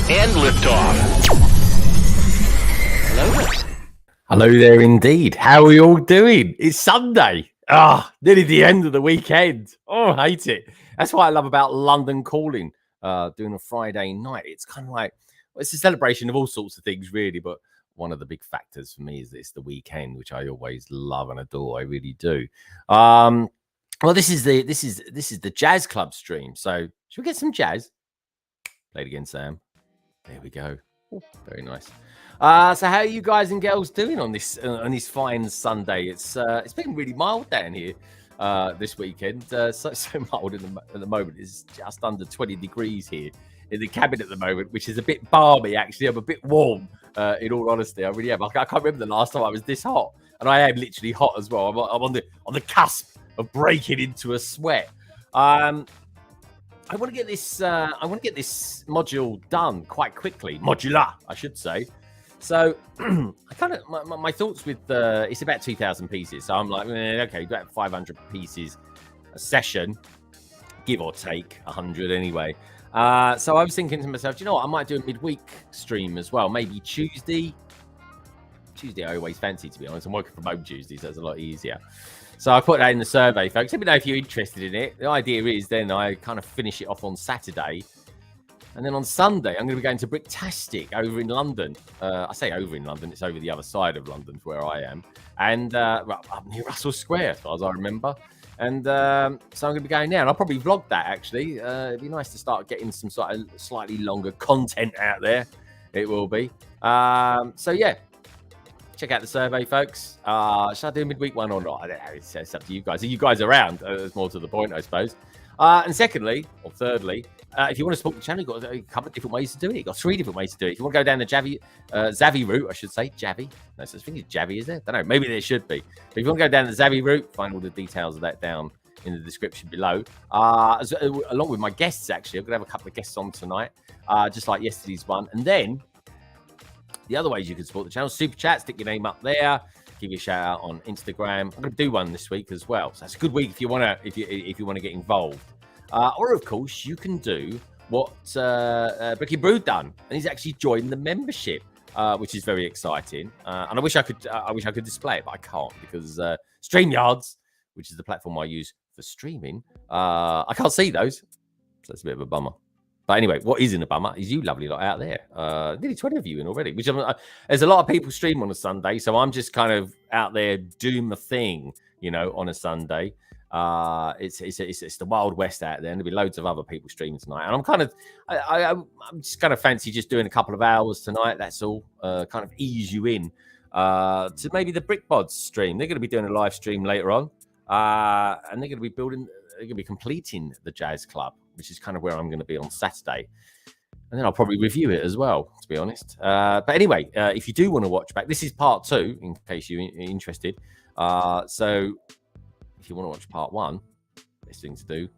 And liftoff. Hello. Hello there indeed. How are we all doing? It's Sunday. Nearly the end of the weekend. Oh, I hate it. That's what I love about London Calling, doing a Friday night. It's kind of like, well, it's a celebration of all sorts of things, really. But one of the big factors for me is it's the weekend, which I always love and adore. I really do. Well, this is the jazz club stream. So should we get some jazz? Play it again, Sam. There we go. Very nice. So how are you guys and girls doing on this fine Sunday? It's been really mild down here this weekend. So mild at the moment. It's just under 20 degrees here in the cabin at the moment, which is a bit balmy actually. I'm a bit warm in all honesty. I really am. I can't remember the last time I was this hot, and I am literally hot as well. I'm on the cusp of breaking into a sweat. I want to get this module done quite quickly. Modular, I should say. So I kind of my thoughts with it's about 2,000 pieces. So I'm like, okay, about 500 pieces a session, give or take 100 anyway. So I was thinking to myself, you know what? I might do a midweek stream as well. Maybe Tuesday. Tuesday I always fancy, to be honest. I'm working from home Tuesdays, so it's a lot easier. So I put that in the survey, folks. Let me know if you're interested in it. The idea is then I kind of finish it off on Saturday. And then on Sunday, I'm going to be going to Bricktastic over in London. I say over in London. It's over the other side of London where I am. And up near Russell Square, as far as I remember. And so I'm going to be going there. And I'll probably vlog that, actually. It'd be nice to start getting some sort of slightly longer content out there. It will be. So, yeah. Check out the survey, folks. Should I do a midweek one or not? I don't know. It's up to you guys. Are you guys around? That's more to the point, I suppose. And secondly, or thirdly, if you want to support the channel, you've got a couple of different ways to do it. You've got 3 different ways to do it. If you want to go down the Zavvi route, I should say, Javy. No such thing as Javy, is there? I don't know. Maybe there should be. But if you want to go down the Zavvi route, find all the details of that down in the description below. Along with my guests, actually. I'm going to have a couple of guests on tonight, just like yesterday's one. And then the other ways you can support the channel, super chat, stick your name up there, give you a shout out on Instagram. I'm going to do one this week as well, so that's a good week if you want to get involved. Or of course you can do what Bricky Brood done, and he's actually joined the membership, which is very exciting. And I wish I could display it, but I can't because StreamYards, which is the platform I use for streaming, I can't see those, so that's a bit of a bummer. But anyway, what is in a bummer is you lovely lot out there. Nearly 20 of you in already, which there's a lot of people stream on a Sunday. So I'm just kind of out there doing my thing, on a Sunday. It's the Wild West out there, and there'll be loads of other people streaming tonight. And I'm just kind of fancy just doing a couple of hours tonight. That's all, kind of ease you in to maybe the BrickBods stream. They're going to be doing a live stream later on. And they're going to be completing the Jazz Club, which is kind of where I'm going to be on Saturday. And then I'll probably review it as well, to be honest. But anyway, if you do want to watch back, this is part 2, in case you're interested. So if you want to watch part 1, best thing to do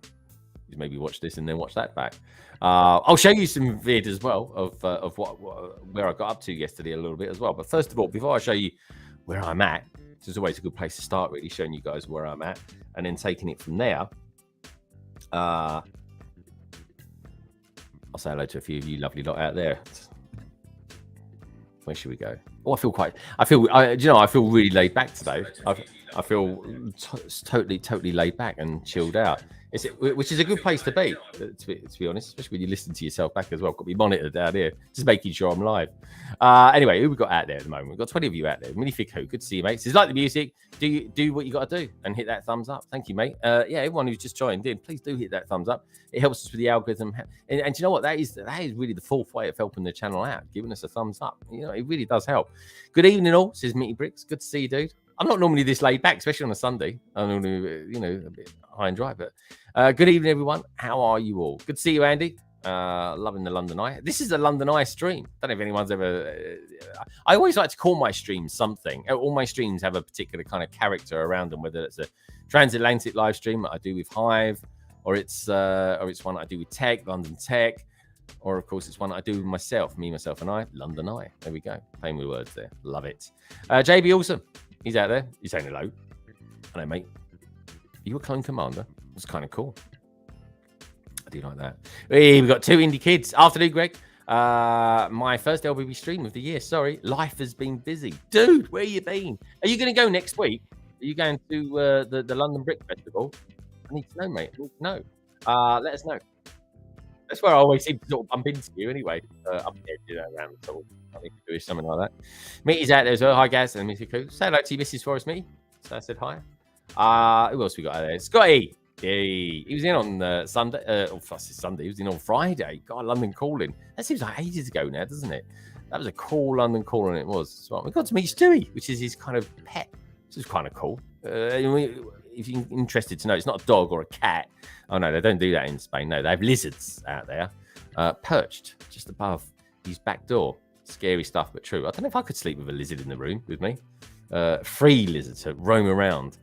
is maybe watch this and then watch that back. I'll show you some vid as well of where I got up to yesterday a little bit as well. But first of all, before I show you where I'm at, this is always a good place to start, really, showing you guys where I'm at and then taking it from there. I'll say hello to a few of you lovely lot out there. Where should we go? Oh, I feel really laid back today. I feel totally laid back and chilled out. Which is a good place to be honest, especially when you listen to yourself back as well. Got me monitored down here, just making sure I'm live. Anyway, who we got out there at the moment? We've got 20 of you out there. Minifig who? Good to see you, mates. If you like the music, do what you got to do and hit that thumbs up. Thank you, mate. Yeah, everyone who's just joined in, please do hit that thumbs up. It helps us with the algorithm. And do you know what? That is really the fourth way of helping the channel out, giving us a thumbs up. It really does help. Good evening, all, says Mitty Bricks. Good to see you, dude. I'm not normally this laid back, especially on a Sunday. I'm normally, a bit high and dry. But good evening, everyone. How are you all? Good to see you, Andy. Loving the London Eye. This is a London Eye stream. Don't know if anyone's ever... I always like to call my streams something. All my streams have a particular kind of character around them, whether it's a transatlantic live stream that I do with Hive, or it's one that I do with Tech, London Tech, or of course it's one that I do with myself, myself and I, London Eye. There we go. Playing with words there. Love it. JB Awesome. He's out there. He's saying hello. Hello, mate. Are you a clone commander? That's kind of cool. I do like that. Hey, we've got 2 indie kids. Afternoon, Greg. My first LBB stream of the year. Sorry, life has been busy. Dude, where you been? Are you going to go next week? Are you going to the London Brick Festival? I need to know, mate. I need to know. Let us know. That's where I always seem to sort of bump into you anyway. Up there, around the top. I think do something like that. Mitty's out there as well. Hi, Gaz and Mitty Coo. Say hello to you, Mrs. Forrest, Mitty. So I said hi. Who else we got out there? Scotty. He was in on Sunday. Sunday. He was in on Friday. Got a London calling. That seems like ages ago now, doesn't it? That was a cool London calling. It was. So we got to meet Stewie, which is his kind of pet. This is kind of cool. If you're interested to know, it's not a dog or a cat. Oh, no, they don't do that in Spain. No, they have lizards out there perched just above his back door. Scary stuff, but true. I don't know if I could sleep with a lizard in the room with me. Free lizards to roam around.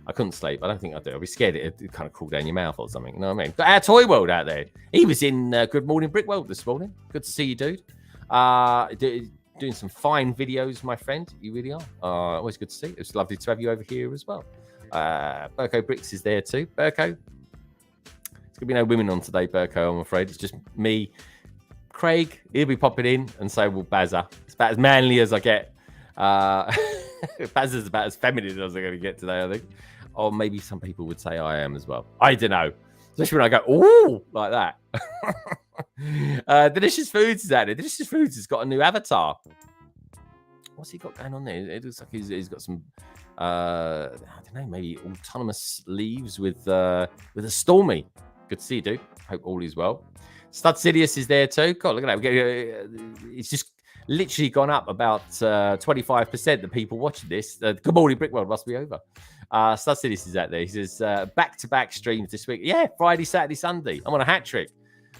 I couldn't sleep. I don't think I'd do. I'd be scared it'd kind of crawl down your mouth or something. You know what I mean? Got our Toy World out there. He was in Good Morning Brick World this morning. Good to see you, dude. Doing some fine videos, my friend. You really are. Always good to see. It's lovely to have you over here as well. Burko Bricks is there too. Burko. There's going to be no women on today, Burko, I'm afraid. It's just me. Craig, he'll be popping in, and so will Bazza. It's about as manly as I get. Bazza's about as feminine as I'm going to get today, I think. Or maybe some people would say I am as well. I don't know. Especially when I go, ooh, like that. Delicious Foods is out there. Delicious Foods has got a new avatar. What's he got going on there? It looks like he's got some, I don't know, maybe autonomous leaves with a Stormy. Good to see you, dude. Hope all is well. Stud Sidious is there too. God, look at that. It's just literally gone up about 25%. The people watching this. Good Morning Brick World must be over. Stud Sidious is out there. He says back-to-back streams this week. Yeah, Friday, Saturday, Sunday. I'm on a hat trick.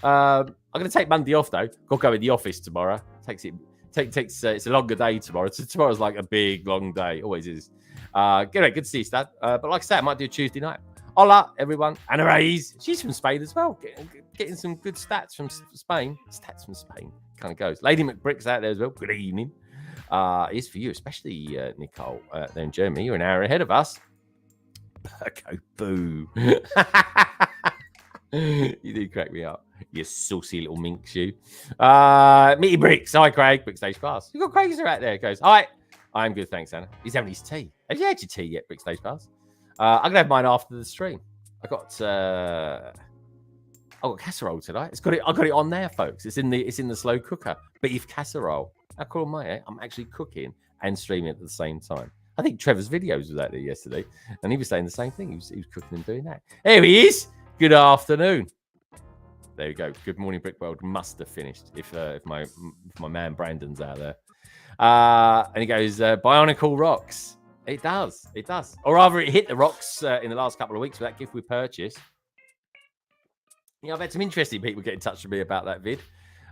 I'm going to take Monday off though. Got to go in the office tomorrow. Takes it's a longer day tomorrow. So tomorrow's like a big long day. Always is. Good to see you, Stud. But like I said, I might do a Tuesday night. Hola, everyone. Anna Reyes. She's from Spain as well. Getting some good stats from Spain. Stats from Spain. Kind of goes. Lady McBrick's out there as well. Good evening. It's for you, especially Nicole there in Germany. You're an hour ahead of us. Burko, boo. You do crack me up. You saucy little minx, you. Meaty Bricks. Hi, Craig. Brickstage Pass. You've got Craig's out there. Goes, hi. I'm good, thanks, Anna. He's having his tea. Have you had your tea yet, Brickstage Pass? I'm gonna have mine after the stream. I got casserole tonight. I got it on there, folks. It's in the slow cooker. Beef casserole. How cool am I? I'm actually cooking and streaming at the same time. I think Trevor's videos was out there yesterday, and he was saying the same thing. He was cooking and doing that. Here he is. Good afternoon. There we go. Good Morning Brick World must have finished if my man Brandon's out there. And he goes, Bionicle rocks. It does. Or rather, it hit the rocks in the last couple of weeks with that gift we purchased. I've had some interesting people get in touch with me about that vid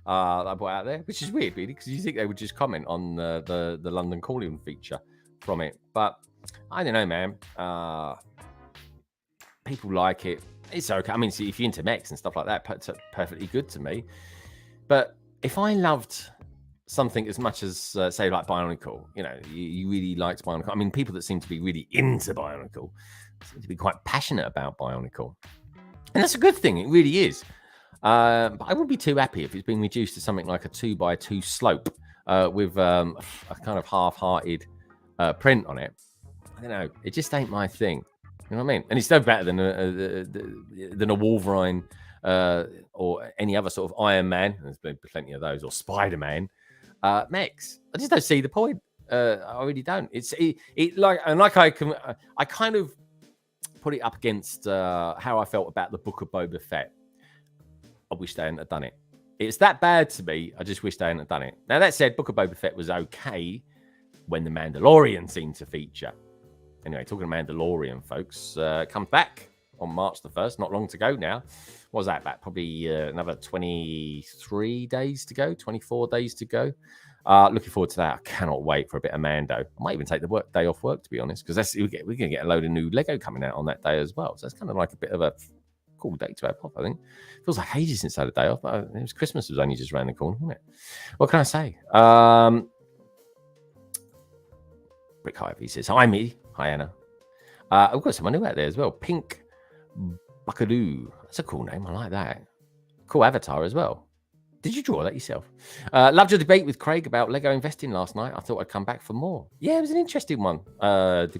that I put out there, which is weird, really, because you think they would just comment on the London calling feature from it. But I don't know, man. People like it. It's okay. I mean, see, if you're into mechs and stuff like that, it's perfectly good to me. But if I loved something as much as, say, like Bionicle, you really liked Bionicle. I mean, people that seem to be really into Bionicle seem to be quite passionate about Bionicle. And that's a good thing. It really is. But I wouldn't be too happy if it's being reduced to something like a 2x2 slope with a kind of half-hearted print on it. I don't know. It just ain't my thing. You know what I mean? And it's no better than a Wolverine or any other sort of Iron Man. There's been plenty of those. Or Spider-Man. Mechs. I just don't see the point. I really don't. I kind of put it up against how I felt about the Book of Boba Fett. I wish they hadn't have done it. It's that bad to me. I just wish they hadn't have done it. Now, that said, Book of Boba Fett was okay when The Mandalorian seemed to feature. Anyway, talking of Mandalorian, folks, comes back on March the 1st. Not long to go now. What was that? Back probably another 23 days to go, 24 days to go. Looking forward to that. I cannot wait for a bit of Mando. I might even take the day off work, to be honest, because we're going to get a load of new Lego coming out on that day as well. So it's kind of like a bit of a cool day to have off, I think. Feels like ages since I had a day off, but Christmas was only just around the corner, wasn't it? What can I say? Brick Hive, he says, hi, me. Hi, Anna. I've got someone new out there as well. Pink Buckadoo. That's a cool name. I like that. Cool avatar as well. Did you draw that yourself? Loved your debate with Craig about Lego investing last night. I thought I'd come back for more. Yeah, it was an interesting one. And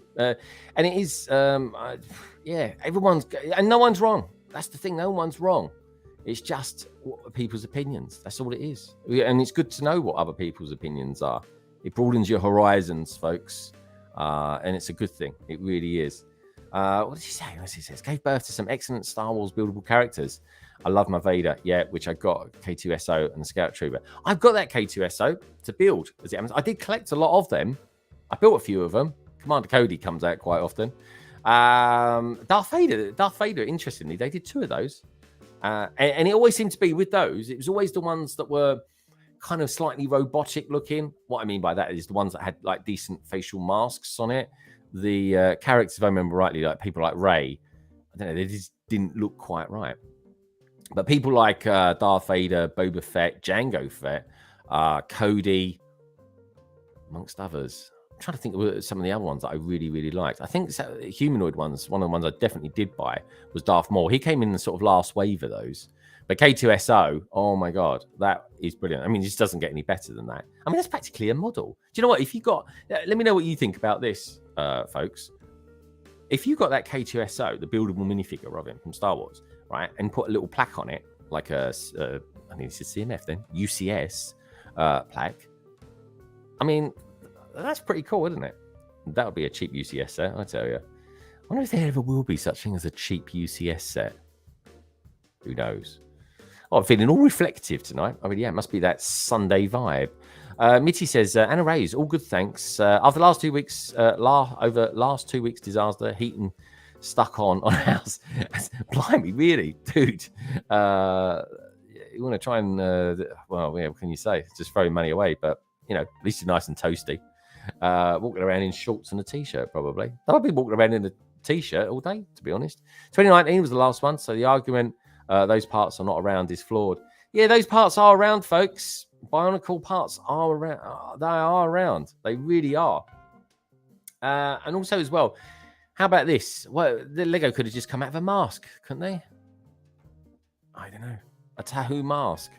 it is, yeah, everyone's, and no one's wrong. That's the thing. No one's wrong. It's just people's opinions. That's all it is. And it's good to know what other people's opinions are. It broadens your horizons, folks. And it's a good thing. It really is. What did he say? What he says? Gave birth to some excellent Star Wars buildable characters. I love my Vader, yeah, which I got K2SO and the Scout Trooper. I've got that K2SO to build. I did collect a lot of them. I built a few of them. Commander Cody comes out quite often. Darth Vader, interestingly, they did 2 of those. And it always seemed to be with those, it was always the ones that were kind of slightly robotic looking. What I mean by that is the ones that had like decent facial masks on it. The characters, if I remember rightly, like people like Rey, I don't know, they just didn't look quite right. But people like Darth Vader, Boba Fett, Jango Fett, Cody, amongst others. I'm trying to think of some of the other ones that I really, really liked. I think humanoid ones, one of the ones I definitely did buy was Darth Maul. He came in the sort of last wave of those. But K2SO, oh my God, that is brilliant. I mean, it just doesn't get any better than that. I mean, that's practically a model. Do you know what? If you got, let me know what you think about this, folks. If you got that K2SO, the buildable minifigure of him from Star Wars, right, and put a little plaque on it, like I think it's a CMF then, UCS plaque. I mean, that's pretty cool, isn't it? That would be a cheap UCS set, I tell you. I wonder if there ever will be such thing as a cheap UCS set. Who knows? Oh, I'm feeling all reflective tonight. I mean, yeah, it must be that Sunday vibe. Mitty says, Anna Ray's, all good, thanks. After the last 2 weeks, over last 2 weeks disaster, heating stuck on house. Blimey, really, dude. You want to try and, well, yeah, what can you say? Just throw money away, but, you know, at least you're nice and toasty. Walking around in shorts and a t-shirt, probably. I've been walking around in a t-shirt all day, to be honest. 2019 was the last one, so the argument, those parts are not around, is flawed. Yeah, those parts are around, folks. Bionicle parts are around. They are around. They really are. And also as well, how about this? Well, the Lego could have just come out of a mask, couldn't they? I don't know. A Tahoe mask.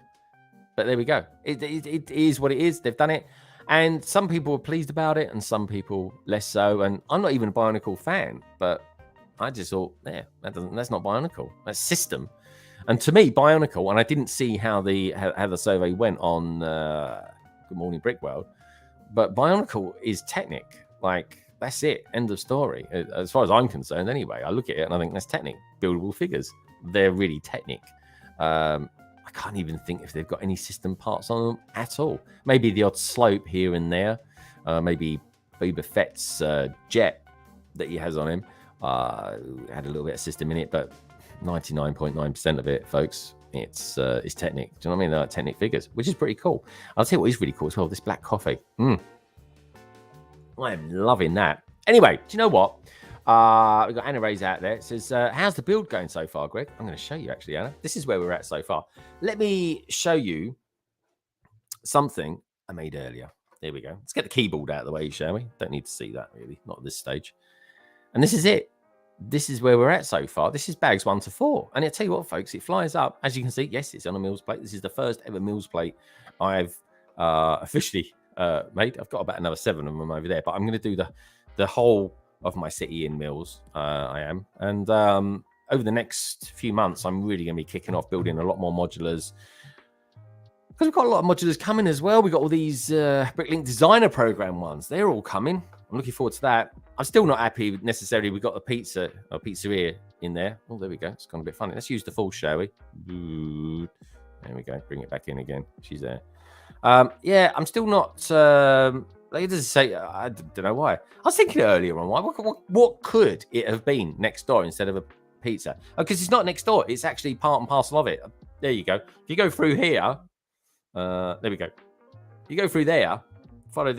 But there we go. It is what it is. They've done it. And some people were pleased about it and some people less so. And I'm not even a Bionicle fan, but I just thought, yeah, that's not Bionicle. That's system. And to me, Bionicle, and I didn't see how the survey went on Good Morning Brickworld, but Bionicle is Technic. Like, that's it. End of story. As far as I'm concerned, anyway. I look at it and I think that's Technic. Buildable figures. They're really Technic. I can't even think if they've got any system parts on them at all. Maybe the odd slope here and there. Maybe Boba Fett's jet that he has on him had a little bit of system in it, but 99.9% of it, folks, it's Technic. Do you know what I mean? They're like Technic figures, which is pretty cool. I'll tell you what is really cool as well, this black coffee. I am loving that. Anyway, do you know what? We've got Anna Ray's out there. It says, how's the build going so far, Greg? I'm going to show you, actually, Anna. This is where we're at so far. Let me show you something I made earlier. There we go. Let's get the keyboard out of the way, shall we? Don't need to see that, really. Not at this stage. And this is it. This is where we're at so far. This is bags 1 to 4. And I'll tell you what, folks, it flies up. As you can see, yes, it's on a Mills plate. This is the first ever Mills plate I've officially made. I've got about another 7 of them over there. But I'm going to do the whole of my city in Mills. I am. And over the next few months, I'm really going to be kicking off building a lot more modulars. Because we've got a lot of modulars coming as well. We've got all these Bricklink Designer Program ones. They're all coming. I'm looking forward to that. I'm still not happy necessarily. We've got the pizzeria in there. Oh, there we go. It's gone a bit funny. Let's use the full, shall we? There we go. Bring it back in again. She's there. Yeah, I'm still not... Like it doesn't say... I don't know why. I was thinking earlier on, what could it have been next door instead of a pizza? Oh, because it's not next door. It's actually part and parcel of it. There you go. If you go through here... there we go. You go through there, follow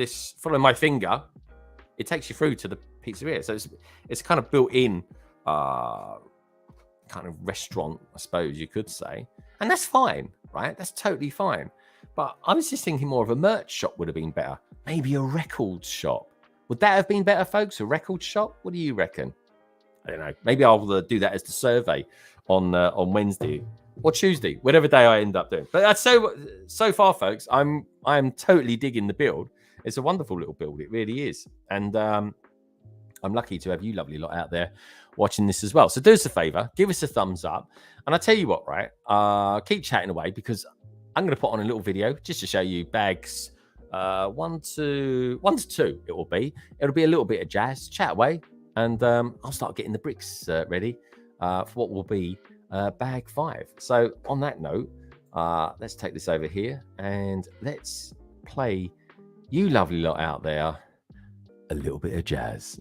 my finger, it takes you through to the pizzeria. So it's kind of built-in kind of restaurant, I suppose you could say. And that's fine, right? That's totally fine. But I was just thinking more of a merch shop would have been better. Maybe a record shop. Would that have been better, folks? A record shop? What do you reckon? I don't know. Maybe I'll do that as the survey on Wednesday. or Tuesday, whatever day I end up doing. But that's so far, folks. I'm totally digging the build. It's a wonderful little build. It really is, and I'm lucky to have you lovely lot out there watching this as well. So do us a favor, give us a thumbs up, and I tell you what, right? Keep chatting away because I'm going to put on a little video just to show you bags 1 to 2. It will be. It'll be a little bit of jazz. Chat away, and I'll start getting the bricks ready for what will be bag 5. So on that note, let's take this over here and let's play you lovely lot out there a little bit of jazz.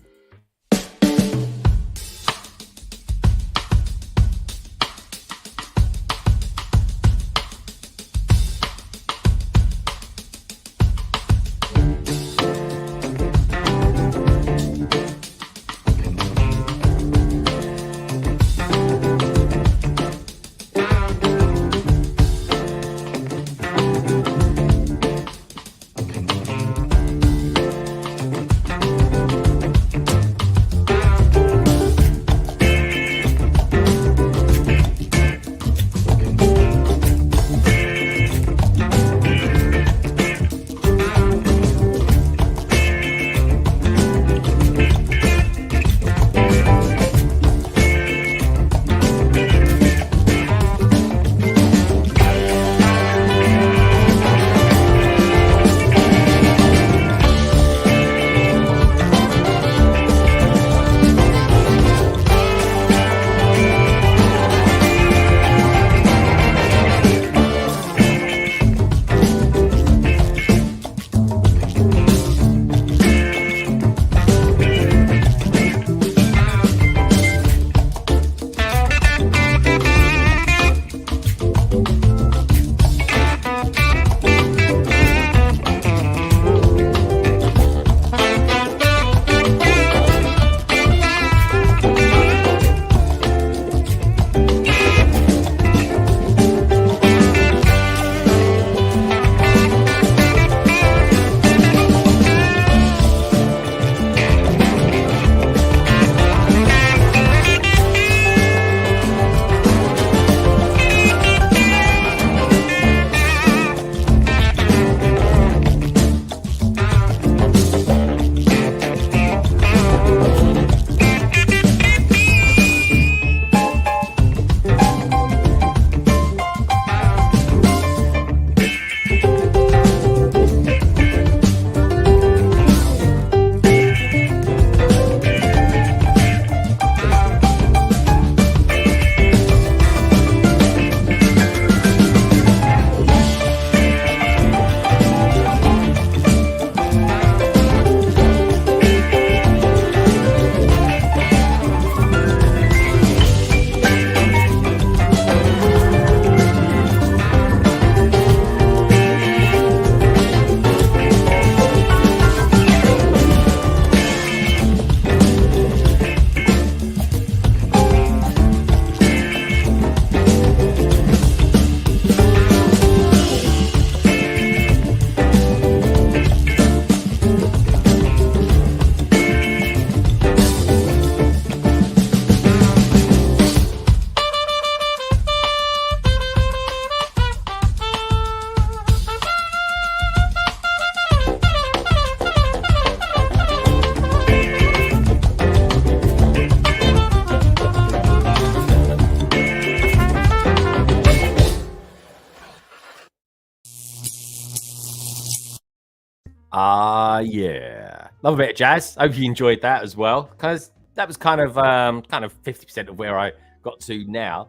Yeah, love a bit of jazz. Hope you enjoyed that as well, because that was kind of 50% of where I got to now.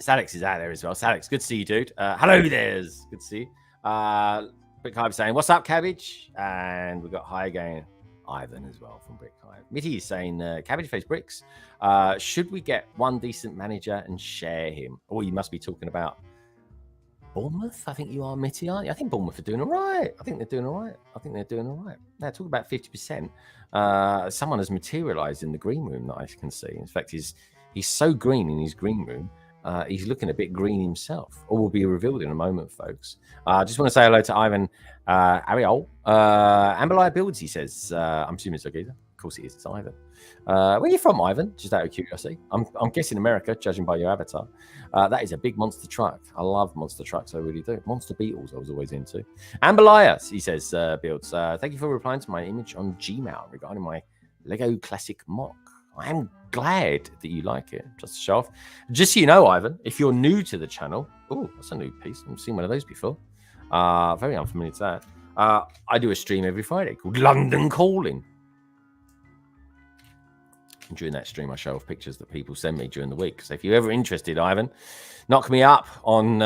Salix is out there as well. Salix, good to see you, dude. Hello there's good to see you. Brick Hive saying, what's up, Cabbage? And we've got hi again, Ivan as well from Brick Hive. Mitty is saying, Cabbage Face Bricks, should we get one decent manager and share him? Oh, you must be talking about Bournemouth. I think you are, Mitty, aren't you? I think Bournemouth are doing all right. I think they're doing all right. Now, talk about 50%. Someone has materialized in the green room that I can see. In fact, he's so green in his green room. He's looking a bit green himself. All will be revealed in a moment, folks. I just want to say hello to Ivan Ariel. Amberlight Builds, he says. I'm assuming it's okay. course it is. It's Ivan. Where are you from, Ivan? Just out of curiosity. I'm guessing America, judging by your avatar. That is a big monster truck. I love monster trucks. I really do. Monster Beetles I was always into. Amberlias, he says, Builds. Thank you for replying to my image on Gmail regarding my Lego Classic Mock. I am glad that you like it. Just to show off. Just so you know, Ivan, if you're new to the channel, oh, that's a new piece. I've seen one of those before. Very unfamiliar to that. I do a stream every Friday called London Calling. And during that stream, I show off pictures that people send me during the week. So if you're ever interested, Ivan, knock me up on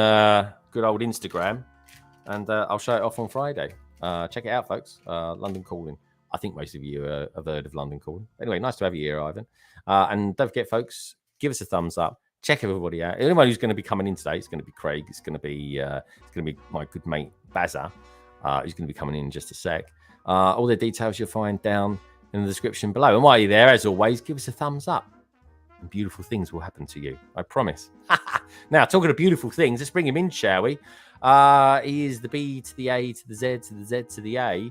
good old Instagram, and I'll show it off on Friday. Check it out, folks. London Calling. I think most of you have heard of London Calling. Anyway, nice to have you here, Ivan. And don't forget, folks, give us a thumbs up. Check everybody out. Anyone who's going to be coming in today, it's going to be Craig. It's going to be my good mate Bazza. Who's going to be coming in just a sec. All the details you'll find down in the description below. And while you're there, as always, give us a thumbs up. And beautiful things will happen to you. I promise. Now, talking of beautiful things, let's bring him in, shall we? He is the B to the A to the Z to the Z to the A.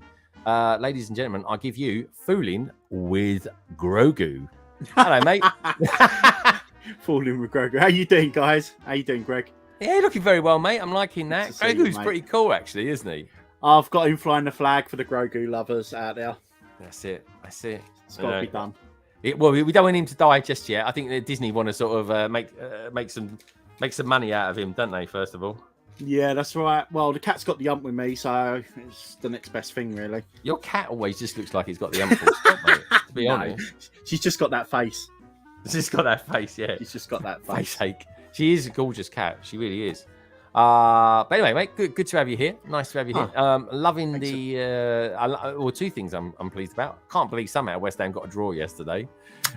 Ladies and gentlemen, I give you Fooling with Grogu. Hello, mate. Fooling with Grogu. How you doing, guys? How you doing, Greg? Yeah, looking very well, mate. I'm liking that. Grogu's pretty cool, actually, isn't he? I've got him flying the flag for the Grogu lovers out there. That's it. That's it. It's got to be done. Well, we don't want him to die just yet. I think that Disney want to sort of make some money out of him, don't they? First of all. Yeah, that's right. Well, the cat's got the ump with me, so it's the next best thing, really. Your cat always just looks like he's got the ump. Mate, to be honest, she's just got that face. She's just got that face. Yeah, she's just got that face. Face. She is a gorgeous cat. She really is. But anyway, mate, good to have you here. Nice to have you here. Loving the two things I'm pleased about. Can't believe somehow West Ham got a draw yesterday.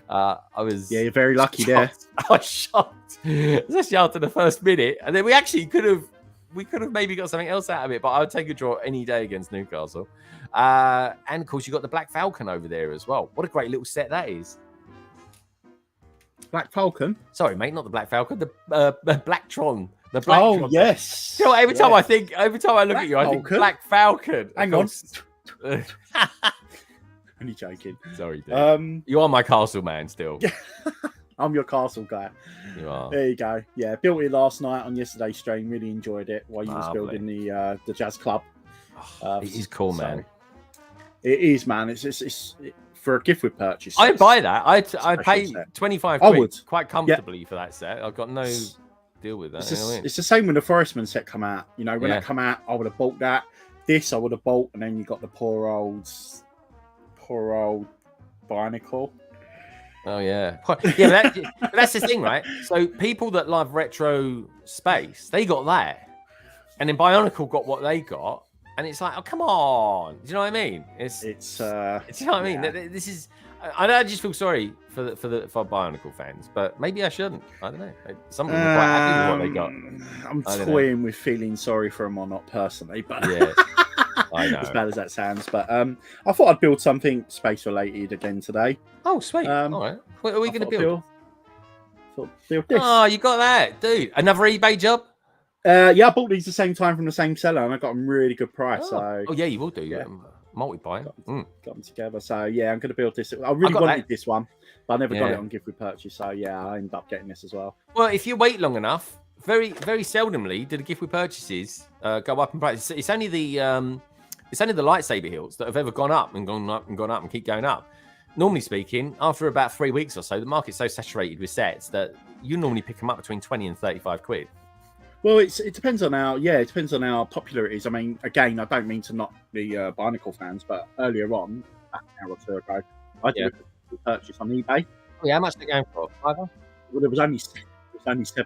I was you're very lucky shocked. There. I was shocked, especially after the first minute, and then we actually could have maybe got something else out of it. But I would take a draw any day against Newcastle. And of course, you got the Black Falcon over there as well. What a great little set that is. Black Falcon? Sorry, mate, not the Black Falcon. The Blacktron. The Black Tron. Yes. You know, every time I look at you, I think Black Falcon. Hang on. Only joking. Sorry, dude. You are my castle man still. I'm your castle guy. You are. There you go. Yeah, built it last night on yesterday's stream. Really enjoyed it while you was building the jazz club. It is cool, man. It is, man. It's for a gift with purchase. I'd buy that. I pay 25 quid quite comfortably for that set. I've got no deal with that. It's the same when the Forestman set come out. You know, when that come out, I would have bought that. This I would have bought, and then you got the poor old Bionicle. Oh yeah, yeah. That's the thing, right? So people that love retro space, they got that, and then Bionicle got what they got, and it's like, oh come on, do you know what I mean? It's you know what I mean? This is. I just feel sorry for Bionicle fans, but maybe I shouldn't. I don't know. Some of them are quite happy with what they got. I'm toying with feeling sorry for them or not personally, but yeah, I know. As bad as that sounds, but I thought I'd build something space related again today. Oh, sweet. All right. What are we going to build? Build this. Oh, you got that, dude. Another eBay job? Yeah, I bought these the same time from the same seller, and I got them really good price. Oh yeah, you will do. Yeah. Multi-buy. Got them together. So yeah, I'm going to build this. I really wanted this one, but I never got it on gift with purchase. So yeah, I ended up getting this as well. Well, if you wait long enough, very seldomly do the gift with purchases go up in price. It's only the lightsaber hills that have ever gone up and gone up and gone up and keep going up. Normally speaking, after about 3 weeks or so, the market's so saturated with sets that you normally pick them up between 20 and 35 quid. Well, it depends on how popular it is. I mean, again, I don't mean to knock the Bionicle fans, but earlier on, an hour or two ago, I did a purchase on eBay. Oh, yeah, how much are they going for? $5? Well, there was only 7 sets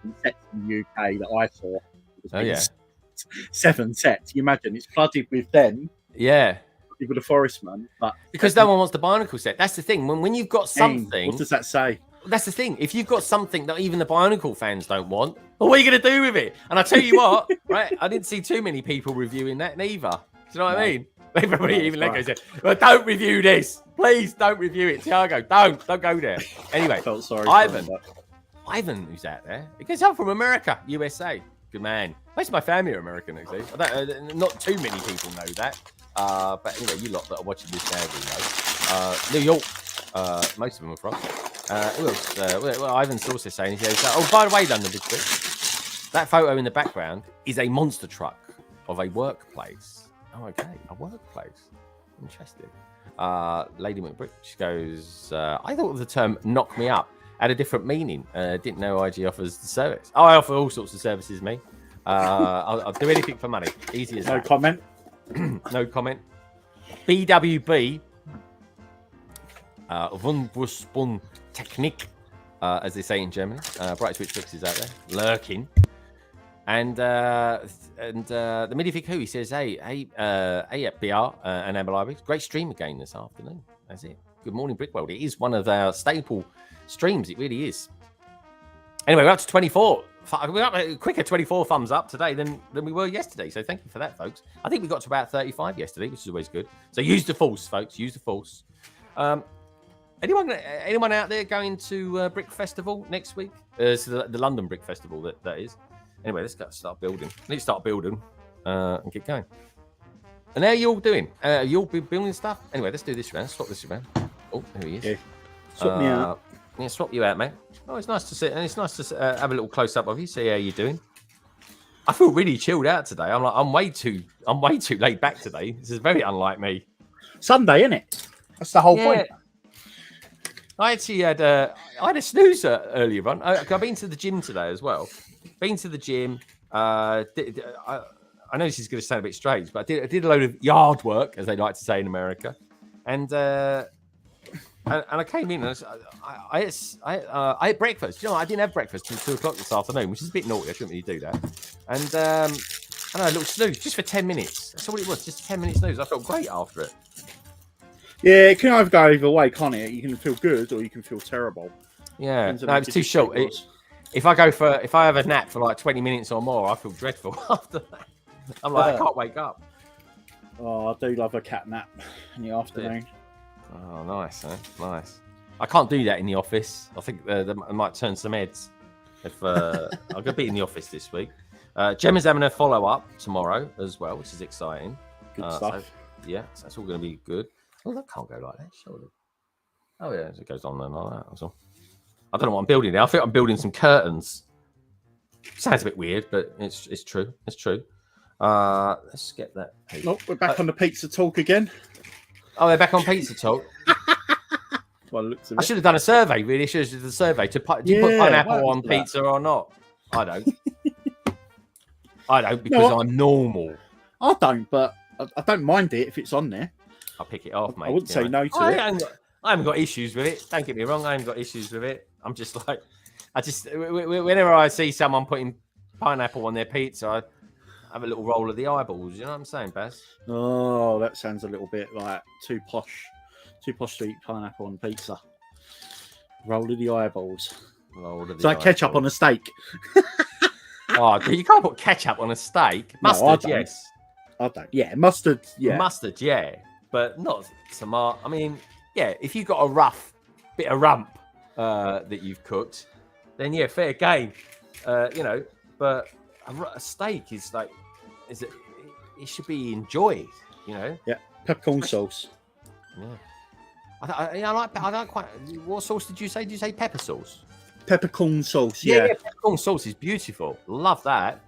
in the UK that I saw. Oh yeah, 7 sets. You imagine it's flooded with them. Yeah, with the Forestman, but because no one wants the Bionicle set. That's the thing. When you've got something, what does that say? That's the thing. If you've got something that even the Bionicle fans don't want, well, what are you going to do with it? And I tell you what, right? I didn't see too many people reviewing that neither. Do you know what I mean? Everybody, even Lego said, well, don't review this. Please don't review it. Tiago, don't go there. Anyway, Ivan, who's out there? Because I'm from America, USA. Good man. Most of my family are American, actually. Not too many people know that. But anyway, you lot that are watching this now, New York. Most of them are frost. Who else? Well, Ivan's also saying, he goes, oh, by the way, London Big Quick, that photo in the background is a monster truck of a workplace. Oh, okay, a workplace. Interesting. Lady McBrick, she goes, I thought the term knock me up had a different meaning. Didn't know IG offers the service. Oh, I offer all sorts of services, me. I'll do anything for money. Easy as No that. comment. No comment. BWB. Wunderspun Technik, as they say in Germany. Bright Switch Fix is out there, lurking. And the minifig who he says, hey, BR and Amber Libraries, great stream again this afternoon. That's it. Good morning, Brickworld. It is one of our staple streams. It really is. Anyway, we're up to 24. We're up a quicker 24 thumbs up today than we were yesterday. So thank you for that, folks. I think we got to about 35 yesterday, which is always good. So use the force, folks. Use the force. Anyone out there going to Brick Festival next week? So the London Brick Festival, that is. Anyway, let's start building. Let's start building and get going. And how are you all doing? You all been building stuff? Anyway, let's do this round. Swap this around. Oh, there he is. Yeah. Swap me out. Yeah, swap you out, mate. Oh, it's nice to sit. And it's nice to have a little close up of you. See how you're doing. I feel really chilled out today. I'm way too laid back today. This is very unlike me. Sunday, isn't it? That's the whole point. I actually had I had a snoozer earlier on. I've been to the gym today as well. Been to the gym. I know this is going to sound a bit strange, but I did a load of yard work, as they like to say in America, and I came in and I ate breakfast. You know, I didn't have breakfast till 2:00 this afternoon, which is a bit naughty. I shouldn't really do that. And I know, a little snooze just for 10 minutes. That's all it was, just a 10-minute snooze. I felt great after it. Yeah, it can either go either way, can't it? You can feel good or you can feel terrible. Yeah, no, it's too short. If I have a nap for like 20 minutes or more, I feel dreadful after that. I'm like, I can't wake up. Oh, I do love a cat nap in the afternoon. Oh, nice, eh? Nice. I can't do that in the office. I think I might turn some heads. If I'm going to be in the office this week. Gemma's having a follow-up tomorrow as well, which is exciting. Good stuff. So, yeah, so that's all going to be good. Oh, that can't go like that, surely. Oh, yeah, it goes on and like that. That's all. I don't know what I'm building now. I think I'm building some curtains. Sounds a bit weird, but it's true. It's true. Let's get that. Oh, we're back on the pizza talk again. Oh, they're back on pizza talk. Well, I should have done a survey. Really, should have done a survey. Do you put pineapple on pizza or not? I don't. I don't because I'm normal. I don't, but I don't mind it if it's on there. I'll pick it off, mate. I wouldn't say no to it. I haven't got issues with it. Don't get me wrong. I haven't got issues with it. I'm just like, whenever I see someone putting pineapple on their pizza, I have a little roll of the eyeballs. You know what I'm saying, Baz? Oh, that sounds a little bit like too posh to eat pineapple on pizza. Roll of the eyeballs. It's like ketchup on a steak. Oh, you can't put ketchup on a steak. Mustard, yes. I don't. Yeah, mustard, yeah. Mustard, yeah. But not tomato. I mean, yeah, if you've got a rough bit of rump that you've cooked, then yeah, fair game. But a steak is like, it should be enjoyed, you know? Yeah, peppercorn sauce. Yeah. I like quite. What sauce did you say? Did you say pepper sauce? Peppercorn sauce, yeah. Yeah, peppercorn sauce is beautiful. Love that.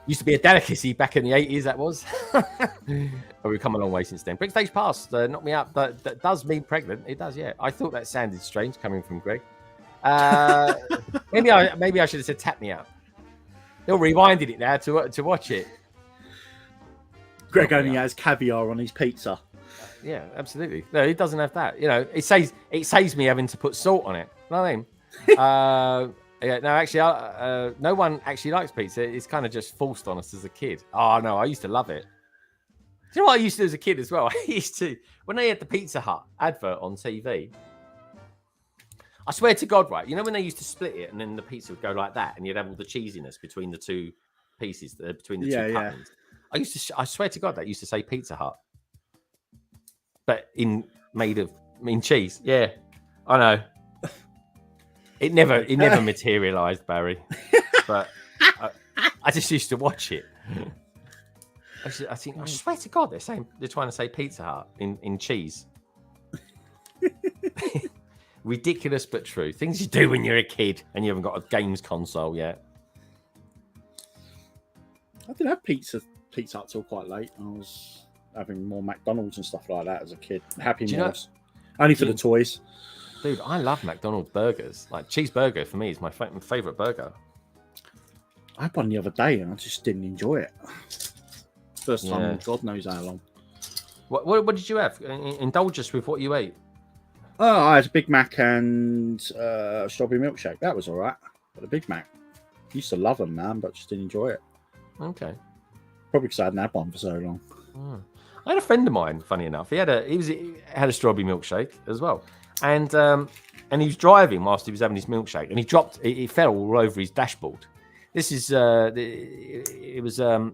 Used to be a delicacy back in the 80s, that was. But we've come a long way since then. Brick Stage Pass, knock me up. That does mean pregnant. It does, yeah. I thought that sounded strange coming from Greg. Maybe I should have said tap me out. He'll rewinded it now to watch it. Greg only has caviar on his pizza. Yeah, absolutely. No, he doesn't have that. You know, it saves me having to put salt on it. You know what I mean? Yeah, no, actually, no one actually likes pizza. It's kind of just forced on us as a kid. Oh, no, I used to love it. Do you know what I used to do as a kid as well? I used to, when they had the Pizza Hut advert on TV, I swear to God, right, you know when they used to split it and then the pizza would go like that and you'd have all the cheesiness between the two pieces, between the two cuttings. I swear to God, that used to say Pizza Hut. But made of cheese. Yeah, I know. It never materialised, Barry. But I just used to watch it. I swear to God, they're trying to say Pizza Hut in cheese. Ridiculous but true. Things you do when you're a kid and you haven't got a games console yet. I didn't have pizza Hut till quite late. I was having more McDonald's and stuff like that as a kid. Happy Meals. Only for the toys. Dude, I love McDonald's burgers. Like, cheeseburger for me is my favourite burger. I had one the other day and I just didn't enjoy it. First time in God knows how long. What did you have? Indulge us with what you ate. Oh, I had a Big Mac and strawberry milkshake. That was all right. But a Big Mac, used to love them, man, but just didn't enjoy it. Okay. Probably because I hadn't had one for so long. I had a friend of mine, funny enough. He had a strawberry milkshake as well, and he was driving whilst he was having his milkshake, and he fell all over his dashboard. This is it was a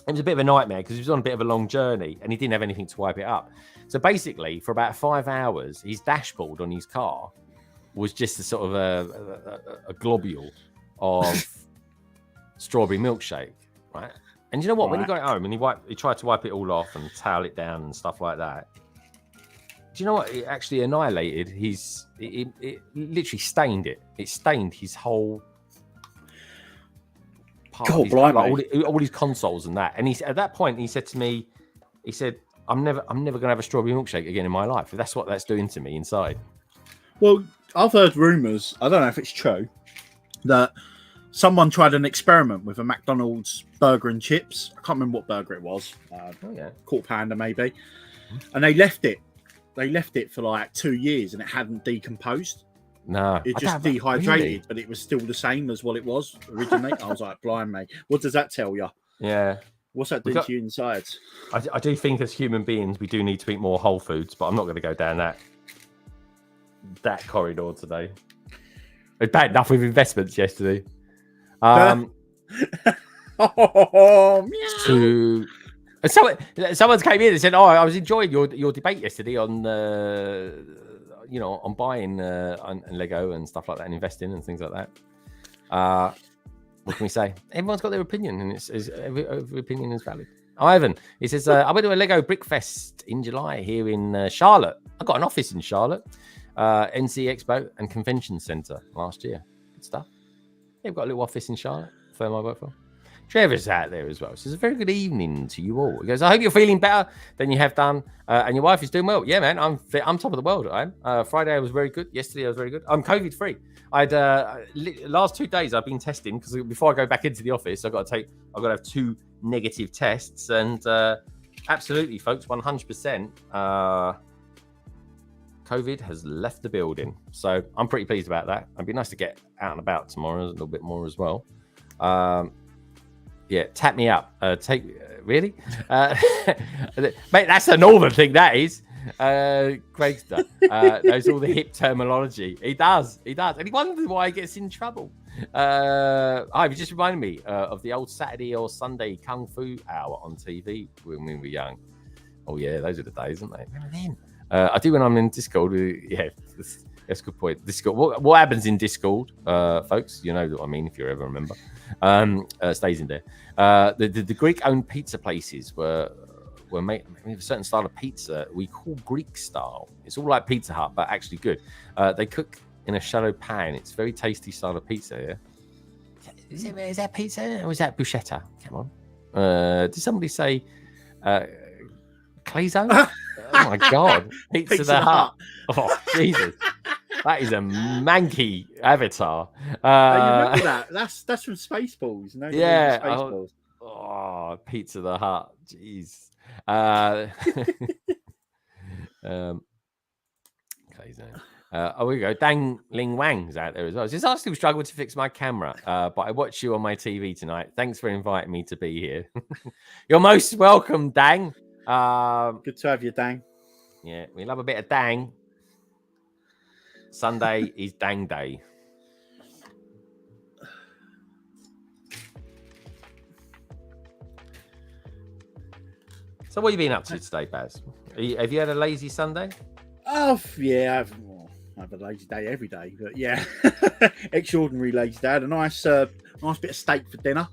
bit of a nightmare because he was on a bit of a long journey and he didn't have anything to wipe it up. So basically, for about 5 hours, his dashboard on his car was just a sort of a globule of strawberry milkshake, right? And you know what? When he got it home and he tried to wipe it all off and towel it down and stuff like that. Do you know what? It actually annihilated it literally stained it. It stained his whole part. All his consoles and that. And at that point, he said to me, I'm never going to have a strawberry milkshake again in my life. If that's what that's doing to me inside. Well, I've heard rumours, I don't know if it's true, that someone tried an experiment with a McDonald's burger and chips. I can't remember what burger it was. Quarter pounder maybe. And they left it. They left it for like 2 years and it hadn't decomposed. No. It just dehydrated, but it was still the same as what it was originally. I was like, blind mate. What does that tell you? Yeah. What's that doing to you inside? I do think as human beings, we do need to eat more whole foods, but I'm not going to go down that corridor today. It's bad enough with investments yesterday. Someone came in and said, "Oh, I was enjoying your debate yesterday on on buying on Lego and stuff like that, and investing and things like that." What can we say? Everyone's got their opinion, and every opinion is valid. Ivan, he says, "I went to a Lego Brick Fest in July here in Charlotte. I got an office in Charlotte, NC Expo and Convention Centre last year. Good stuff. Yeah, we've got a little office in Charlotte. Firm I work for. Trevor's out there as well. So it's a very good evening to you all. He goes, I hope you're feeling better than you have done, and your wife is doing well. Yeah, man, I'm fit. I'm top of the world. Friday I was very good. Yesterday I was very good. I'm COVID free. Last 2 days I've been testing because before I go back into the office, I've got to have 2 negative tests, and absolutely, folks, 100%. COVID has left the building, so I'm pretty pleased about that. It'd be nice to get out and about tomorrow a little bit more as well. Yeah, tap me up. Really, mate? That's a northern thing. That is. Craigster knows all the hip terminology. He does, and he wonders why he gets in trouble. You just reminded me of the old Saturday or Sunday Kung Fu hour on TV when we were young. Oh yeah, those are the days, aren't they? Remember then? I do when I'm in Discord. Yeah, that's a good point. Discord. What happens in Discord, folks? You know what I mean if you ever remember. Stays in there. The Greek-owned pizza places were made a certain style of pizza we call Greek style. It's all like Pizza Hut, but actually good. They cook in a shallow pan. It's very tasty style of pizza. Yeah. Is that pizza or is that bruschetta? Come on. Did somebody say Clayzone? Oh my God! Pizza the Hut. Oh Jesus! That is a manky avatar. You remember that? That's from Spaceballs. No, yeah. Oh, Pizza the Hut. Jeez. We go. Dang Ling Wang's out there as well. Says, I still struggle to fix my camera, but I watch you on my TV tonight. Thanks for inviting me to be here. You're most welcome, Dang. Good to have you, Dang. Yeah, we love a bit of Dang. Sunday is Dang Day. So what have you been up to today, Baz? Have you had a lazy Sunday? Oh, yeah. I have a lazy day every day, but yeah. Extraordinary lazy day. I had a nice bit of steak for dinner.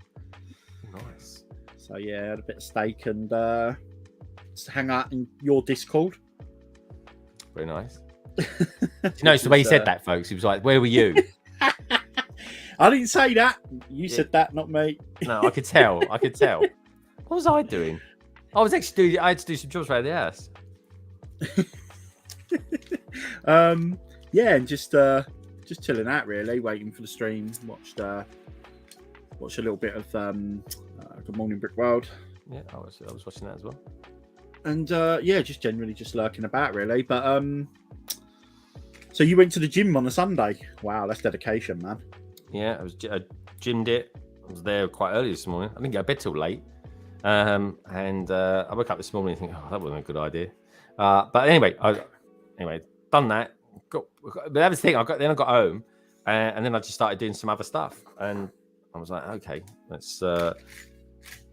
Nice. So yeah, I had a bit of steak and just hang out in your Discord. Very nice. You notice the way he said that, folks? He was like, "Where were you?" I didn't say that. You said that, not me. No, I could tell. I could tell. What was I doing? I was actually I had to do some jobs around the house. Yeah, and just chilling out really, waiting for the stream. Watched a little bit of Good Morning Brick World. Yeah, I was watching that as well. And yeah, just generally just lurking about really. But so you went to the gym on a Sunday? Wow, that's dedication, man. Yeah, I gymmed it. I was there quite early this morning. I didn't go to bed till late. And I woke up this morning and think, oh, that wasn't a good idea. But anyway, done that. But that was the thing. I got home, and then I just started doing some other stuff. And I was like, okay, let's.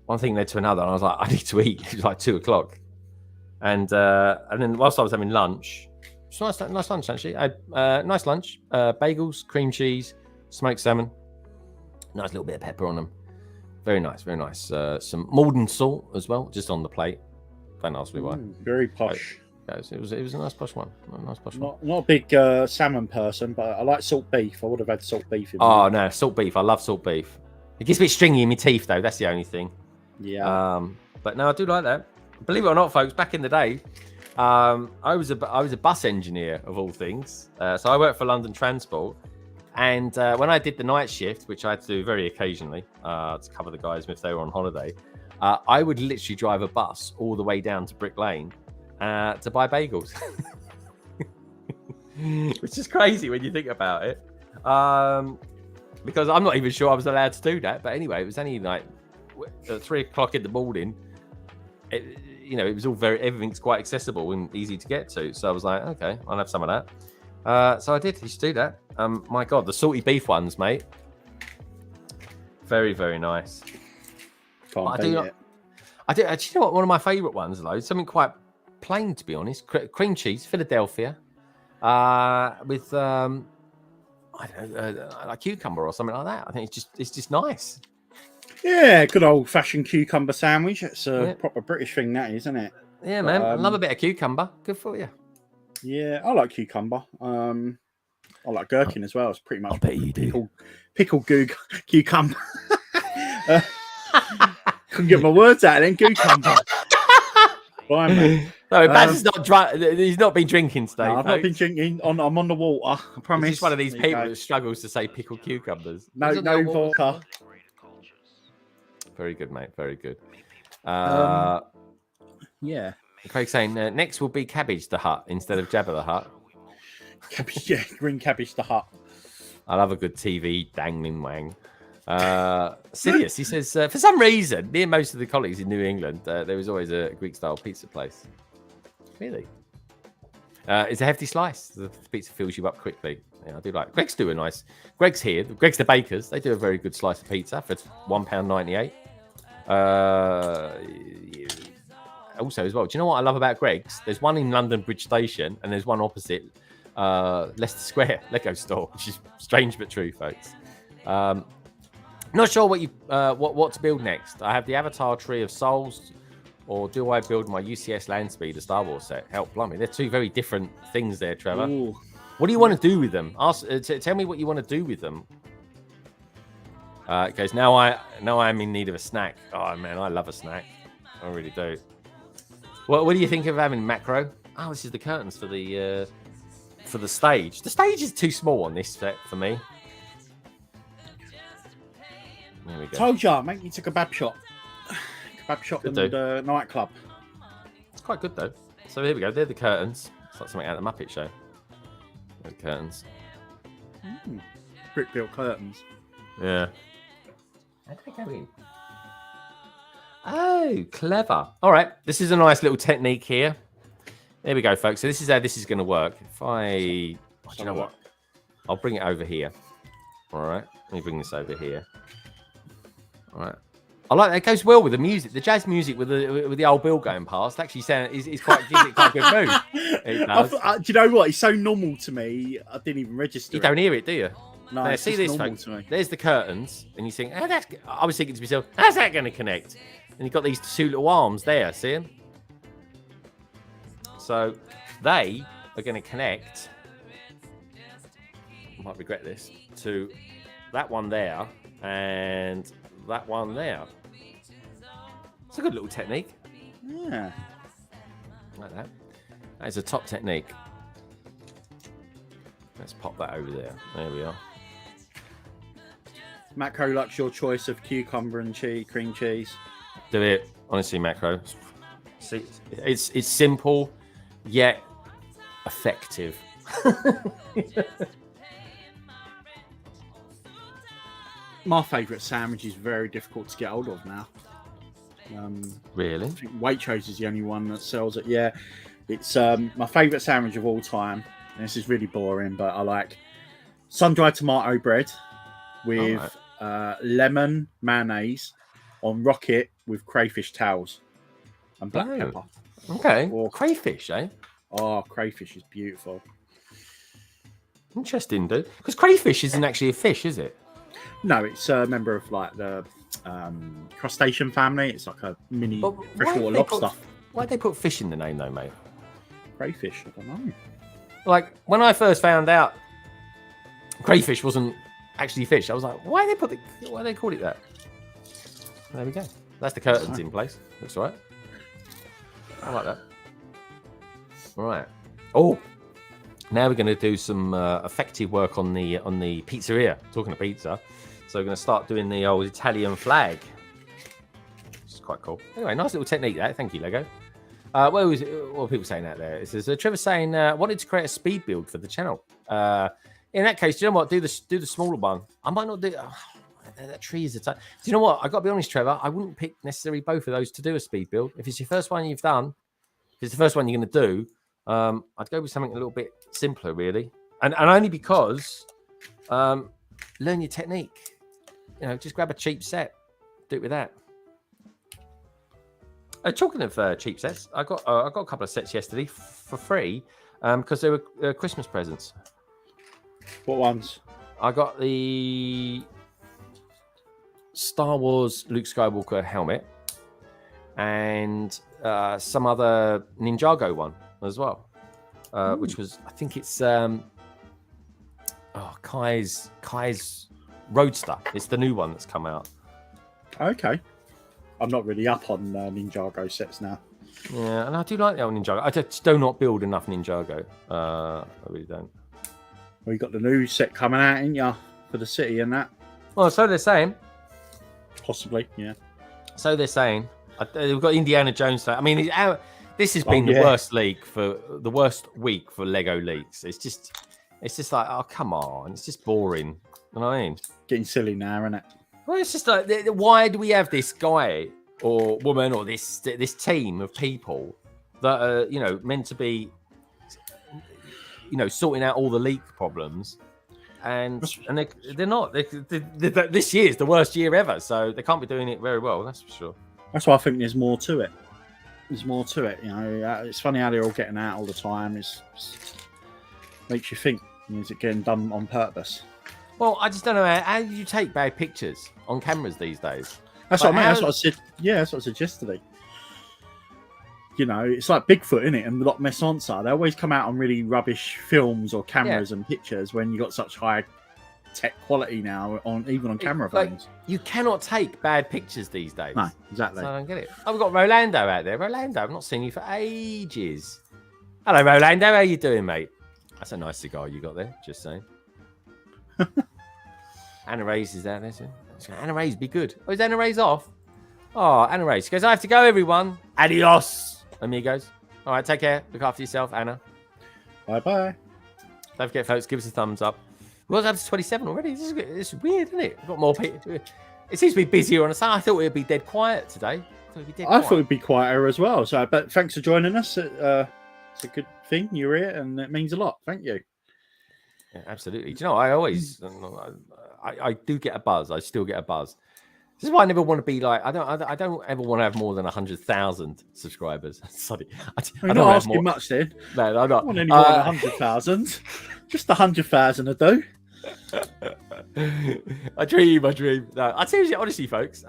One thing led to another, and I was like, I need to eat. It was like 2:00, and then whilst I was having lunch, it was nice lunch actually. I had nice lunch, bagels, cream cheese, smoked salmon, nice little bit of pepper on them. Very nice, very nice. Some Morden salt as well, just on the plate. Don't ask me why. Very posh. It was a nice posh one. Not a big salmon person, but I like salt beef. I would have had salt beef. Oh no, salt beef. I love salt beef. It gets a bit stringy in my teeth though. That's the only thing. Yeah. But no, I do like that. Believe it or not, folks, back in the day, I was a bus engineer of all things. So I worked for London Transport. And when I did the night shift, which I had to do very occasionally to cover the guys if they were on holiday, I would literally drive a bus all the way down to Brick Lane to buy bagels, which is crazy when you think about it. Because I'm not even sure I was allowed to do that. But anyway, it was only like 3:00 in the morning. It was all everything's quite accessible and easy to get to. So I was like, okay, I'll have some of that. So I did. Used to do that. My God, the salty beef ones, mate. Very, very nice. Can't beat it. Do you know what? One of my favourite ones, though, something quite plain, to be honest. Cream cheese, Philadelphia, with I don't know, like cucumber or something like that. I think it's just nice. Yeah, good old fashioned cucumber sandwich. It's a proper British thing, that is, isn't it? Yeah, man. I love a bit of cucumber. Good for you. Yeah, I like cucumber. I like gherkin as well. It's pretty much pickled cucumber. Couldn't get my words out then. Cucumber. No, Baz is not drunk. He's not been drinking today. No, I've not been drinking. I'm on the water. I promise. He's one of these people that struggles to say pickled cucumbers. No vodka. Very good, mate. Very good. Yeah. Craig's saying next will be Cabbage the Hut instead of Jabba the Hutt. Cabbage, yeah, green Cabbage the Hut. I love a good TV dangling wang. Sidious, he says, for some reason, near most of the colleagues in New England, there was always a Greek-style pizza place. Really? It's a hefty slice. The pizza fills you up quickly. Yeah, I do like. Greg's here. Greg's the bakers. They do a very good slice of pizza for £1.98. Also, as well, do you know what I love about Greg's? There's one in London Bridge Station, and there's one opposite Leicester Square Lego store, which is strange but true, folks. Not sure what to build next. I have the Avatar Tree of Souls, or do I build my UCS Landspeeder Star Wars set? Help, blimey, they're two very different things there, Trevor. Ooh. What do you want to do with them? Tell me what you want to do with them. It goes, now I'm in need of a snack. Oh man, I love a snack. I really do. What do you think of having macro? Oh, this is the curtains for the stage. The stage is too small on this set for me. There we go. Told you, mate, you took a kebab shop. Kebab shop and the nightclub. It's quite good though. So here we go. They're the curtains. It's like something out of the Muppet Show. The curtains. Brick built curtains. Yeah. How did I go in? Oh, clever. All right. This is a nice little technique here. There we go, folks. So this is how this is going to work. If you know what? I'll bring it over here. All right. Let me bring this over here. All right. I like that. It goes well with the music. The jazz music with the old Bill going past actually is quite gives it quite a good mood. It does. Do you know what? It's so normal to me. I didn't even register. You don't hear it, do you? No. Now, see this, folks. There's the curtains, and you think, I was thinking to myself, how's that going to connect? And you've got these two little arms there. See them? So they are going to connect, I might regret this, to that one there and that one there. It's a good little technique. Yeah. Like that. That is a top technique. Let's pop that over there. There we are. Macro Lux, your choice of cucumber and cream cheese. Do it. Honestly, Macro. See, it's simple, yet effective. My favourite sandwich is very difficult to get hold of now. Really? I think Waitrose is the only one that sells it. Yeah, it's my favourite sandwich of all time. And this is really boring, but I like sun-dried tomato bread with lemon mayonnaise on rocket with crayfish towels and black pepper. Okay. Or crayfish, eh? Oh, crayfish is beautiful. Interesting, dude. Because crayfish isn't actually a fish, is it? No, it's a member of like the crustacean family. It's like a mini freshwater lobster. Why'd they put fish in the name, though, mate? Crayfish, I don't know. Like, when I first found out crayfish wasn't actually fish, I was like, why they call it that? There we go. That's the curtains in place. Looks all right. I like that. All right. Oh, now we're going to do some effective work on the pizzeria. Talking of pizza, so we're going to start doing the old Italian flag. Which is quite cool. Anyway, nice little technique there. Thank you, Lego. What are people saying out there? It says Trevor saying wanted to create a speed build for the channel. In that case, do you know what? Do the smaller one. I might not do. That tree is a time. Do you know what? I got to be honest, Trevor. I wouldn't pick necessarily both of those to do a speed build. If it's your first one you've done, if it's the first one you're going to do, I'd go with something a little bit simpler, really, and only because learn your technique. You know, just grab a cheap set, do it with that. Talking of cheap sets, I got a couple of sets yesterday for free because they were Christmas presents. What ones? I got the Star Wars Luke Skywalker helmet and some other Ninjago one as well, which was, I think it's Kai's Roadster. It's the new one that's come out. Okay. I'm not really up on Ninjago sets now. Yeah, and I do like the old Ninjago. I just do not build enough Ninjago. I really don't. Well, you got the new set coming out, ain't ya, for the city and that? Well, so they're saying. Possibly, yeah. So they're saying. We've got Indiana Jones. I mean, this has been the worst week for Lego leaks. It's just like, oh, come on. It's just boring. You know what I mean? Getting silly now, isn't it? Well, it's just like, why do we have this guy or woman or this team of people that are, meant to be, sorting out all the leak problems, and they're not. This year's the worst year ever, so they can't be doing it very well. That's for sure. That's why I think there's more to it. There's more to it. It's funny how they're all getting out all the time. It makes you think: is it getting done on purpose? Well, I just don't know how do you take bad pictures on cameras these days. That's what I mean. That's what I said. Yeah, that's what I said yesterday. It's like Bigfoot, innit? And Loch Ness Monster. They always come out on really rubbish films or cameras and pictures when you got such high tech quality now, even on camera phones. You cannot take bad pictures these days. No, exactly. So I don't get it. Oh, we've got Rolando out there. Rolando, I've not seen you for ages. Hello, Rolando. How you doing, mate? That's a nice cigar you got there. Just saying. Anna Ray's is out there too. Anna Ray's be good. Oh, is Anna Ray's off? Oh, Anna Ray's. She goes, I have to go, everyone. Adios, amigos. All right, take care. Look after yourself, Anna. Bye-bye. Don't forget, folks, give us a thumbs up. We're up to 27 already. This is weird, isn't it? We've got more people. It seems to be busier on a Sunday. I thought it would be dead quiet today. I thought it would be quieter as well. So, but thanks for joining us. It's a good thing you're here, and it means a lot. Thank you. Yeah, absolutely. Do you know, I always, I do get a buzz. I still get a buzz. This is why I never want to be like, I don't ever want to have more than 100,000 subscribers. Sorry. I'm not asking much then. No, I'm not. I want any more than 100,000. Just 100,000 a do. I dream. No, I tell you, honestly, folks,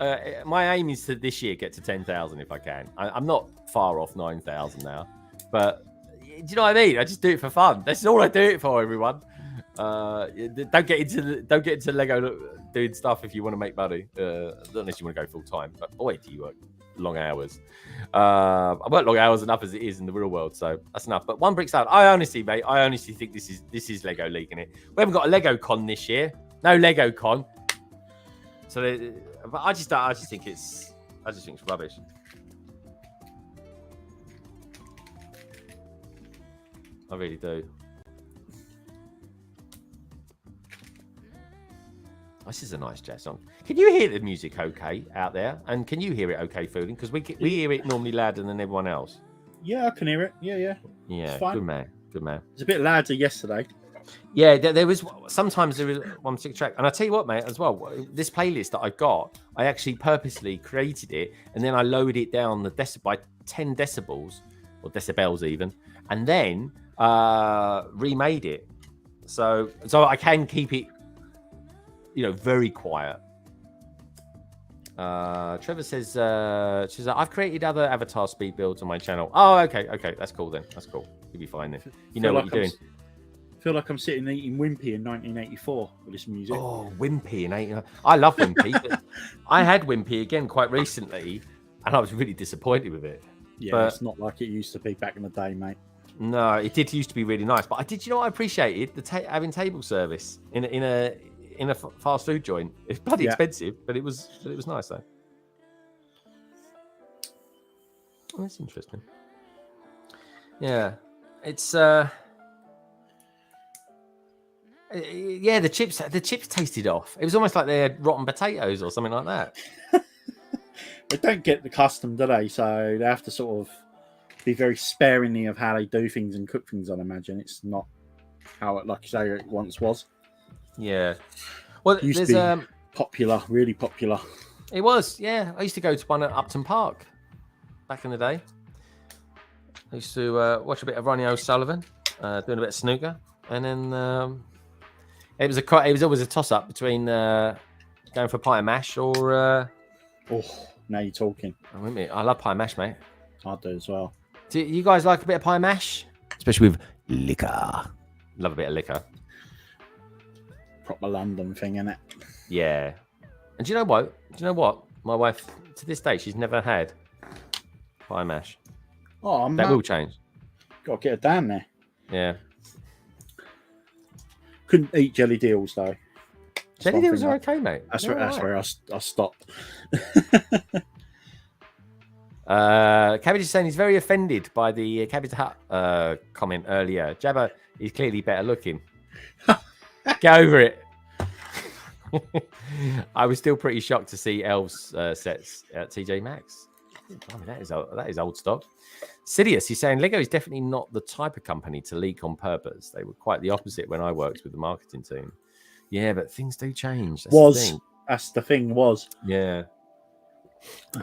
my aim is to this year get to 10,000 if I can. I'm not far off 9,000 now, but you know what I mean? I just do it for fun. That's all I do it for, everyone. Don't get into Lego doing stuff if you want to make money, unless you want to go full time. But boy, do you work long hours. I work long hours enough as it is in the real world, so that's enough. But one brick salad, I honestly think this is Lego leaking it. We haven't got a Lego con this year. No Lego con. So, but I just think it's rubbish. I really do. This is a nice jazz song. Can you hear the music okay out there? And can you hear it okay, Fooling? Because we hear it normally louder than everyone else. Yeah, I can hear it. Yeah. Yeah, good man. It's a bit louder yesterday. Yeah, there was sometimes there was one particular track, and I tell you what, mate, as well. This playlist that I got, I actually purposely created it, and then I lowered it down by 10 decibels or decibels even, and then remade it, so I can keep it, very quiet. Trevor says, she's like, I've created other avatar speed builds on my channel. Oh, okay, that's cool then. That's cool. You'll be fine then. You know what you're doing. I feel like I'm sitting eating Wimpy in 1984 with this music. Oh, Wimpy in 1984. I love Wimpy. But I had Wimpy again quite recently, and I was really disappointed with it. Yeah, but it's not like it used to be back in the day, mate. No, it did used to be really nice. But I did, what I appreciated? Having table service in a fast food joint. It's bloody expensive, but it was nice though. Oh, that's interesting. Yeah, it's the chips tasted off. It was almost like they had rotten potatoes or something like that. They don't get the custom, do they? So they have to sort of be very sparingly of how they do things and cook things. I'd imagine it's not how it, like you say, it once was. Yeah. Well, it used to be popular, really popular. It was, yeah. I used to go to one at Upton Park back in the day. I used to watch a bit of Ronnie O'Sullivan, doing a bit of snooker, and then it was always a toss-up between going for pie and mash or. Now you're talking. I love pie and mash, mate. I do as well. Do you guys like a bit of pie and mash, especially with liquor? Love a bit of liquor. Proper London thing, innit? Yeah. And do you know what? My wife, to this day, she's never had pie and mash. Oh, that will change. Got to get it down there. Yeah. Couldn't eat jelly deals though. Jelly deals are okay, mate. That's where I stopped. Cabbage is saying he's very offended by the Cabbage Hut comment earlier. Jabba is clearly better looking. Get over it. I was still pretty shocked to see Elves sets at TJ Maxx. I mean, that is old stock. Sidious, he's saying Lego is definitely not the type of company to leak on purpose. They were quite the opposite when I worked with the marketing team. Yeah, but things do change. That's the thing. Yeah.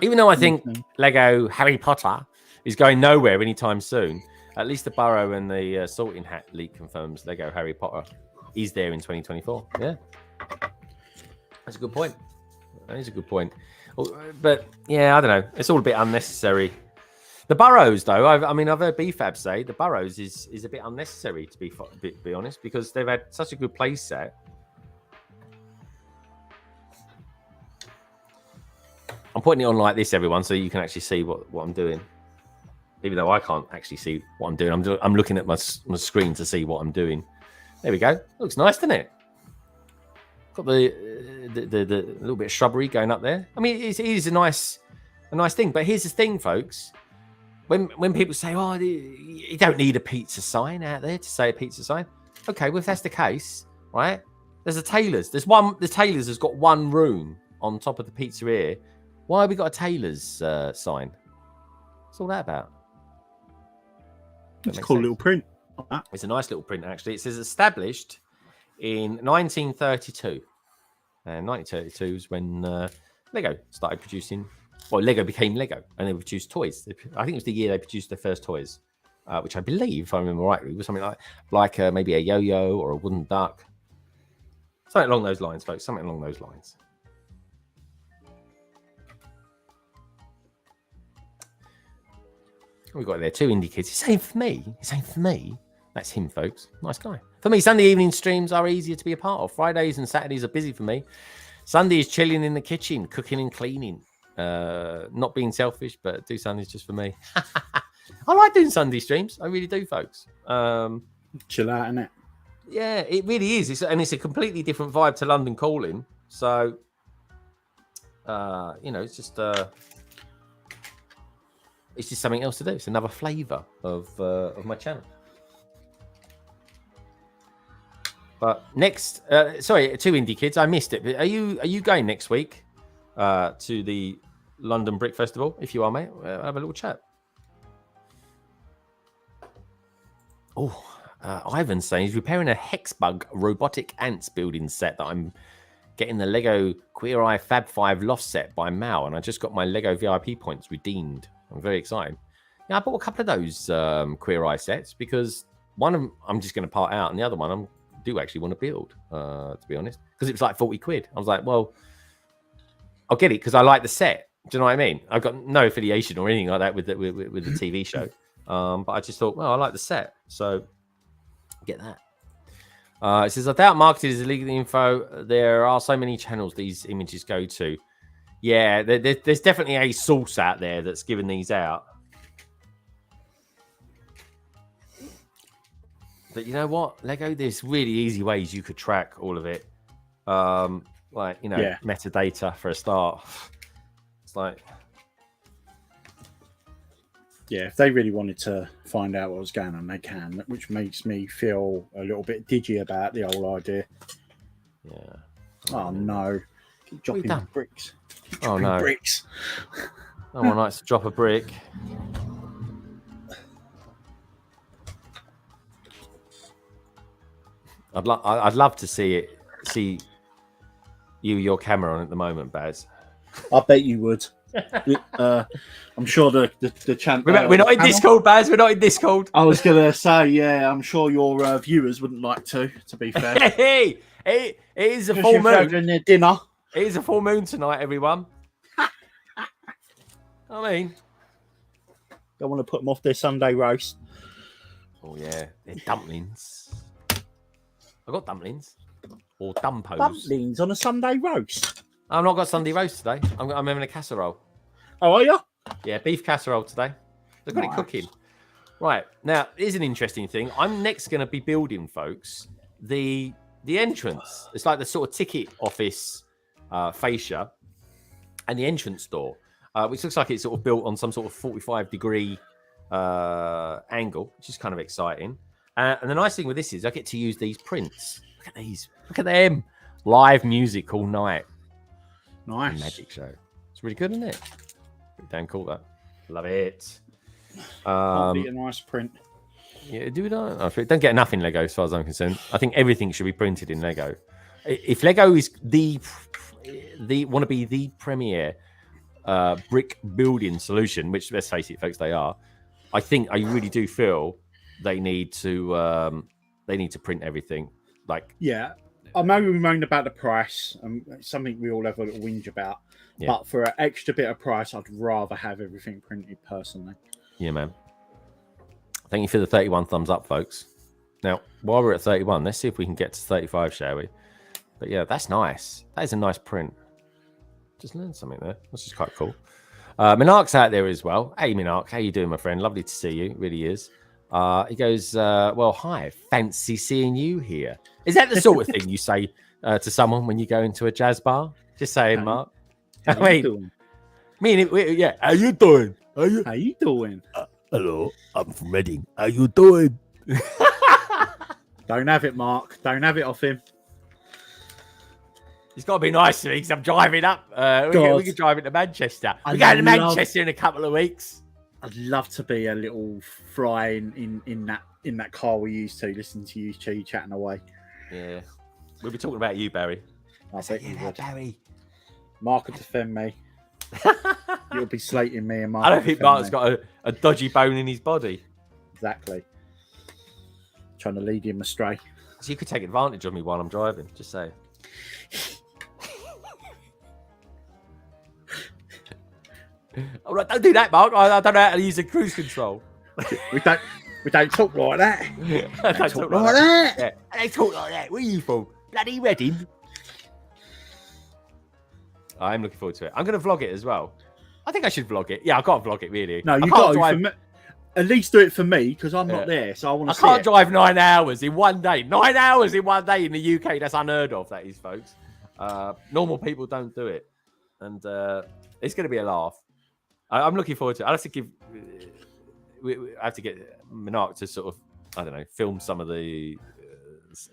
Even though I think Lego Harry Potter is going nowhere anytime soon, at least the Burrow and the Sorting Hat leak confirms Lego Harry Potter is there in 2024. Yeah. That's a good point. That is a good point. But yeah, I don't know. It's all a bit unnecessary. The Burrows, though, I've heard BFAB say the Burrows is a bit unnecessary, to be honest, because they've had such a good play set. I'm putting it on like this, everyone, so you can actually see what I'm doing. Even though I can't actually see what I'm doing, I'm looking at my screen to see what I'm doing. There we go. Looks nice, doesn't it? Got the little bit of shrubbery going up there. I mean, it is a nice thing. But here's the thing, folks. When people say, "Oh, you don't need a pizza sign out there to say a pizza sign," okay, well if that's the case, right? There's a Taylor's. The Taylor's has got one room on top of the pizzeria. Why have we got a Taylor's sign? What's all that about? It's a cool little print. It's a nice little print, actually. It says established in 1932. And 1932 is when Lego started producing. Well, Lego became Lego, and they produced toys. I think it was the year they produced their first toys, which I believe, if I remember rightly, was something like maybe a yo-yo or a wooden duck. Something along those lines, folks. Something along those lines. We got there 2 indie kids. He's saying for me. That's him, folks. Nice guy. For me, Sunday evening streams are easier to be a part of. Fridays and Saturdays are busy for me. Sunday is chilling in the kitchen, cooking and cleaning. Not being selfish, but do Sundays just for me. I like doing Sunday streams. I really do, folks. Chill out, innit? Yeah, it really is. It's a completely different vibe to London Calling. So, it's just something else to do. It's another flavour of my channel. But next, 2 indie kids, I missed it. But are you going next week to the London Brick Festival? If you are, mate, have a little chat. Oh, Ivan's saying he's repairing a Hexbug robotic ants building set that I'm getting the Lego Queer Eye Fab 5 loft set by Mal, and I just got my Lego VIP points redeemed. I'm very excited. Yeah, I bought a couple of those Queer Eye sets because one of them I'm just going to part out, and the other one I do actually want to build, to be honest, because it was like 40 quid. I was like, well, I'll get it because I like the set. Do you know what I mean? I've got no affiliation or anything like that with the TV show, but I just thought, well, I like the set, so get that. It says, I doubt marketed is illegal info. There are so many channels these images go to. Yeah, there's definitely a source out there that's giving these out. But you know what, Lego, there's really easy ways you could track all of it. Metadata for a start. It's like... Yeah, if they really wanted to find out what was going on, they can, which makes me feel a little bit digi about the whole idea. Yeah. Oh, no. Keep dropping bricks. Bricks. No one likes to drop a brick. I'd love to see your camera on at the moment, Baz. I bet you would. I'm sure the channel. We're not in Discord, Baz. We're not in Discord. I was gonna say, yeah. I'm sure your viewers wouldn't like to. To be fair, hey, it is a full moon. In their dinner. It is a full moon tonight, everyone. I mean, don't want to put them off their Sunday roast. Oh yeah, they're dumplings. I got dumplings or dumpos. Dumplings on a Sunday roast. I've not got Sunday roast today. I'm having a casserole. Oh, are you? Yeah, beef casserole today. They've got it cooking. Right, now, here's an interesting thing. I'm next going to be building, folks, the entrance. It's like the sort of ticket office fascia and the entrance door, which looks like it's sort of built on some sort of 45-degree angle, which is kind of exciting. And the nice thing with this is I get to use these prints. Look at these. Look at them. Live music all night. Nice. Magic show. It's really good, isn't it? Pretty damn cool, that. Love it. Be a nice print. Yeah, don't get enough in Lego as far as I'm concerned. I think everything should be printed in Lego. If Lego is want to be the premier brick building solution, which, let's face it, folks, they are, I really do feel they need to print everything. Like, yeah, I know we moaned about the price, and it's something we all have a little whinge about. Yeah. But for an extra bit of price, I'd rather have everything printed personally. Yeah, man. Thank you for the 31 thumbs up, folks. Now, while we're at 31, let's see if we can get to 35, shall we? But yeah, that's nice. That is a nice print. Just learned something there. This is quite cool. Minark's out there as well. Hey, Minark, how you doing, my friend? Lovely to see you. It really is. He goes, well, hi. Fancy seeing you here. Is that the sort of thing you say to someone when you go into a jazz bar? Just saying, Mark. How you doing? Yeah. How you doing? How you doing? Hello, I'm from Reading. How you doing? Don't have it, Mark. Don't have it off him. It's got to be nice to me because I'm driving up. We can drive into Manchester. We're going to Manchester in a couple of weeks. I'd love to be a little fry in that car we used to, listening to you two chatting away. Yeah. We'll be talking about you, Barry. I bet you would. Barry. Mark would defend me. You'll be slating me and Mark. I don't think Mark's got a dodgy bone in his body. Exactly. Trying to lead him astray. So you could take advantage of me while I'm driving, just say. I'm like, don't do that, Mark. I don't know how to use a cruise control. We don't talk like that. I Don't talk like that. Yeah, they talk like that. Where are you from? Bloody Reading. I'm looking forward to it. I'm going to vlog it as well. I think I should vlog it. Yeah, I've got to vlog it, really. No, you got to. At least do it for me, because I'm not there, so I want to see it. I can't drive 9 hours in one day. 9 hours in one day in the UK. That's unheard of, that is, folks. Normal people don't do it. And it's going to be a laugh. I'm looking forward to it. I have to give... I have to get Minark to sort of, I don't know, film some of the...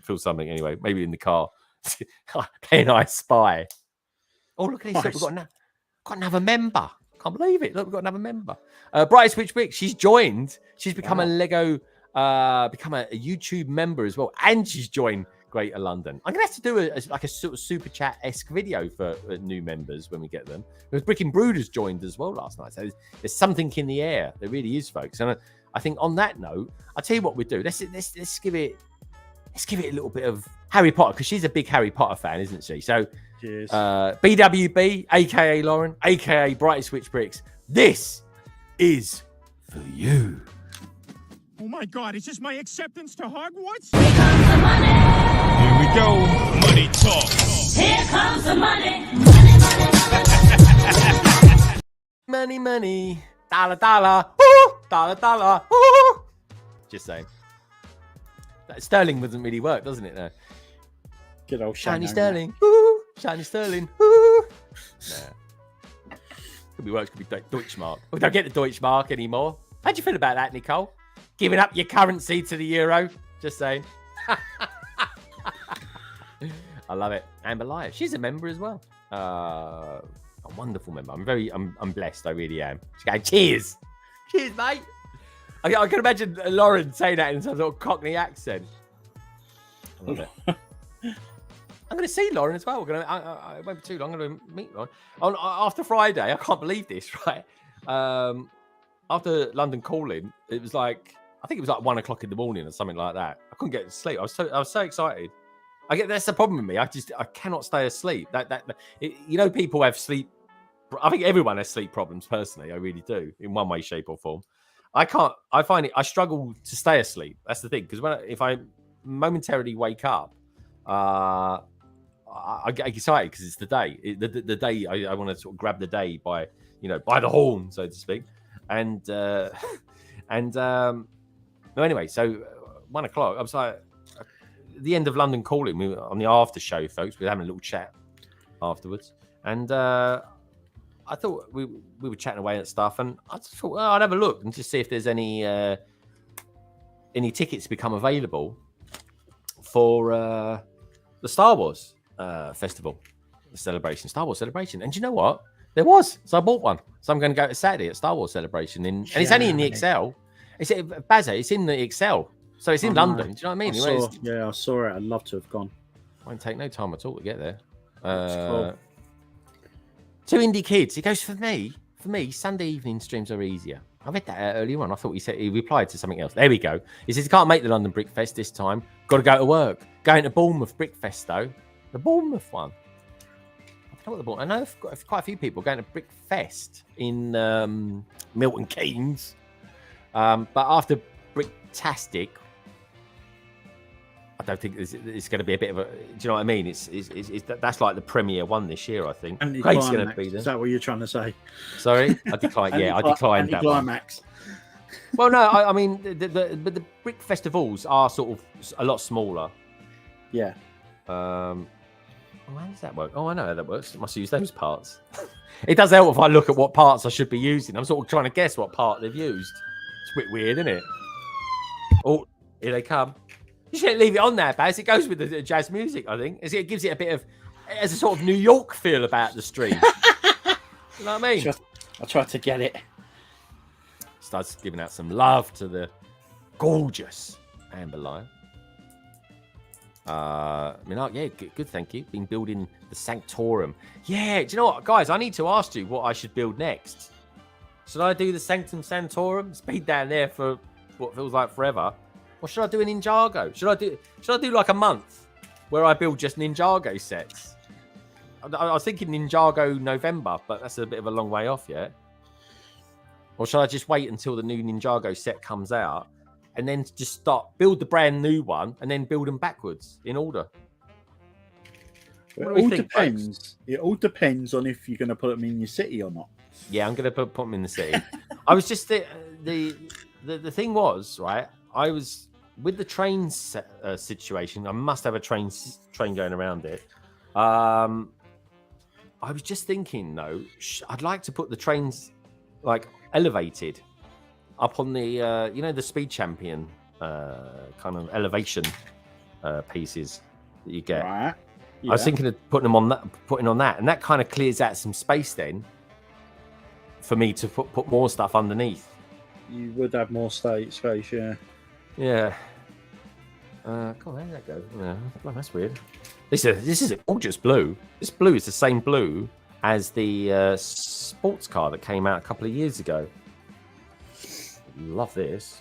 film something anyway. Maybe in the car. Playing I Spy. Oh, look at this. Nice. We've got another member. Can't believe it. Look, we've got another member. Bright Switch Brick, she's joined. She's become a Lego, become a YouTube member as well. And she's joined Greater London. I'm going to have to do a sort of super chat-esque video for new members when we get them. Because Brick and Brooders joined as well last night. So there's something in the air. There really is, folks. And I think on that note, I'll tell you what we do. Let's give it a little bit of Harry Potter, because she's a big Harry Potter fan, isn't she? So cheers. BWB, aka Lauren, aka Bright Switch Bricks. This is for you. Oh my God, is this my acceptance to Hogwarts? Here comes the money. Here we go. Money talk. Here comes the money. Money, money. Dollar, dollar. Ooh, dollar, dollar. Ooh. Just saying. That Sterling doesn't really work, doesn't it? No. Good old shiny Sterling. Ooh, shiny Sterling. Ooh. Nah. Could be worse. Could be Deutschmark. We don't get the Deutschmark anymore. How'd you feel about that, Nicole? Giving up your currency to the euro? Just saying. I love it. Amber Live. She's a member as well. A wonderful member. I'm blessed. I really am. She's going, cheers. Cheers, mate. I can imagine Lauren saying that in some sort of Cockney accent. I love it. I'm going to see Lauren as well. It won't be too long. I'm going to meet Lauren. After Friday, I can't believe this, right? After London Calling, it was like, I think it was like 1 o'clock in the morning or something like that. I couldn't get to sleep. I was so excited. That's the problem with me. I cannot stay asleep. People have sleep. I think everyone has sleep problems. Personally, I really do, in one way, shape, or form. I can't. I find it. I struggle to stay asleep. That's the thing. Because if I momentarily wake up, I get excited because it's the day. The day I want to sort of grab the day by the horn, so to speak. And anyway, so 1 o'clock. I was like, at the end of London Calling, we were on the after show, folks. We were having a little chat afterwards, and I thought we were chatting away and stuff, and I just thought, I'd have a look and just see if there's any tickets become available for the Star Wars festival, the celebration, Star Wars celebration. And do you know what? There was, so I bought one. So I'm going to go to Saturday at Star Wars celebration, and it's only in the Excel. It's in the Excel, so it's in London. Do you know what I mean? I saw it. I'd love to have gone. Won't take no time at all to get there. Cool. 2 indie kids. It goes for me. For me, Sunday evening streams are easier. I read that earlier on. I thought he replied to something else. There we go. He says he can't make the London Brick Fest this time. Got to go to work. Going to Bournemouth Brick Fest though. The Bournemouth one. I know quite a few people going to Brick Fest in Milton Keynes, but after Bricktastic, I don't think it's going to be a bit of a. Do you know what I mean? That's like the premier one this year, I think. Craig's going to be there. Is that what you're trying to say? Sorry, I declined. Yeah, I declined that one. Well, no, I mean the Brick festivals are sort of a lot smaller. Yeah. How does that work? Oh, I know how that works. I must use those parts. It does help if I look at what parts I should be using. I'm sort of trying to guess what part they've used. It's a bit weird, isn't it? Oh, here they come. You shouldn't leave it on there, Baz. It goes with the jazz music, I think. It gives it a bit of, as a sort of New York feel about the stream. You know what I mean? I'll try to get it. Starts giving out some love to the gorgeous Amber Lion. Yeah, good, thank you. Been building the Sanctorum. Yeah, do you know what, guys? I need to ask you what I should build next. Should I do the Sanctum Sanctorum? It's been down there for what feels like forever. Or should I do a Ninjago? Should I do like a month where I build just Ninjago sets? I was thinking Ninjago November, but that's a bit of a long way off yet. Or shall I just wait until the new Ninjago set comes out and then just build the brand new one and then build them backwards in order? It all depends. It all depends on if you're going to put them in your city or not. Yeah, I'm going to put them in the city. I was just the thing was, right, I was with the train situation. I must have a train going around it. I was just thinking, though, I'd like to put the trains like elevated up on the the Speed Champion kind of elevation pieces that you get. Right. Yeah. I was thinking of putting on that, and that kind of clears out some space then for me to put more stuff underneath. You would have more space, yeah. Yeah. God, how did that go? Yeah, well, that's weird. This is a gorgeous blue. This blue is the same blue as the sports car that came out a couple of years ago. Love this.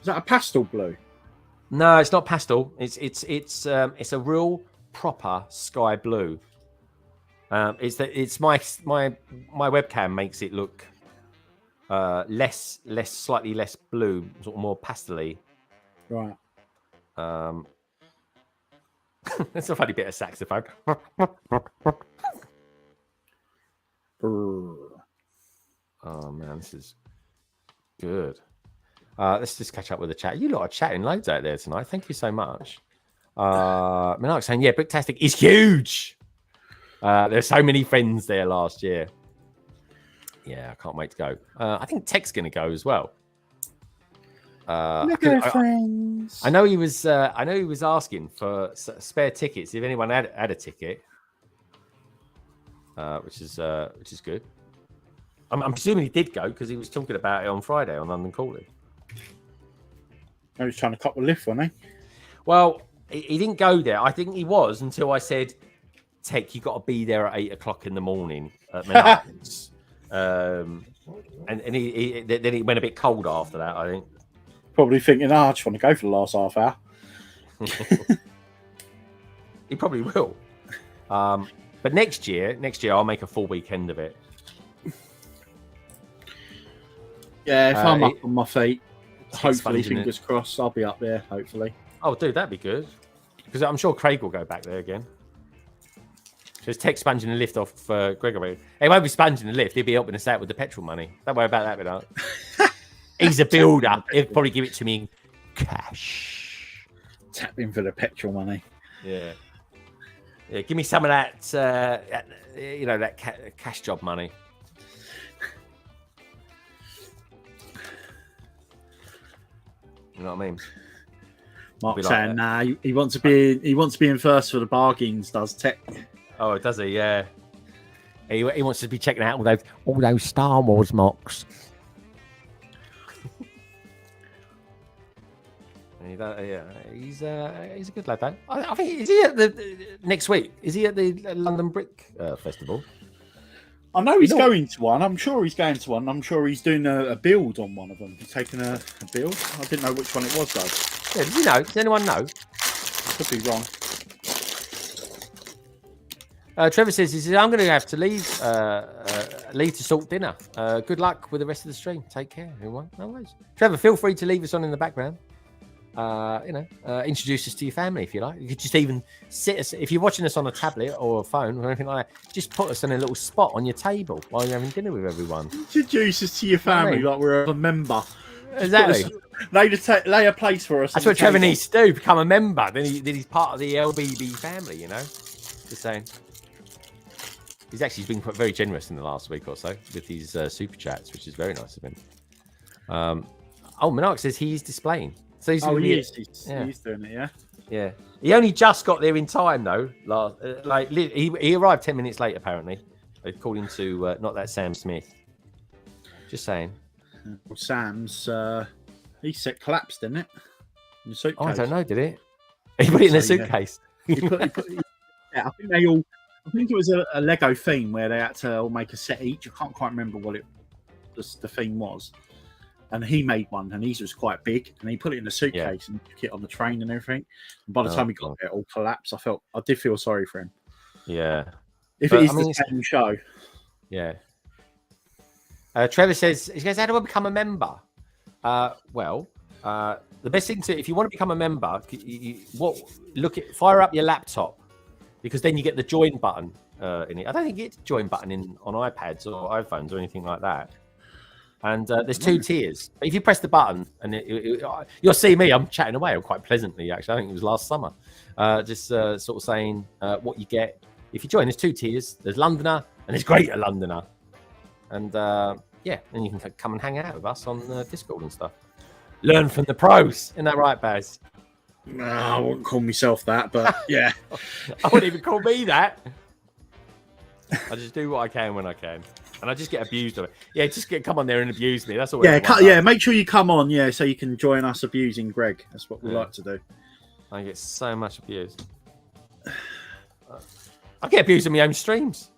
Is that a pastel blue? No, it's not pastel. It's a real proper sky blue. It's my webcam makes it look slightly less blue, sort of more pastel-y. Right. That's a funny bit of saxophone. Oh man, this is good. Let's just catch up with the chat. You lot are chatting loads out there tonight. Thank you so much. Minark saying, yeah, Bricktastic is huge. There's so many friends there last year. Yeah, I can't wait to go. I think Tech's going to go as well. Friends. I know he was asking for spare tickets if anyone had a ticket, which is good. I'm presuming he did go because he was talking about it on Friday on London Calling. I was trying to cut the lift, wasn't he? Well, he didn't go there. I think he was until I said, Tech, you got to be there at 8 o'clock in the morning at Menards. and he then it went a bit cold after that, I think. Probably thinking, I just want to go for the last half hour. He probably will. But next year I'll make a full weekend of it. Yeah, if I'm up on my feet, hopefully, funny, fingers crossed, I'll be up there, hopefully. Oh, dude, that'd be good. Because I'm sure Craig will go back there again. Just Tech sponging the lift off Gregory. He won't be sponging the lift. He'll be helping us out with the petrol money. Don't worry about that, Bernard. He's a builder. He'll probably give it to me in cash. Tap in for the petrol money. Yeah. Yeah, give me some of that, that cash job money. You know what I mean? Mark saying, nah, he wants to be in first for the bargains, does Tech? Oh, does he? Yeah. He wants to be checking out all those Star Wars mocks. Yeah, he's a good lad, though. I think is he at the next week? Is he at the London Brick Festival? I know he's going to one. I'm sure he's going to one. I'm sure he's doing a build on one of them. He's taking a build. I didn't know which one it was, though. Yeah, does he know? Does anyone know? Could be wrong. Trevor says, I'm going to have to leave to sort dinner. Good luck with the rest of the stream. Take care, everyone. No worries. Trevor, feel free to leave us on in the background. Introduce us to your family if you like. You could just even sit us, if you're watching us on a tablet or a phone or anything like that, just put us in a little spot on your table while you're having dinner with everyone. Introduce us to your family like we're a member. Exactly. Lay a place for us. That's what Trevor needs to do, become a member. Then he's part of the LBB family, Just saying. He's been very generous in the last week or so with his super chats, which is very nice of him. Minark says he's displaying. So he's he's doing it, yeah. Yeah. He only just got there in time though. He arrived 10 minutes late apparently, according to not that Sam Smith. Just saying. Well, Sam's he said collapsed, didn't it? In the suitcase. Oh, I don't know, did it? He put it in a suitcase. Yeah. I think it was a Lego theme where they had to all make a set each. I can't quite remember what the theme was. And he made one, and his was quite big, and he put it in a suitcase and took it on the train and everything. And by the time he got there, it all collapsed. I did feel sorry for him. Yeah. If it is the same show. Yeah. Trevor says, he goes, how do I become a member? The best thing if you want to become a member, fire up your laptop, because then you get the join button in it. I don't think you get the join button on iPads or iPhones or anything like that. And there's 2 tiers. If you press the button, and you'll see me, I'm chatting away quite pleasantly, actually. I think it was last summer. Just sort of saying what you get. If you join, there's 2 tiers. There's Londoner and there's Greater Londoner. And then you can come and hang out with us on Discord and stuff. Learn from the pros. Isn't that right, Baz? No, I wouldn't call myself that, but yeah. I wouldn't even call me that. I just do what I can when I can. And I just get abused of it. Yeah, just come on there and abuse me. That's all. Make sure you come on, so you can join us abusing Greg. That's what we like to do. I get so much abuse. I get abused on my own streams.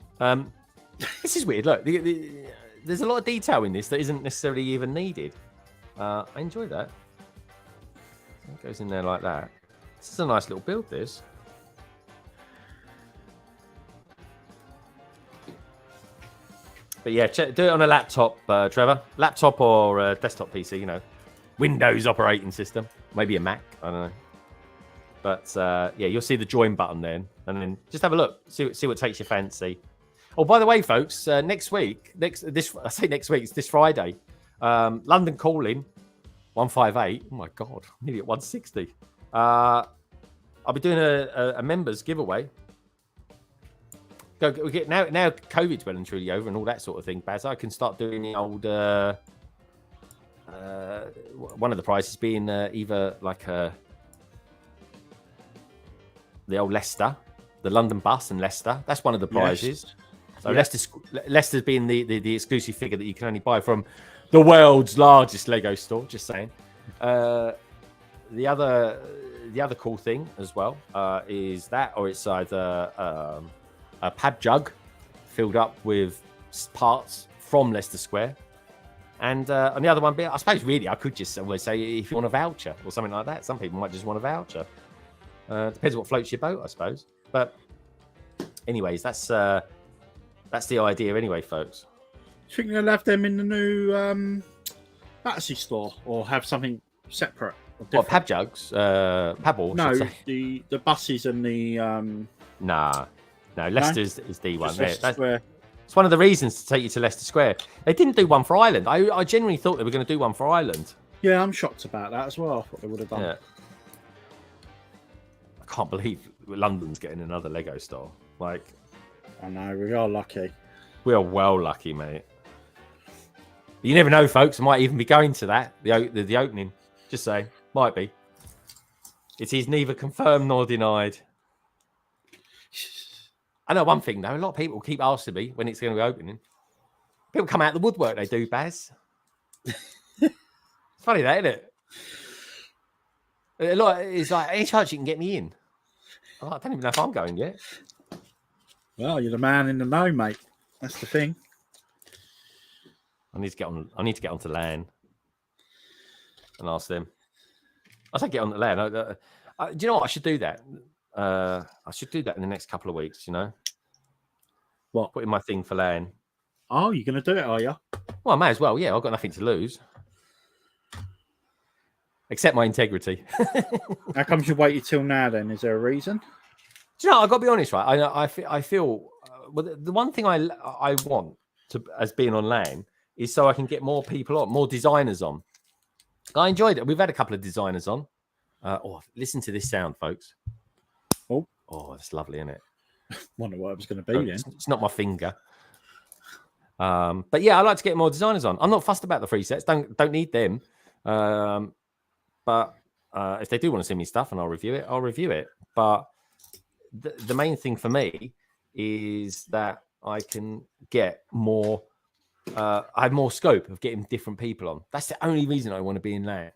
This is weird. Look, there's a lot of detail in this that isn't necessarily even needed. I enjoy that. It goes in there like that. This is a nice little build, this. But yeah, do it on a laptop, Trevor. Laptop or desktop PC, Windows operating system. Maybe a Mac, I don't know. But you'll see the join button then. And then just have a look. See what takes your fancy. Oh, by the way, folks, next week, it's this Friday. London Calling, 158. Oh my God, nearly at 160. I'll be doing a members giveaway. We get now COVID's well and truly over and all that sort of thing, Baz. I can start doing the old one of the prizes being either like the old Leicester, the London bus and Leicester. That's one of the prizes. Yes. So Leicester's being the exclusive figure that you can only buy from the world's largest Lego store. Just saying. The other cool thing as well is that, or it's either a pab jug filled up with parts from Leicester Square, and on the other one, I suppose really I could just always say if you want a voucher or something like that. Some people might just want a voucher. Depends what floats your boat, I suppose. But anyways, that's the idea anyway, folks. Do you think they'll have them in the new Battersea store, or have something separate? What, pab jugs? Pabble? No, the buses and the No, Leicester's is the one. Leicester Square. It's one of the reasons to take you to Leicester Square. They didn't do one for Ireland. I genuinely thought they were going to do one for Ireland. Yeah, I'm shocked about that as well. I thought they would have done. Yeah. I can't believe London's getting another Lego store. Like, I know, we are lucky. We are well lucky, mate. You never know, folks. I might even be going to that, the opening. Just say, might be. It is neither confirmed nor denied. I know one thing, though. A lot of people keep asking me when it's going to be opening. People come out of the woodwork, they do, Baz. It's funny, that, isn't it? It's like, any chance you can get me in? Oh, I don't even know if I'm going yet. Well, you're the man in the know, mate. That's the thing. I need to get onto LAN and ask them. I say get on the LAN. Do you know what? I should do that. I should do that in the next couple of weeks. What? Put in my thing for LAN. Oh, you're going to do it, are you? Well, I may as well. Yeah, I've got nothing to lose. Except my integrity. How come you waited till now then? Is there a reason? Do you know, I've got to be honest, right? I feel the one thing I want as being on LAN is so I can get more people on, more designers on. I enjoyed it. We've had a couple of designers on. Listen to this sound, folks. Oh, that's lovely, isn't it? Wonder what it was going to be then. It's not my finger. But yeah, I like to get more designers on. I'm not fussed about the free sets. Don't need them. But if they do want to send me stuff and I'll review it. But the main thing for me is that I can get more. I have more scope of getting different people on. That's the only reason I want to be in LAN.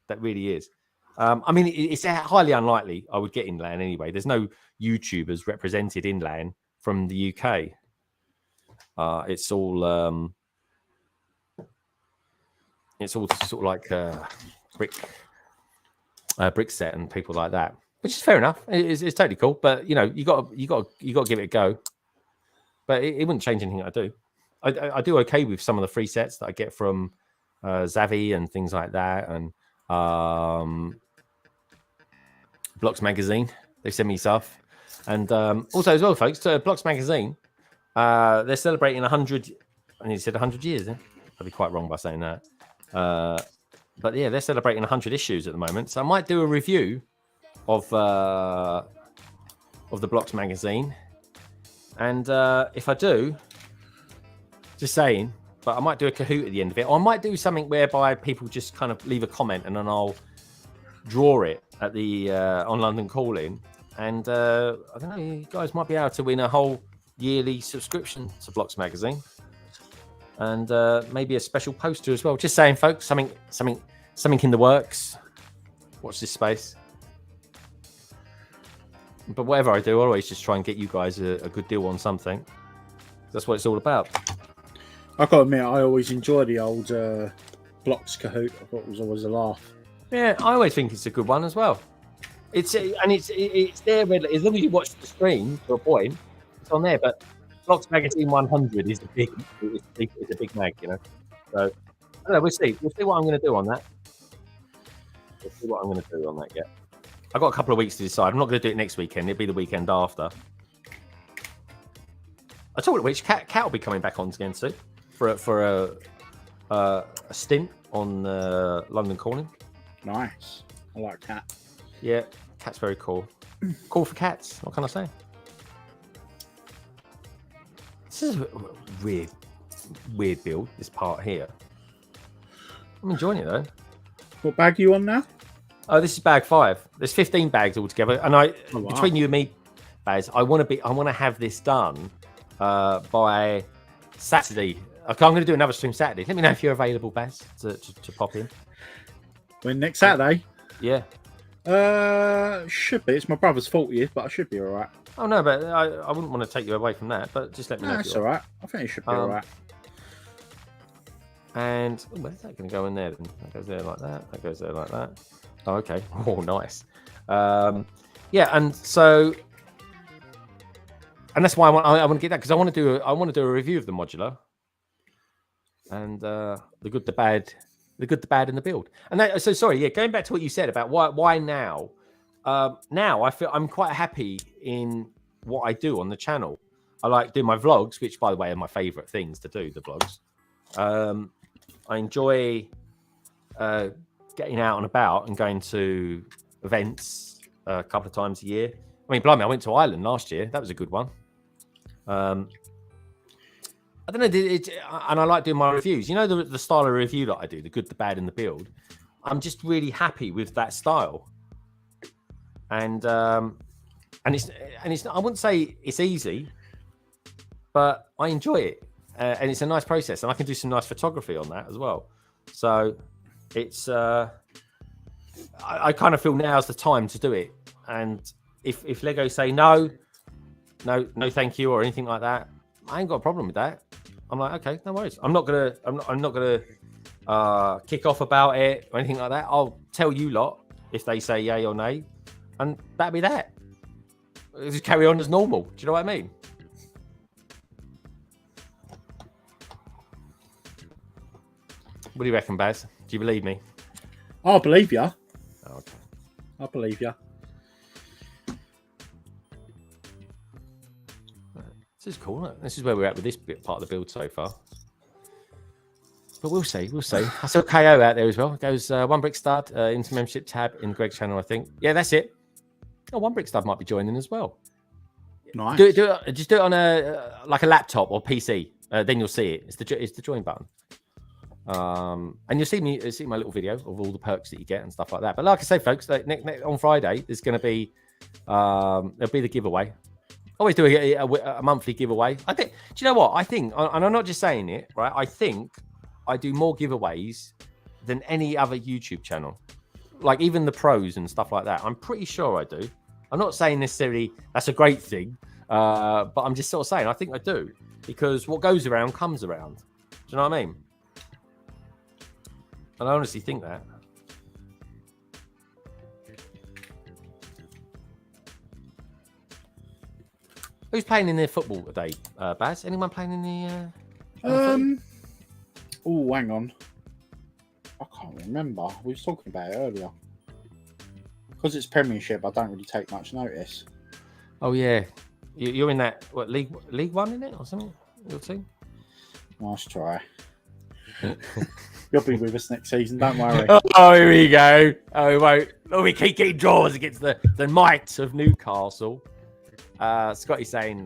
That really is. I mean, it's highly unlikely I would get in LAN anyway. There's no YouTubers represented in LAN from the UK. It's all sort of like brick set and people like that, which is fair enough. It's totally cool, but you got to give it a go. But it wouldn't change anything I do. I do okay with some of the free sets that I get from Zavi and things like that, and Blocks Magazine. They send me stuff, and also as well, folks. Blocks Magazine, they're celebrating 100. And he said 100 years. I'd be quite wrong by saying that. But yeah, they're celebrating 100 issues at the moment, so I might do a review of the Blocks Magazine, and if I do, just saying, but I might do a Kahoot at the end of it, or I might do something whereby people just kind of leave a comment and then I'll draw it at the on London Calling, and I don't know, you guys might be able to win a whole yearly subscription to Blocks Magazine, and maybe a special poster as well. Just saying, folks, something in the works. Watch this space. But whatever I do, I always just try and get you guys a good deal on something. That's what it's all about. I've got to admit, I always enjoy the old Blocks Kahoot. I thought it was always a laugh. Yeah, I always think it's a good one as well. It's there as long as you watch the screen for a point. It's on there, but Blocks Magazine 100 is a big mag, you know. So I don't know. We'll see. We'll see what I'm going to do on that. Yeah. I've got a couple of weeks to decide. I'm not going to do it next weekend. It'll be the weekend after. I told you which Cat will be coming back on again soon for a stint on London Calling. Nice. I like Cat. Yeah, Cat's very cool. Cool for cats. What can I say? This is a weird build, this part here. I'm enjoying it though. What bag are you on now? Oh, this is bag 5. There's 15 bags altogether, and between you and me, Baz, I want to have this done by Saturday. Okay, I'm going to do another stream Saturday. Let me know if you're available, Baz, to pop in. When next Saturday? Yeah. Should be. It's my brother's 40th, but I should be all right. Oh no, but I wouldn't want to take you away from that. But just let me know. That's all right. I think it should be all right. And where's that going to go in there? Then that goes there like that. That goes there like that. Oh, okay. Oh, nice. Yeah, and so, and that's why I want to get that, because I want to do a review of the modular, and the good, the bad, and the build. And that, so sorry, yeah. Going back to what you said about why now. Now I feel I'm quite happy in what I do on the channel. I like doing my vlogs, which, by the way, are my favourite things to do. The vlogs. I enjoy getting out and about and going to events a couple of times a year. I mean, blimey, I went to Ireland last year. That was a good one. I don't know, and I like doing my reviews. You know, the style of review that I do, the good, the bad, and the build. I'm just really happy with that style. And it's I wouldn't say it's easy, but I enjoy it, and it's a nice process, and I can do some nice photography on that as well. So it's I kind of feel now's the time to do it. And if Lego say no, thank you, or anything like that, I ain't got a problem with that. I'm like, okay, no worries. I'm not gonna kick off about it or anything like that. I'll tell you lot if they say yay or nay, and that'll be that. Just carry on as normal. Do you know what I mean? What do you reckon, Baz? Do you believe me? I believe you. Oh, okay. I believe you. This is cool. Isn't it? This is where we're at with this bit part of the build so far. But we'll see. I saw KO out there as well. It goes one brick stud into membership tab in Greg's channel, I think. Yeah, that's it. Oh, one brick stud might be joining as well. Nice. Just do it on a laptop or PC. Then you'll see it. It's the join button. And you'll see my little video of all the perks that you get and stuff like that. But like I say, folks, on Friday there's going to be there'll be the giveaway. Always do a monthly giveaway. I think. Do you know what I think? And I'm not just saying it, right? I think I do more giveaways than any other YouTube channel, like even the pros and stuff like that. I'm pretty sure I do. I'm not saying necessarily that's a great thing, but I'm just sort of saying I think I do, because what goes around comes around. Do you know what I mean? And I honestly think that. Who's playing in the football today, Baz? Anyone playing in the Oh, hang on. I can't remember. We were talking about it earlier. Because it's Premiership, I don't really take much notice. Oh yeah, you're in that League One, in it or something? Your team. Nice try. You'll be with us next season, don't worry. Oh, here we go. Oh, we won't. Oh, we keep getting draws against the might of Newcastle. Scotty's saying,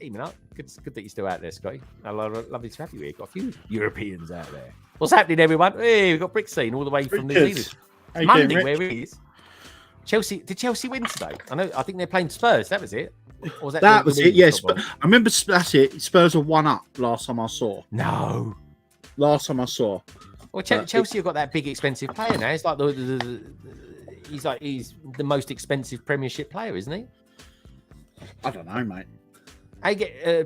"Even up. Good that you're still out there, Scotty. Lovely to have you here. Got a few Europeans out there. What's happening, everyone? Hey, we've got Brick Scene all the way from New Zealand. How you Monday, doing, where he is. Chelsea. Did Chelsea win today? I think they're playing Spurs. That was it. Or was that was it. Yes, I remember. That's it. Spurs were 1-up last time I saw. No. Last time I saw. Well, Chelsea have got that big expensive player now. It's like he's the most expensive Premiership player, isn't he? I don't know, mate. Hey,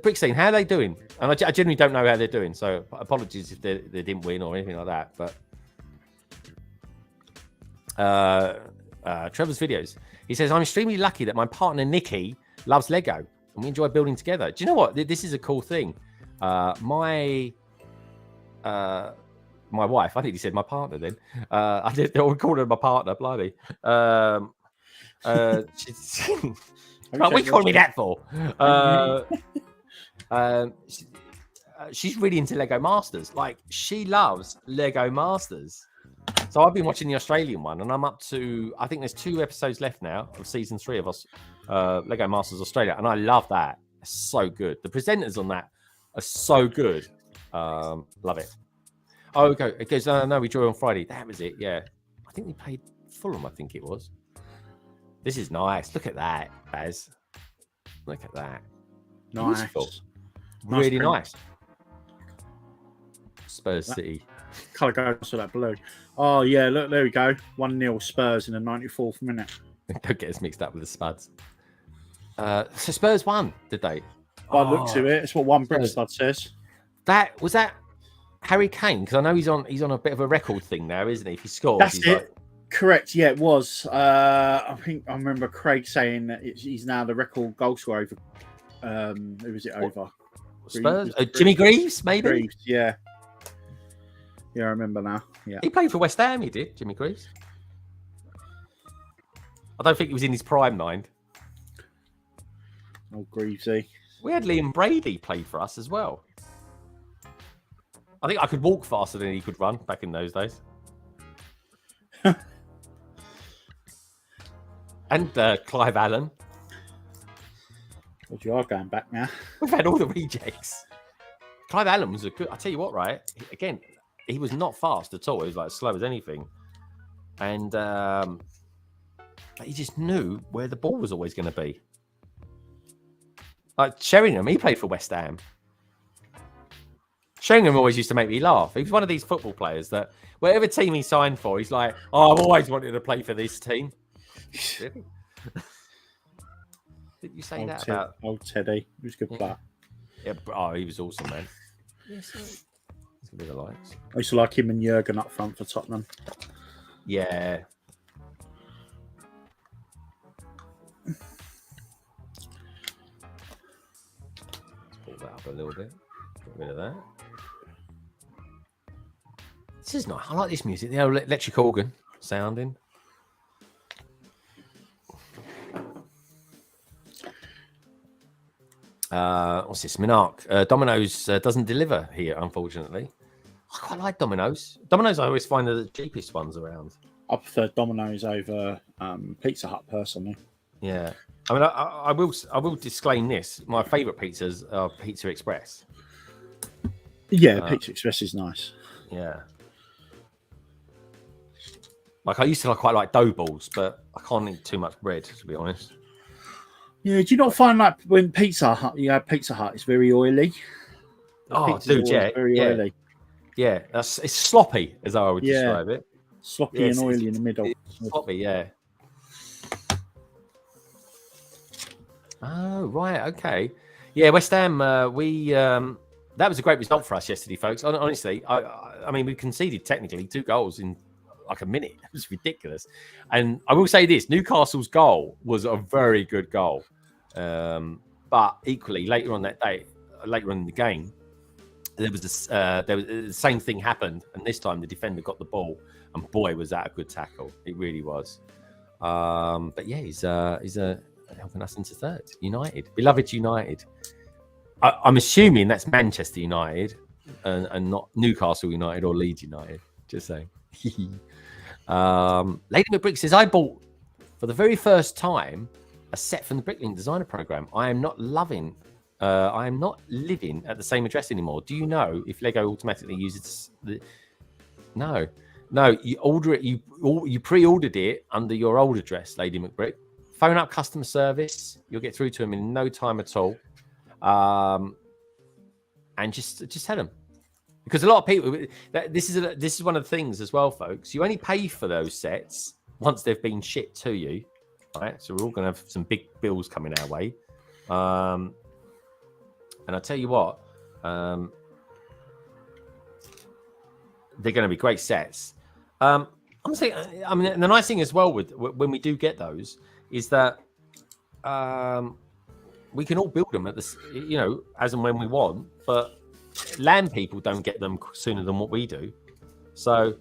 Brickstein, how are they doing? And I genuinely don't know how they're doing, so apologies if they didn't win or anything like that. But Trevor's videos, he says, I'm extremely lucky that my partner Nikki loves Lego and we enjoy building together. Do you know what? This is a cool thing. My wife, I think he said my partner then. I did call her my partner, blimey. What are you calling me that for? She's really into Lego Masters. Like, she loves Lego Masters. So I've been watching the Australian one, and I'm up to, I think there's 2 episodes left now of season 3 of us, Lego Masters Australia, and I love that. It's so good. The presenters on that are so good. Love it. Oh, okay. It goes, no, we drew on Friday. That was it, yeah. I think we played Fulham, I think it was. This is nice. Look at that, Baz. Look at that. Nice. Beautiful. Really nice. Spurs City. Colour goes to that blue. Oh, yeah, look, there we go. 1-0 Spurs in the 94th minute. Don't get us mixed up with the Spuds. So Spurs won, did they? By the looks of it, it's what one Brickstad says. Was that Harry Kane? Because I know he's on a bit of a record thing now, isn't he? If he scores, that's he's it. Like... Correct. Yeah, it was. I think I remember Craig saying that he's now the record goal scorer over. Who was it over? Spurs. Jimmy Greaves, maybe. Greaves, yeah. Yeah, I remember now. Yeah. He played for West Ham. He did, Jimmy Greaves. I don't think he was in his prime mind. Oh, Greavesy. We had Liam Brady played for us as well. I think I could walk faster than he could run back in those days. And Clive Allen. Well, you are going back now. We've had all the rejects. Clive Allen was a good... I tell you what, right? Again, he was not fast at all. He was like slow as anything. And he just knew where the ball was always going to be. Like Sheringham, he played for West Ham. Sheringham always used to make me laugh. He was one of these football players that whatever team he signed for, he's like, oh, I've always wanted to play for this team. Did you say that about old Teddy? He was a good player. Yeah, oh, he was awesome, man. Yes, he's a bit of likes. I used to like him and Jurgen up front for Tottenham. Yeah. Let's pull that up a little bit. Get rid of that. This is nice. I like this music. The old electric organ sounding. What's this? Minark. Domino's doesn't deliver here, unfortunately. I quite like Domino's. Domino's, I always find the cheapest ones around. I prefer Domino's over Pizza Hut, personally. Yeah. I mean, I will disclaim this. My favourite pizzas are Pizza Express. Yeah, Pizza Express is nice. Yeah. Like, I used to quite like dough balls, but I can't eat too much bread, to be honest. Yeah, do you not find like when Pizza Hut, you have Pizza Hut, it's very oily? Oh, dude, yeah. Very oily. Yeah, it's sloppy, as I would describe it. Sloppy and oily in the middle. Sloppy, yeah. Oh, right, okay. Yeah, West Ham, that was a great result for us yesterday, folks. Honestly, I mean, we conceded technically 2 goals in like a minute. It was ridiculous. And I will say this, Newcastle's goal was a very good goal. But equally, later on that day, later on in the game, there was the same thing happened, and this time the defender got the ball, and boy, was that a good tackle! It really was. But yeah, he's helping us into third. United, beloved United. I'm assuming that's Manchester United and not Newcastle United or Leeds United. Just saying. Lady McBrick says, I bought for the very first time a set from the Bricklink designer program. I am not living at the same address anymore. Do you know if Lego automatically uses No, you order it. You pre-ordered it under your old address, Lady McBrick. Phone up customer service. You'll get through to them in no time at all. And just tell them, because a lot of people. This is one of the things as well, folks. You only pay for those sets once they've been shipped to you, right? So we're all going to have some big bills coming our way. And I tell you what, they're going to be great sets. I'm saying, I mean, the nice thing as well with when we do get those is that we can all build them at this, as and when we want. But land people don't get them sooner than what we do, so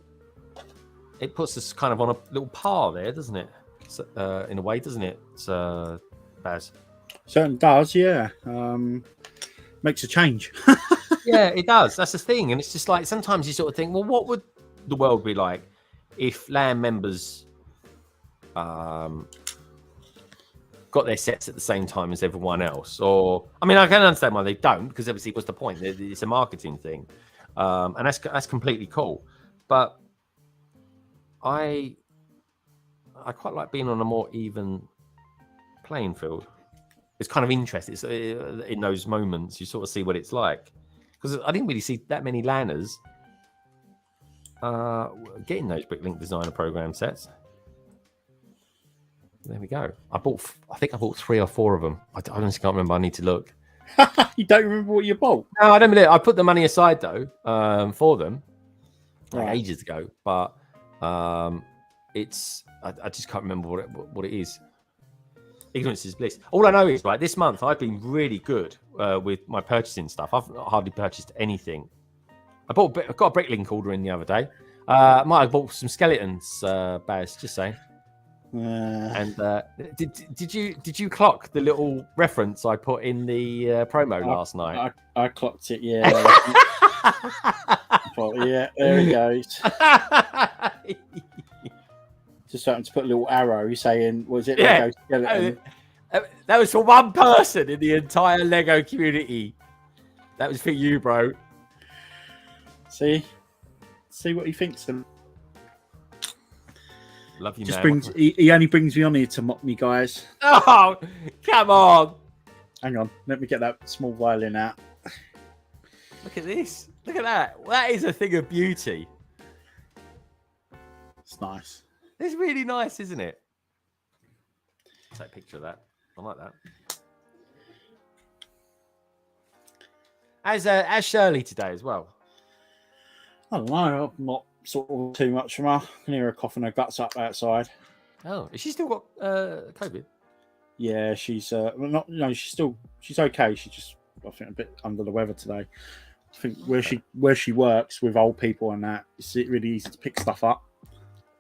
it puts us kind of on a little par there, doesn't it? In a way, doesn't it, Baz? Certainly does, yeah. Makes a change. Yeah, it does. That's the thing, and it's just like sometimes you sort of think, well, what would the world be like if land members got their sets at the same time as everyone else? Or, I mean, I can understand why they don't, because obviously, what's the point? It's a marketing thing, and that's completely cool. But I quite like being on a more even playing field. It's kind of interesting. It's, in those moments, you sort of see what it's like. Because I didn't really see that many lanners getting those Bricklink designer program sets. There we go. I think I bought 3 or 4 of them. I honestly can't remember. I need to look. You don't remember what you bought? No, I don't believe it. I put the money aside though for them ages ago. But it's I just can't remember what it is. Ignorance is bliss. All I know is, right, this month I've been really good with my purchasing stuff. I've hardly purchased anything. I got a Bricklink order in the other day. Might have bought some skeletons, Baz, just saying. And did you clock the little reference I put in the promo last night? I clocked it, yeah. But, yeah, there it goes. Just starting to put a little arrow saying, was it Lego skeleton? That was for one person in the entire Lego community. That was for you, bro. See what he thinks. Love you, just man. He only brings me on here to mock me, guys. Oh, come on. Hang on, let me get that small violin out. Look at this. Look at that. That is a thing of beauty. It's nice. It's really nice, isn't it? Take a picture of that. I like that. As Shirley today as well. I don't know. I'm not sort of too much from her. I can hear her coughing her guts up outside. Oh, has she still got COVID? Yeah, she's not. No, she's okay. She's just, I think, a bit under the weather today. I think where she works with old people and that, it's really easy to pick stuff up,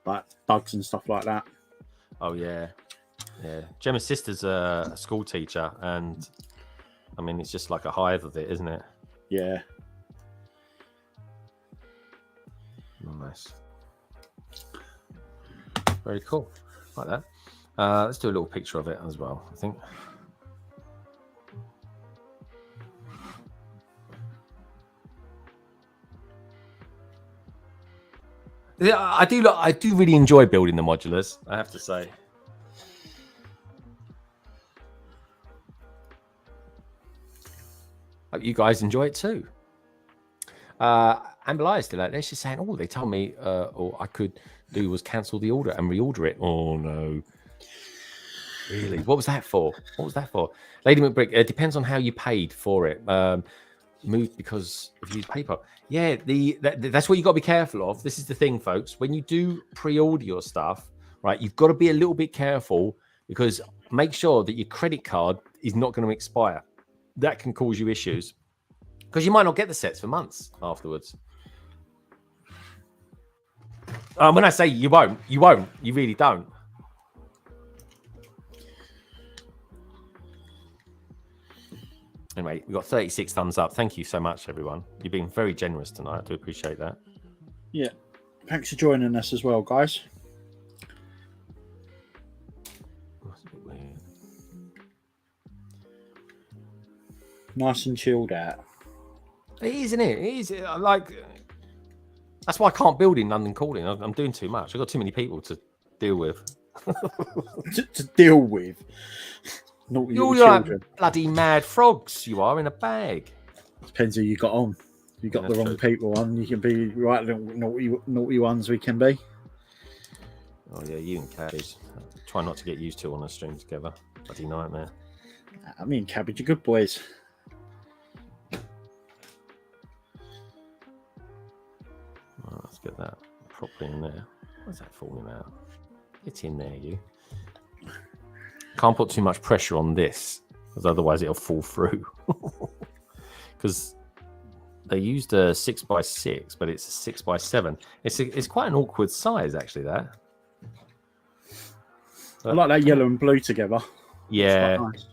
like bugs and stuff like that. Oh yeah. Gemma's sister's a school teacher, and I mean, it's just like a hive of it, isn't it? Yeah. Nice. Very cool. Like that. Let's do a little picture of it as well, I think. Yeah, I do really enjoy building the modulars, I have to say. Hope you guys enjoy it too. Amber Lyle's still out there. She's saying, "Oh, they told me all I could do was cancel the order and reorder it." Oh no! Really? What was that for? Lady McBrick? It depends on how you paid for it. Moved because if you use PayPal. Yeah, that's what you got to be careful of. This is the thing, folks. When you do pre-order your stuff, right, you've got to be a little bit careful, because make sure that your credit card is not going to expire. That can cause you issues. Because you might not get the sets for months afterwards. When I say you won't. You really don't. Anyway, we got 36 thumbs up. Thank you so much, everyone. You've been very generous tonight. I do appreciate that. Yeah. Thanks for joining us as well, guys. That's a bit weird. Nice and chilled out. It is, isn't it? It is. That's why I can't build in London Calling. I'm doing too much. I've got too many people to deal with. to deal with. Naughty You're little like children. bloody mad frogs. You are in a bag. Depends who you got on. If you got the That's wrong true. people on, you can be right little naughty ones we can be. Oh yeah, you and Cabbage. Try not to get used to on a stream together. Bloody nightmare. I mean, Cabbage are good boys. Oh, let's get that properly in there. Where's that falling out? Get in there, you. Can't put too much pressure on this, because otherwise it'll fall through. Because they used a 6x6, but it's a 6x7. It's quite an awkward size, actually. That. I like that yellow and blue together. Yeah. It's quite nice.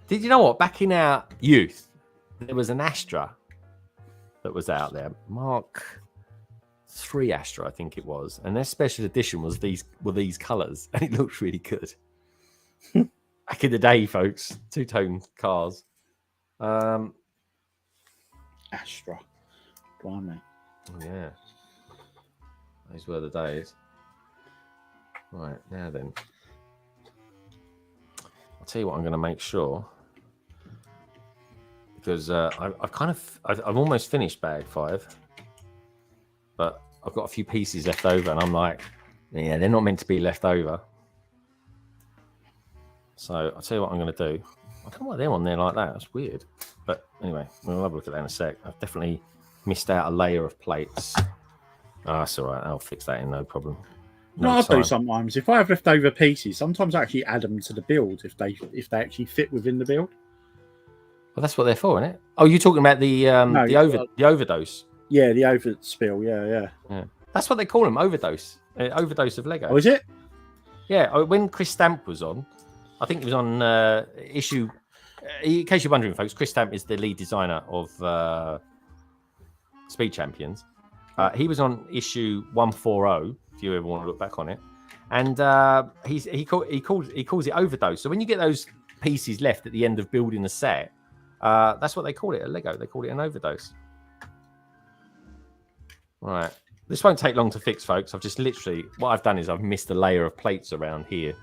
Did you know what? Back in our youth, there was an Astra that was out there, Mark III Astra, I think it was, and their special edition was these colours, and it looked really good. Back in the day, folks, two-tone cars. Astra. Blimey. Yeah, those were the days. Right now, then, I'll tell you what. I'm going to make sure. Because I've almost finished bag 5, but I've got a few pieces left over, and I'm like, yeah, they're not meant to be left over. So I'll tell you what I'm going to do. I don't know why they're on there like that. That's weird. But anyway, we'll have a look at that in a sec. I've definitely missed out a layer of plates. Oh, that's all right. I'll fix that in no problem. No, I do sometimes. If I have leftover pieces, sometimes I actually add them to the build if they actually fit within the build. Well, that's what they're for, isn't it? Oh, you're talking about the overdose. Yeah, the overspill. Yeah. That's what they call them, overdose. Overdose of Lego. Oh, is it? Yeah. When Chris Stamp was on, I think it was on issue. In case you're wondering, folks, Chris Stamp is the lead designer of Speed Champions. He was on issue 140. If you ever want to look back on it, and he calls it overdose. So when you get those pieces left at the end of building a set, that's what they call it at Lego. They call it an overdose. Right. This won't take long to fix, folks. I've just literally, what I've done is I've missed a layer of plates around here.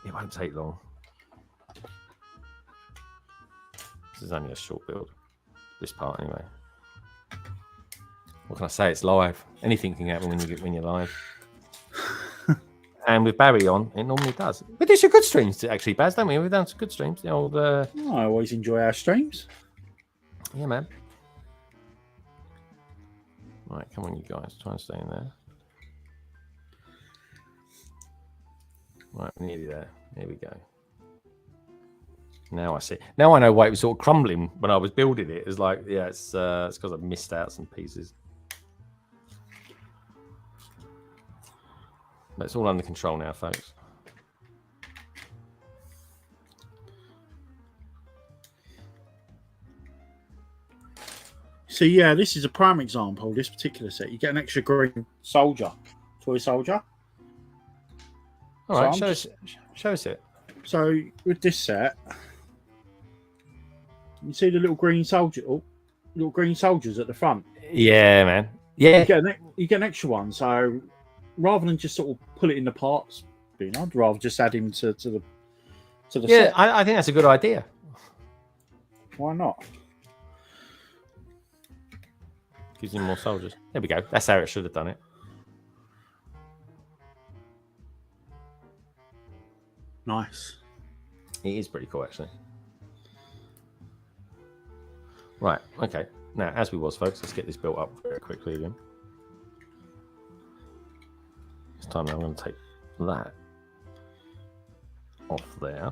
It won't take long. This is only a short build. This part, anyway. What can I say? It's live. Anything can happen when you're live. And with Barry on, it normally does. We do some good streams, actually, Baz, don't we? We've done some good streams. The old. I always enjoy our streams. Yeah, man. Right, come on, you guys. Try and stay in there. Right, nearly there. Here we go. Now I see. Now I know why it was sort of crumbling when I was building it. It's like, yeah, it's because I've missed out some pieces. But it's all under control now, folks. So yeah, this is a prime example. This particular set, you get an extra green soldier, toy soldier. All right, show us it. So with this set, you see the little green soldiers at the front. Yeah, man. Yeah, you get an extra one. So rather than just sort of pull it in the parts, I'd rather just add him to the yeah. set. I think that's a good idea. Why not? Gives him more soldiers. There we go. That's how it should have done it. Nice. It is pretty cool, actually. Right. Okay. Now, as we was, folks, let's get this built up very quickly again. This time I'm going to take that off there.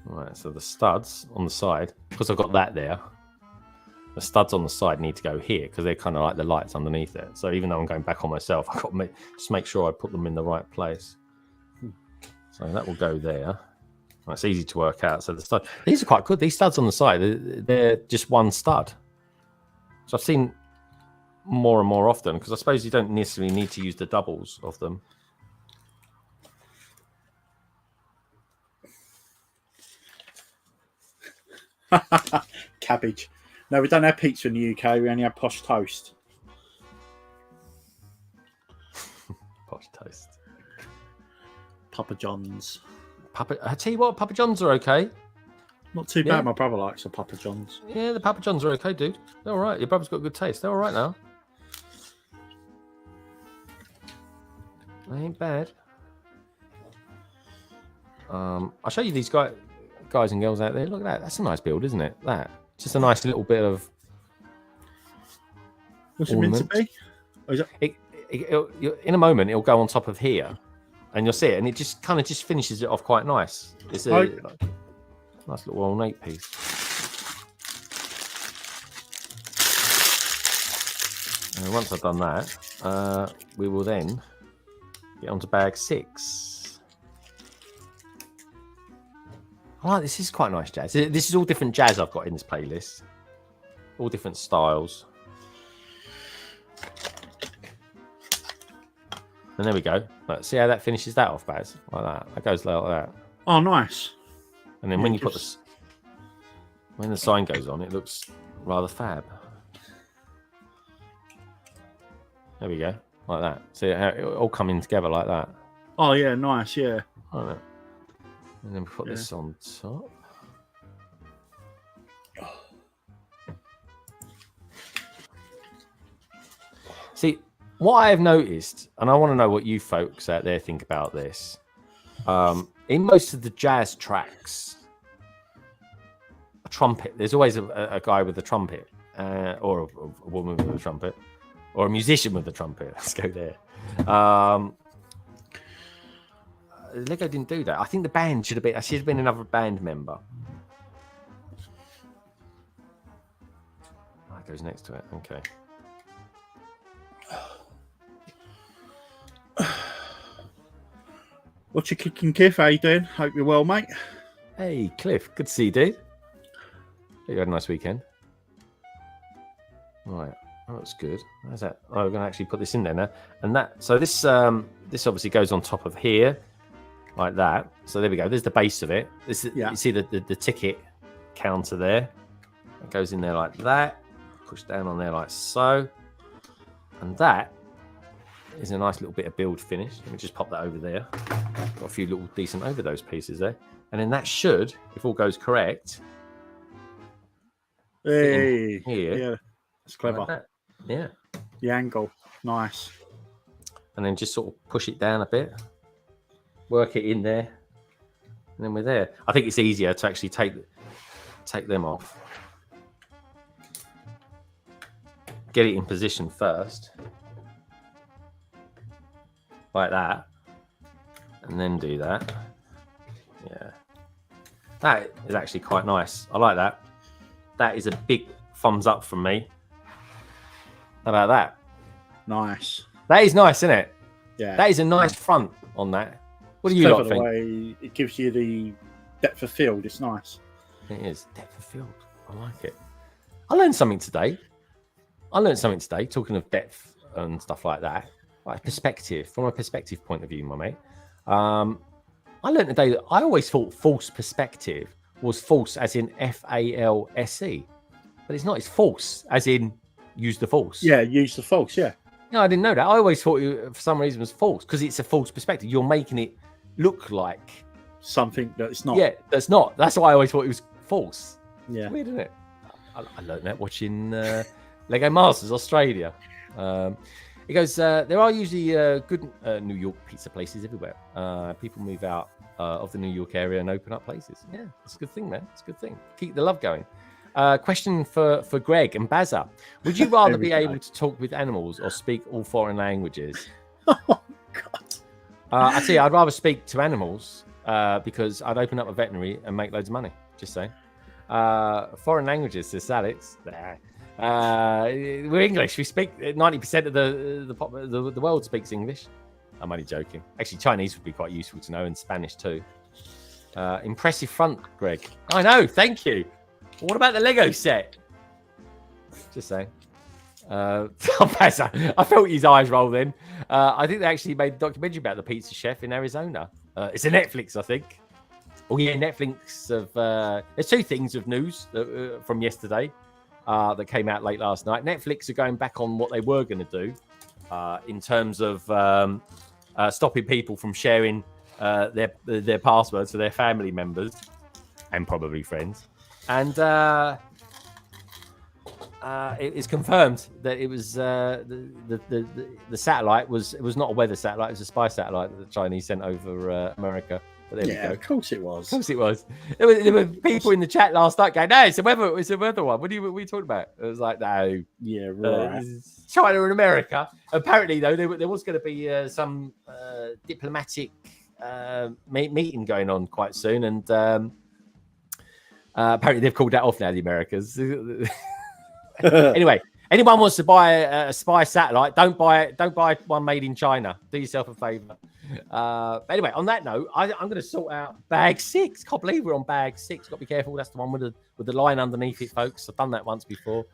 Right, so the studs on the side, because I've got that there, the studs on the side need to go here because they're kind of like the lights underneath it. So even though I'm going back on myself, I've got to just make sure I put them in the right place. So that will go there. Well, it's easy to work out. So the stud, these are quite good. These studs on the side, they're just one stud. So I've seen more and more often because I suppose you don't necessarily need to use the doubles of them. Cabbage. No, we don't have pizza in the UK. We only have posh toast. Posh toast. Papa John's. I tell you what, Papa John's are okay. Not too bad. My brother likes the Papa John's. Yeah, the Papa John's are okay, dude. They're all right. Your brother's got good taste. They're all right now. They ain't bad. I'll show you these guys and girls out there. Look at that. That's a nice build, isn't it? That. Just a nice little bit of. What's it meant to be? Oh, is it, in a moment, it'll go on top of here, and you'll see it, and it just kind of just finishes it off quite nice. It's a nice little ornate piece. And once I've done that, we will then get onto bag 6. I like this. Is quite nice jazz. This is all different jazz I've got in this playlist. All different styles. And there we go. Look, see how that finishes that off, Baz? Like that. That goes like that. Oh, nice. And then when you put when the sign goes on, it looks rather fab. There we go. Like that. See how it all coming together like that. Oh, yeah. Nice. Yeah. Like and then we put this on top. See, what I have noticed, and I want to know what you folks out there think about this. In most of the jazz tracks, a trumpet, there's always a guy with a trumpet, or a woman with a trumpet, or a musician with a trumpet. Let's go there. Lego didn't do that. I think the band should have been another band member. That goes next to it. Okay. What's your kicking, Cliff? How you doing? Hope you're well, mate. Hey, Cliff. Good to see you, dude. You had a nice weekend. Right. Oh, that's good. How's that? Oh, we're going to actually put this in there now. And that. So this obviously goes on top of here. Like that. So there we go. There's the base of it. This is, you see the ticket counter there. It goes in there like that. Push down on there like so. And that is a nice little bit of build finish. Let me just pop that over there. Got a few little decent overdose pieces there. And then that should, if all goes correct. Hey. Here. Yeah. That's clever. Like that. Yeah. The angle. Nice. And then just sort of push it down a bit. Work it in there, and then we're there. I think it's easier to actually take them off. Get it in position first, like that, and then do that. Yeah, that is actually quite nice. I like that. That is a big thumbs up from me. How about that? Nice. That is nice, isn't it? Yeah. That is a nice front on that. What do you lot think? Way it gives you the depth of field. It's nice. It is. Depth of field. I like it. I learned something today. Talking of depth and stuff like that. Like perspective. From a perspective point of view, my mate. I learned today that I always thought false perspective was false as in FALSE. But it's not. It's false as in use the false. Yeah, use the false. Yeah. No, I didn't know that. I always thought it, for some reason, was false because it's a false perspective. You're making it look like something that it's not. Yeah, that's not. That's why I always thought it was false. Yeah. It's weird, isn't it? I learned that watching Lego Masters Australia. It goes, there are usually good New York pizza places everywhere. People move out of the New York area and open up places. Yeah, it's a good thing, man. It's a good thing. Keep the love going. Question for Greg and Bazza. Would you rather be able to talk with animals or speak all foreign languages? Oh, God. I tell you, I'd rather speak to animals because I'd open up a veterinary and make loads of money. Just saying. Foreign languages, says Alex. We're English. We speak 90% of the world speaks English. I'm only joking. Actually, Chinese would be quite useful to know, and Spanish too. Impressive front, Greg. I know. Thank you. What about the Lego set? Just saying. I felt his eyes roll then. I think they actually made a documentary about the pizza chef in Arizona. It's a Netflix, I think. Oh yeah, Netflix. There's two things of news from yesterday that came out late last night. Netflix are going back on what they were going to do in terms of stopping people from sharing their passwords to their family members and probably friends. And it is confirmed that it was the satellite was not a weather satellite; it was a spy satellite that the Chinese sent over America. But there we go. Of course it was. Of course it was. There were people in the chat last night going, "No, it's a weather one. What are you talking about?" It was like, "No, yeah, right." China and America." Apparently, though, there was going to be some diplomatic meeting going on quite soon, and apparently they've called that off now. The Americans. Anyway, anyone wants to buy a spy satellite, don't buy one made in China. Do yourself a favor. Anyway, on that note, I'm going to sort out bag 6. Can't believe we're on bag 6. Got to be careful. That's the one with the line underneath it, folks. I've done that once before.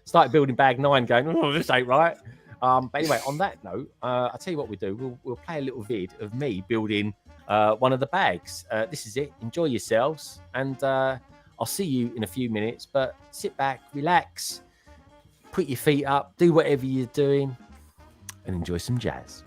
Started building bag 9, going, oh, this ain't right. But anyway, on that note, I'll tell you what we do. We'll play a little vid of me building one of the bags. This is it. Enjoy yourselves, and I'll see you in a few minutes. But sit back, relax, put your feet up, do whatever you're doing, and enjoy some jazz.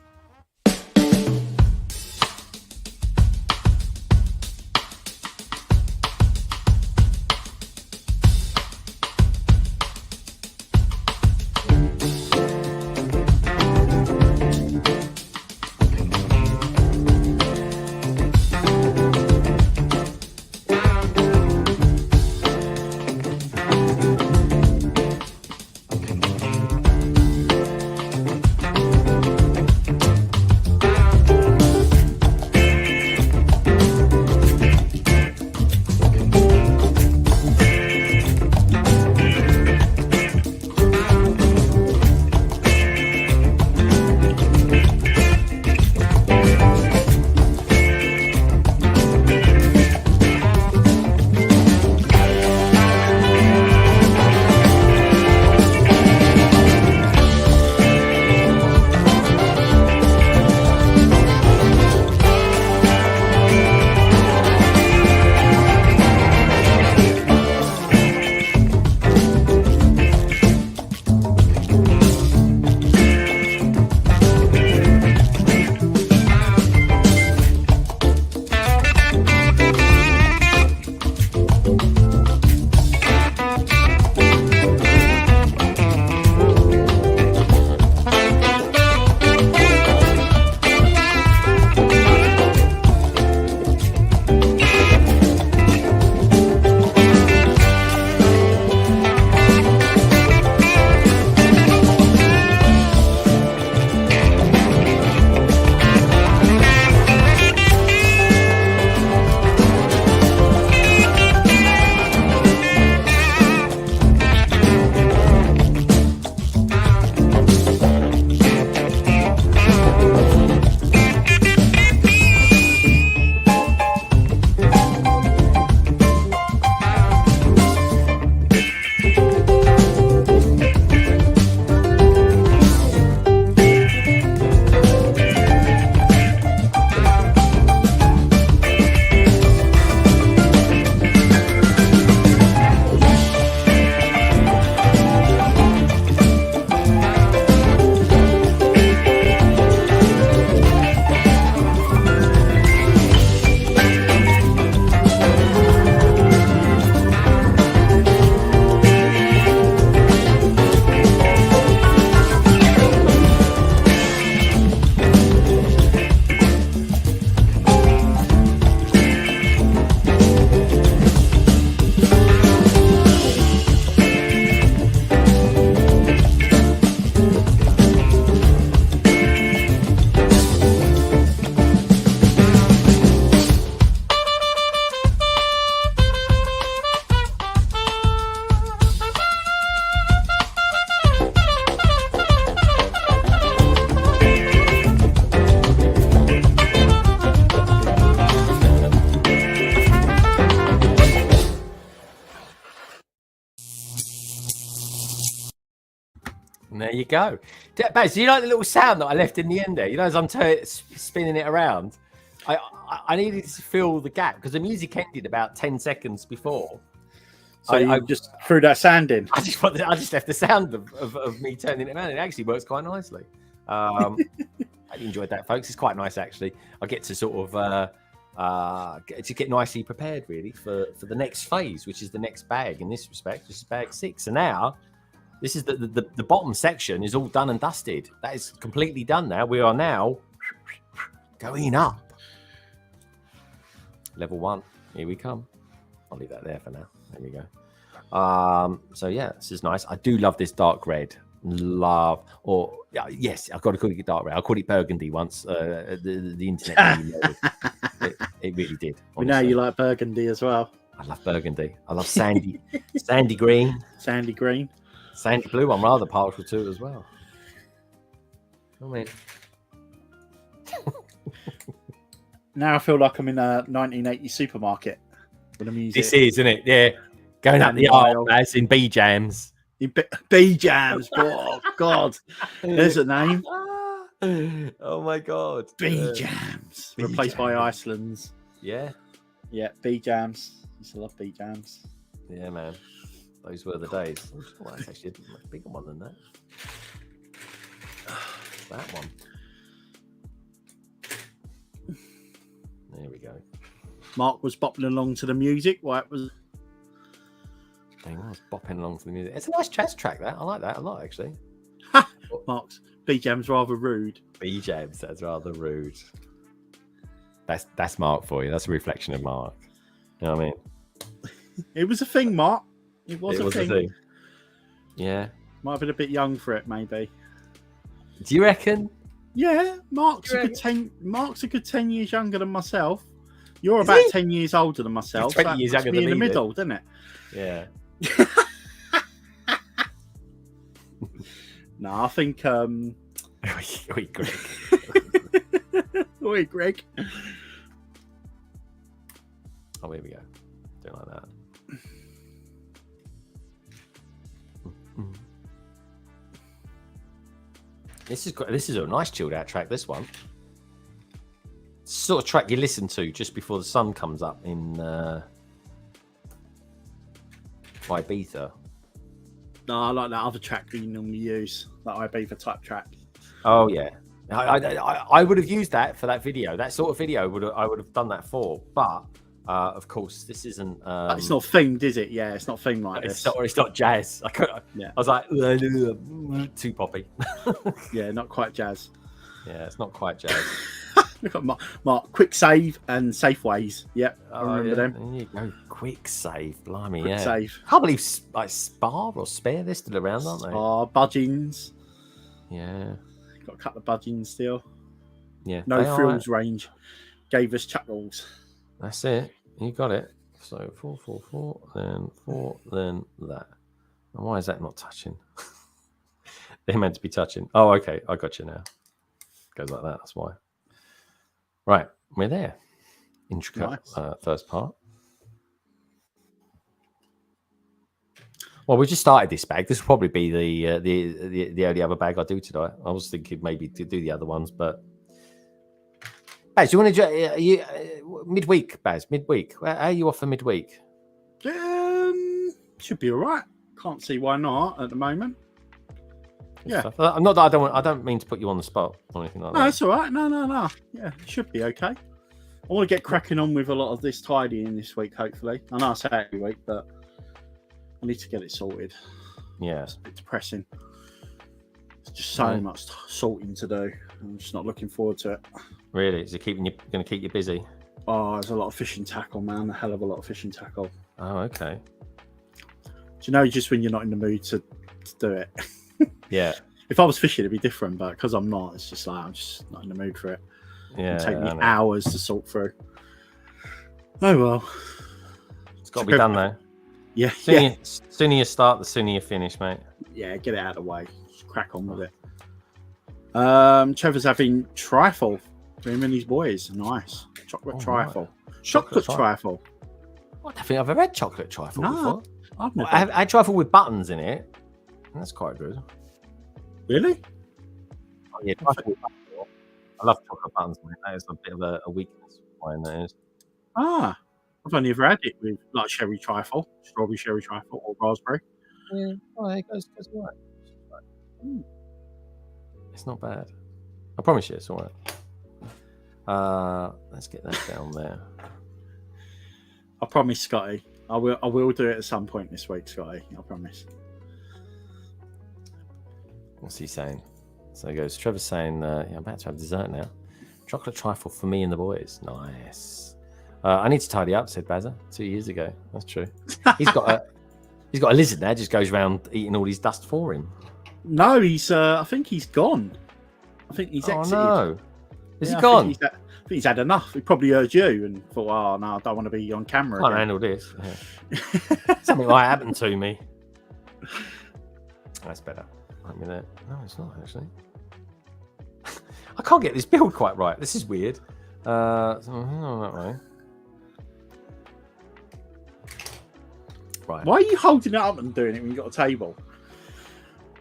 you go. Baz, do you like the little sound that I left in the end there? You know, as I'm spinning it around, I needed to fill the gap because the music ended about 10 seconds before. So I just threw that sand in. I just left the sound of me turning it around. It actually works quite nicely. I enjoyed that, folks. It's quite nice, actually. I get to sort of get nicely prepared, really, for the next phase, which is the next bag in this respect, which is bag 6. So now, this is the bottom section is all done and dusted. That is completely done now. We are now going up. Level 1. Here we come. I'll leave that there for now. There we go. So yeah, this is nice. I do love this dark red. Yes, I've got to call it dark red. I called it burgundy once. The internet it really did. Honestly. We know you like burgundy as well. I love burgundy. I love sandy green, sandy green, sandy blue. I'm rather partial to it as well. I mean, now I feel like I'm in a 1980s supermarket with the music. This is, isn't it? Yeah, going up the aisle as in B Jams. B Jams. Oh God, there's a name. Oh my God, B Jams replaced by Iceland's. Yeah, B Jams. Used to love B Jams. Yeah, man, those were the days. Oh, that's actually a much bigger one than that. That one. There we go. Mark was bopping along to the music. Why it was. I was bopping along to the music. It's a nice jazz track. That I like that a lot, actually. Mark's B Jam's rather rude. B Jams, that's rather rude. That's Mark for you. That's a reflection of Mark. You know what I mean? It was a thing, Mark. It was a thing. Yeah. Might have been a bit young for it, maybe. Do you reckon? Yeah, Mark's a good 10 years younger than myself. You're about 10 years older than myself. 20 years younger than me. In the middle, doesn't it? Yeah. No, I think. Wait, Greg. Wait, Greg. Oh, here we go. Don't like that. This is a nice chilled out track. This one, sort of track you listen to just before the sun comes up in Ibiza. No, I like that other track that you normally use, that Ibiza type track. Oh yeah, I would have used that for that video. That sort of video I would have done that for. But of course, this isn't. It's not themed, is it? Yeah, it's not themed like this. It's not jazz. I was like, too poppy. Yeah, not quite jazz. Yeah, it's not quite jazz. Look at Mark. Quick save and Safeways. Yep, I remember them. There you go. Quick save, blimey. Quick save. I can't believe like Spar or Spare, they're still around, aren't they? Budgings. Yeah. Got a couple of budgings still. Yeah. No Frills range. Gave us chuckles. That's it. You got it. So 4, 4, 4, then 4, then that. And why is that not touching? They're meant to be touching. Oh, okay. I got you now. Goes like that. That's why. Right, we're there. Intricate first part. Well, we just started this bag. This will probably be the only other bag I do tonight. I was thinking maybe to do the other ones, but Baz, you want to midweek, Baz? Midweek. How are you off for midweek? Should be all right. Can't see why not at the moment. Yeah, not that I don't mean to put you on the spot or anything like that. No, it's all right. No. Yeah, it should be okay. I want to get cracking on with a lot of this tidying this week, hopefully. I know I say every week, but I need to get it sorted. Yeah. It's a bit depressing. It's just so much sorting to do. I'm just not looking forward to it. Really? Is it going to keep you busy? Oh, there's a lot of fishing tackle, man. A hell of a lot of fishing tackle. Oh, okay. Do you know just when you're not in the mood to do it? Yeah. If I was fishing, it'd be different, but because I'm not, it's just like I'm just not in the mood for it. Yeah. It'll take me hours to sort through. Oh well. It's got to be done though. Yeah. Sooner you start, the sooner you finish, mate. Yeah, get it out of the way. Just crack on with it. Trevor's having trifle for him and his boys. Nice. Chocolate trifle. Right. Chocolate trifle. I don't think I've ever had chocolate trifle before. I've never I had trifle with buttons in it. That's quite good. Really? Oh, yeah, I love chocolate buns, mate. That is a bit of a weakness of mine, that is. Ah, I've only ever had it with like cherry trifle, strawberry cherry trifle, or raspberry. Yeah, oh, it goes all right. It's not bad. I promise you, it's all right. Let's get that down there. I promise, Scotty. I will do it at some point this week, Scotty. I promise. What's he saying? So he goes, Trevor's saying, yeah, I'm about to have dessert now. Chocolate trifle for me and the boys. Nice. I need to tidy up, said Bazza 2 years ago. That's true. He's got a lizard there, just goes around eating all his dust for him. No, he's. I think he's gone. I think he's exited. Oh no, is he I gone? think he's had enough. He probably heard you and thought, "Oh no, I don't want to be on camera." Can't handle this. Yeah. Something might happen to me. That's better. I mean, no, it's not actually. I can't get this build quite right. This is weird. So hang on that way. Right. Why are you holding it up and doing it when you got a table?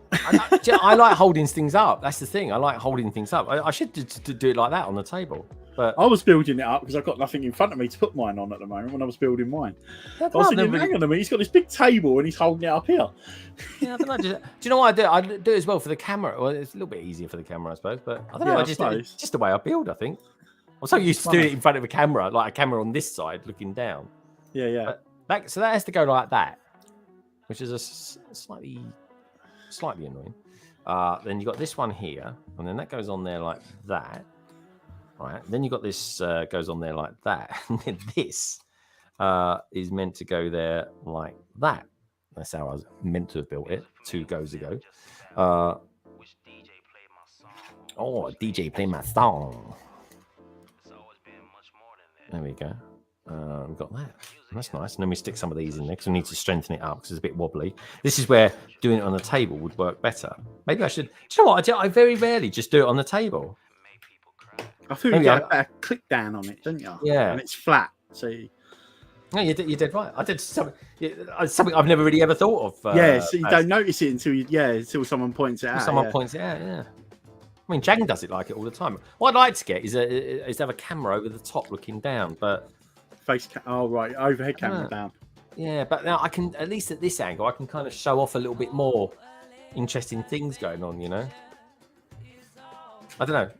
I like holding things up. That's the thing. I like holding things up. I should do it like that on the table. But I was building it up because I've got nothing in front of me to put mine on at the moment when I was building mine. I was thinking, hang on a minute, he's got this big table and he's holding it up here. Yeah, I don't know. Do you know what I do? I do it as well for the camera. Well, it's a little bit easier for the camera, I suppose. But I don't know. It's just the way I build, I think. I'm so used to doing it in front of a camera, like a camera on this side looking down. Yeah. So that has to go like that, which is a slightly annoying. Then you got this one here, and then that goes on there like that. Right. Then you got this goes on there like that. And then this is meant to go there like that. That's how I was meant to have built it 2 goes ago. DJ play my song. There we go. We've got that. That's nice. And then we stick some of these in there because we need to strengthen it up because it's a bit wobbly. This is where doing it on the table would work better. Maybe I should. Do you know what? I very rarely just do it on the table. I feel you got a click down on it, didn't you? Yeah. And it's flat. So no, you did right. I did something I've never really ever thought of. So you don't notice it until someone points it out. Someone points it out, yeah. I mean, Jang does it like it all the time. What I'd like to get is to have a camera over the top looking down, but overhead camera down. Yeah, but now I can, at least at this angle, I can kind of show off a little bit more interesting things going on, you know? I don't know.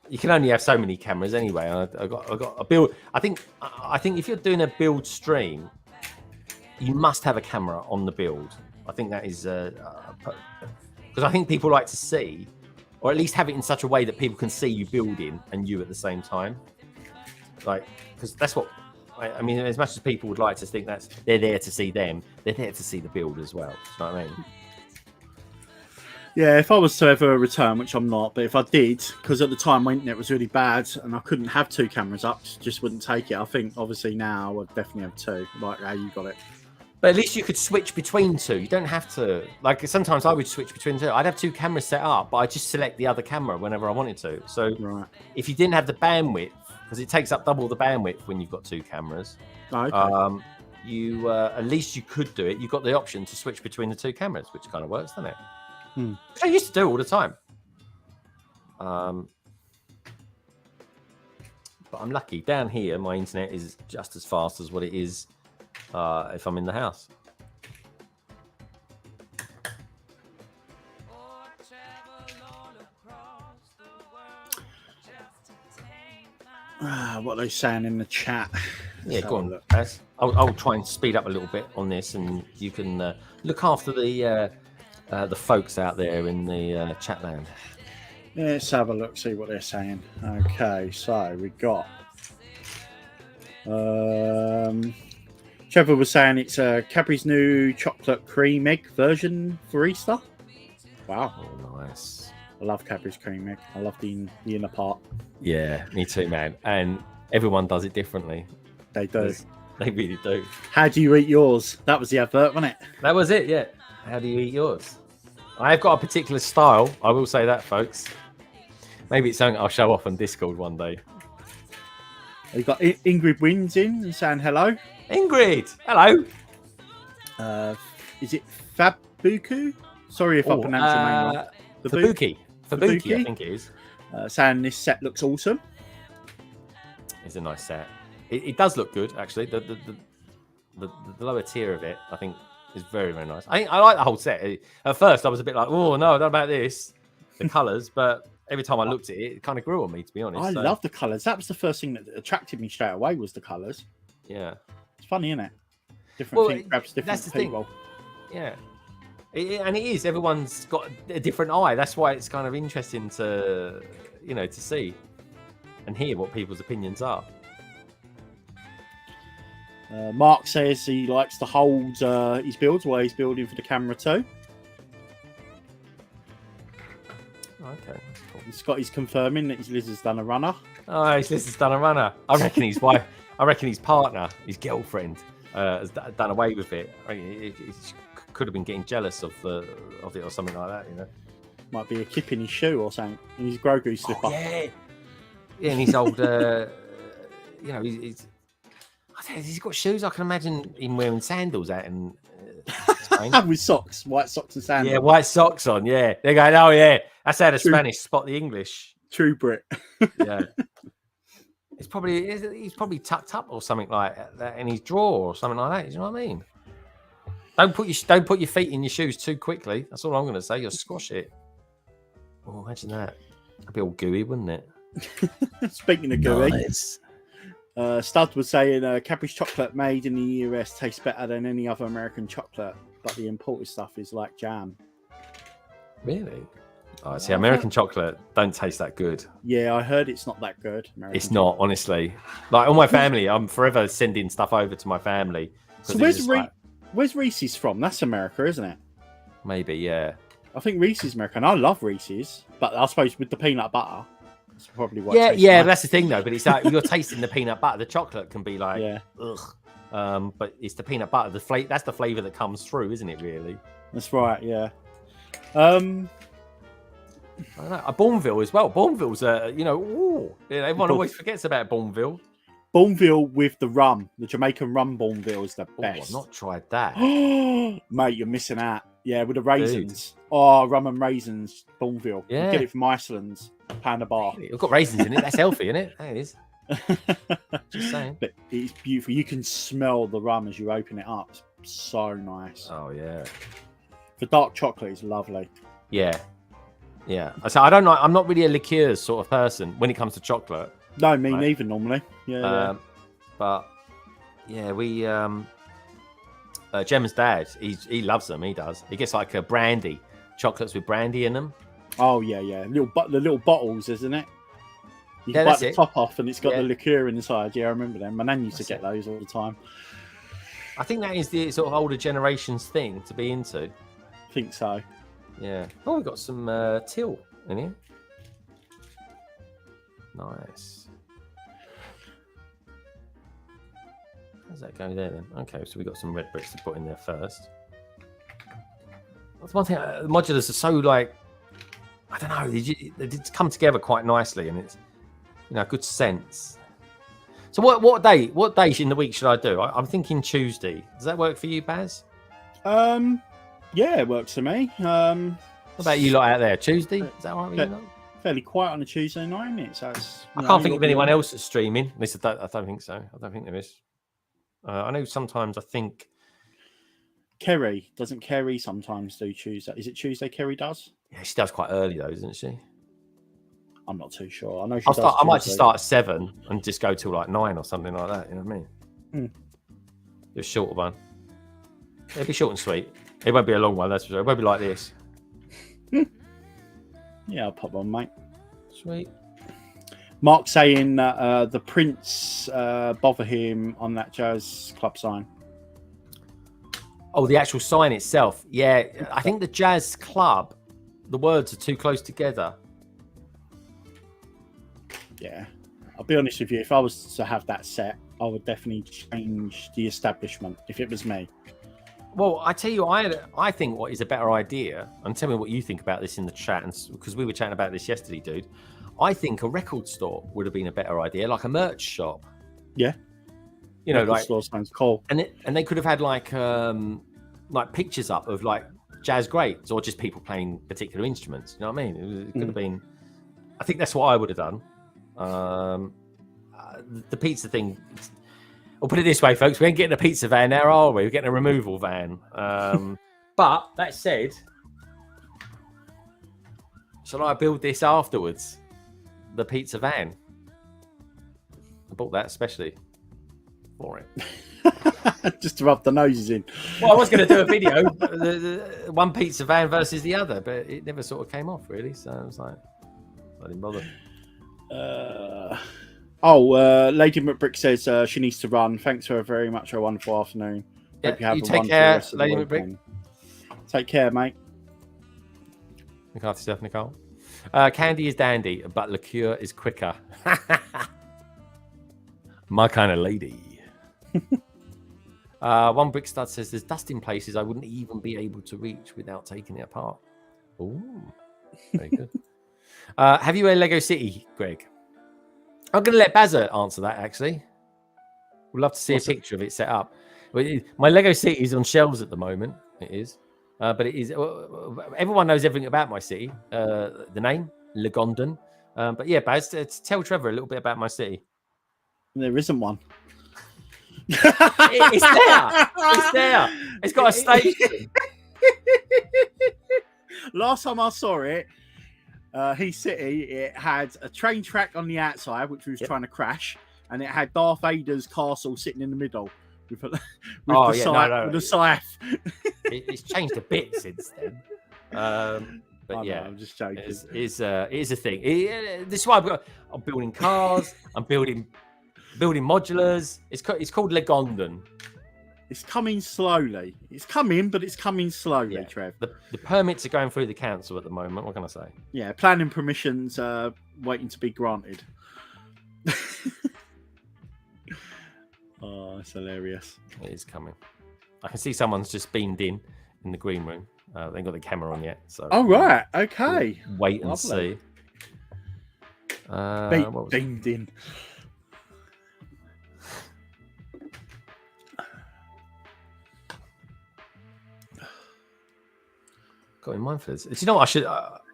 You can only have so many cameras anyway. I got a build. I think if you're doing a build stream, you must have a camera on the build. I think that is because I think people like to see, or at least have it in such a way that people can see you building and you at the same time. Like, because that's what I mean. As much as people would like to think they're there to see them, they're there to see the build as well. Do you know what I mean? Yeah, if I was to ever return, which I'm not, but if I did, because at the time my internet was really bad and I couldn't have 2 cameras up, just wouldn't take it. I think obviously now I would definitely have 2, like how you got it. But at least you could switch between 2. You don't have to. Like sometimes I would switch between 2. I'd have 2 cameras set up, but I just select the other camera whenever I wanted to. So if you didn't have the bandwidth, because it takes up double the bandwidth when you've got 2 cameras, you at least you could do it. You've got the option to switch between the 2 cameras, which kind of works, doesn't it? Which I used to do all the time. But I'm lucky. Down here, my internet is just as fast as what it is if I'm in the house. What are they saying in the chat? Yeah, go on. I'll try and speed up a little bit on this, and you can look after the folks out there in the chat land. Let's have a look, see what they're saying. Okay, so we got Trevor was saying it's Cadbury's new chocolate cream egg version for Easter. Wow. Oh, nice. I love Cadbury's cream egg. I love the inner part. Yeah, me too, man. And everyone does it differently. They do. They really do. How do you eat yours? That was the advert, wasn't it? That was it, yeah. How do you eat yours? I've got a particular style. I will say that, folks. Maybe it's something I'll show off on Discord one day. You've got Ingrid Wins in and saying hello. Ingrid, hello. Is it Fabuku? Sorry if I pronounce your name wrong. Fubuki, I Fubuki? think it is. Saying this set looks awesome. It's a nice set. It does look good, actually. The lower tier of it, I think, is very, very nice. I like the whole set. At first, I was a bit like, oh, no, I don't know about this, the colours. But every time I looked at it, it kind of grew on me, to be honest. I love the colours. That was the first thing that attracted me straight away was the colours. Yeah. It's funny, isn't it? Different thing grabs different that's the people. Thing. Yeah. And it is. Everyone's got a different eye. That's why it's kind of interesting to, to see and hear what people's opinions are. Mark says he likes to hold his builds while he's building for the camera too. Okay. Cool. Scotty's confirming that his lizard's done a runner. Oh, his lizard's done a runner. I reckon his wife, his partner, his girlfriend, has done away with it. I mean, it could have been getting jealous of it or something like that, Might be a kip in his shoe or something. In his Grogu slipper. Oh, yeah, and his old, he's got shoes. I can imagine him wearing sandals out in Spain. With socks, white socks and sandals. Yeah, white socks on. Yeah, they're going. Oh yeah, that's how the Spanish spot the English. True Brit. Yeah, he's probably tucked up or something like that in his drawer or something like that. You know what I mean? Don't put your feet in your shoes too quickly. That's all I'm going to say. You'll squash it. Oh, imagine that. That'd be all gooey, wouldn't it? Speaking of gooey, Nice. Stud was saying Cadbury's chocolate made in the US tastes better than any other American chocolate, but the imported stuff is like jam. Really? Oh, see, American chocolate don't taste that good. Yeah, I heard it's not that good. It's not, honestly. Like all my family, I'm forever sending stuff over to my family. So where's Reese's from? That's America, isn't it? Maybe, yeah. I think Reese's is American. I love Reese's, but I suppose with the peanut butter, that's probably what. Yeah. That's the thing, though. But it's like you're tasting the peanut butter. The chocolate can be like, ugh. But it's the peanut butter. That's the flavor that comes through, isn't it? Really. That's right. Yeah. I don't know. Bourneville as well. Bourneville's, everyone always forgets about Bourneville. Bourneville with the rum, the Jamaican rum Bourneville is the best. I've not tried that. Mate, you're missing out. Yeah, with the raisins. Dude. Oh, rum and raisins, Bourneville. Yeah. You get it from Iceland, £1 a bar. You've got raisins in it. That's healthy, isn't it? That is. Just saying. But it's beautiful. You can smell the rum as you open it up. It's so nice. Oh, yeah. The dark chocolate is lovely. Yeah. Yeah. So I'm not really a liqueurs sort of person when it comes to chocolate. No, me neither normally. Yeah. But yeah, we Gemma's dad, he loves them. He does. He gets like a brandy, chocolates with brandy in them. Oh yeah. The little bottles, isn't it? You can bite the top off, and it's got the liqueur inside. Yeah, I remember them. My nan used to get those all the time. I think that is the sort of older generation's thing to be into. I think so. Yeah. Oh, we've got some till in here. Nice. How's that go there then? Okay, so we got some red bricks to put in there first. That's one thing. Modulars are so like, I don't know. They did come together quite nicely, and it's good sense. So what day in the week should I do? I'm thinking Tuesday. Does that work for you, Baz? Yeah, it works for me. What about you lot out there? Tuesday? Is that all right with you lot? Fairly quiet on a Tuesday night, isn't it? So I can't think of anyone else that's streaming. At least I don't think so. I don't think there is. I know sometimes I think Kerry sometimes do Tuesday. Is it Tuesday Kerry does? Yeah, she does quite early though, doesn't she? I'm not too sure. I know I might just start at 7 and just go till like 9 or something like that. You know what I mean? Do a shorter one. It'll be short and sweet. It won't be a long one. That's for sure. It won't be like this. Yeah, I'll pop on, mate. Sweet. Mark saying that the prints bother him on that jazz club sign. Oh, the actual sign itself. Yeah, I think the jazz club, the words are too close together. Yeah, I'll be honest with you. If I was to have that set, I would definitely change the establishment if it was me. Well, I tell you, I think what is a better idea, and tell me what you think about this in the chat, because we were chatting about this yesterday, dude. I think a record store would have been a better idea, like a merch shop. Yeah, record store sounds cool. And they could have had like pictures up of like jazz greats or just people playing particular instruments. You know what I mean? It could have been. I think that's what I would have done. The pizza thing. I'll put it this way, folks. We ain't getting a pizza van now, are we? We're getting a removal van. But that said, shall I build this afterwards? The pizza van. I bought that especially for it. Just to rub the noses in. Well, I was going to do a video, the one pizza van versus the other, but it never sort of came off really. So I was like, I didn't bother. Lady McBrick says she needs to run. Thanks for very much. A wonderful afternoon. Yeah, Hope you have you a take wonderful care, rest of the Lady weekend. Take care, mate. Look after yourself, Nicole. Candy is dandy, but liqueur is quicker. My kind of lady. One brick stud says there's dust in places I wouldn't even be able to reach without taking it apart. Oh, very good. Have you a Lego City, Greg? I'm going to let Bazza answer that, actually. We'd love to see a picture of it set up. My Lego City is on shelves at the moment. It is. But it is. Everyone knows everything about my city. The name, Legondon. But yeah, Baz, tell Trevor a little bit about my city. There isn't one. It's there. It's there. It's got a station. Last time I saw it, Heath City, it had a train track on the outside, which we was trying to crash, and it had Darth Vader's castle sitting in the middle with the scythe. It's changed a bit since then. But yeah, I'm just joking. It is a thing. This is why I'm building cars. I'm building modulars. It's called Legondon. It's coming slowly. It's coming, but it's coming slowly, Trev. The permits are going through the council at the moment. What can I say? Yeah, planning permissions waiting to be granted. Oh, it's hilarious. It is coming. I can see someone's just beamed in the green room. They ain't got the camera on yet. So. Oh, right. Okay. We'll wait and Lovely. see. Beamed in. Got in mind for this. Do you know what I should?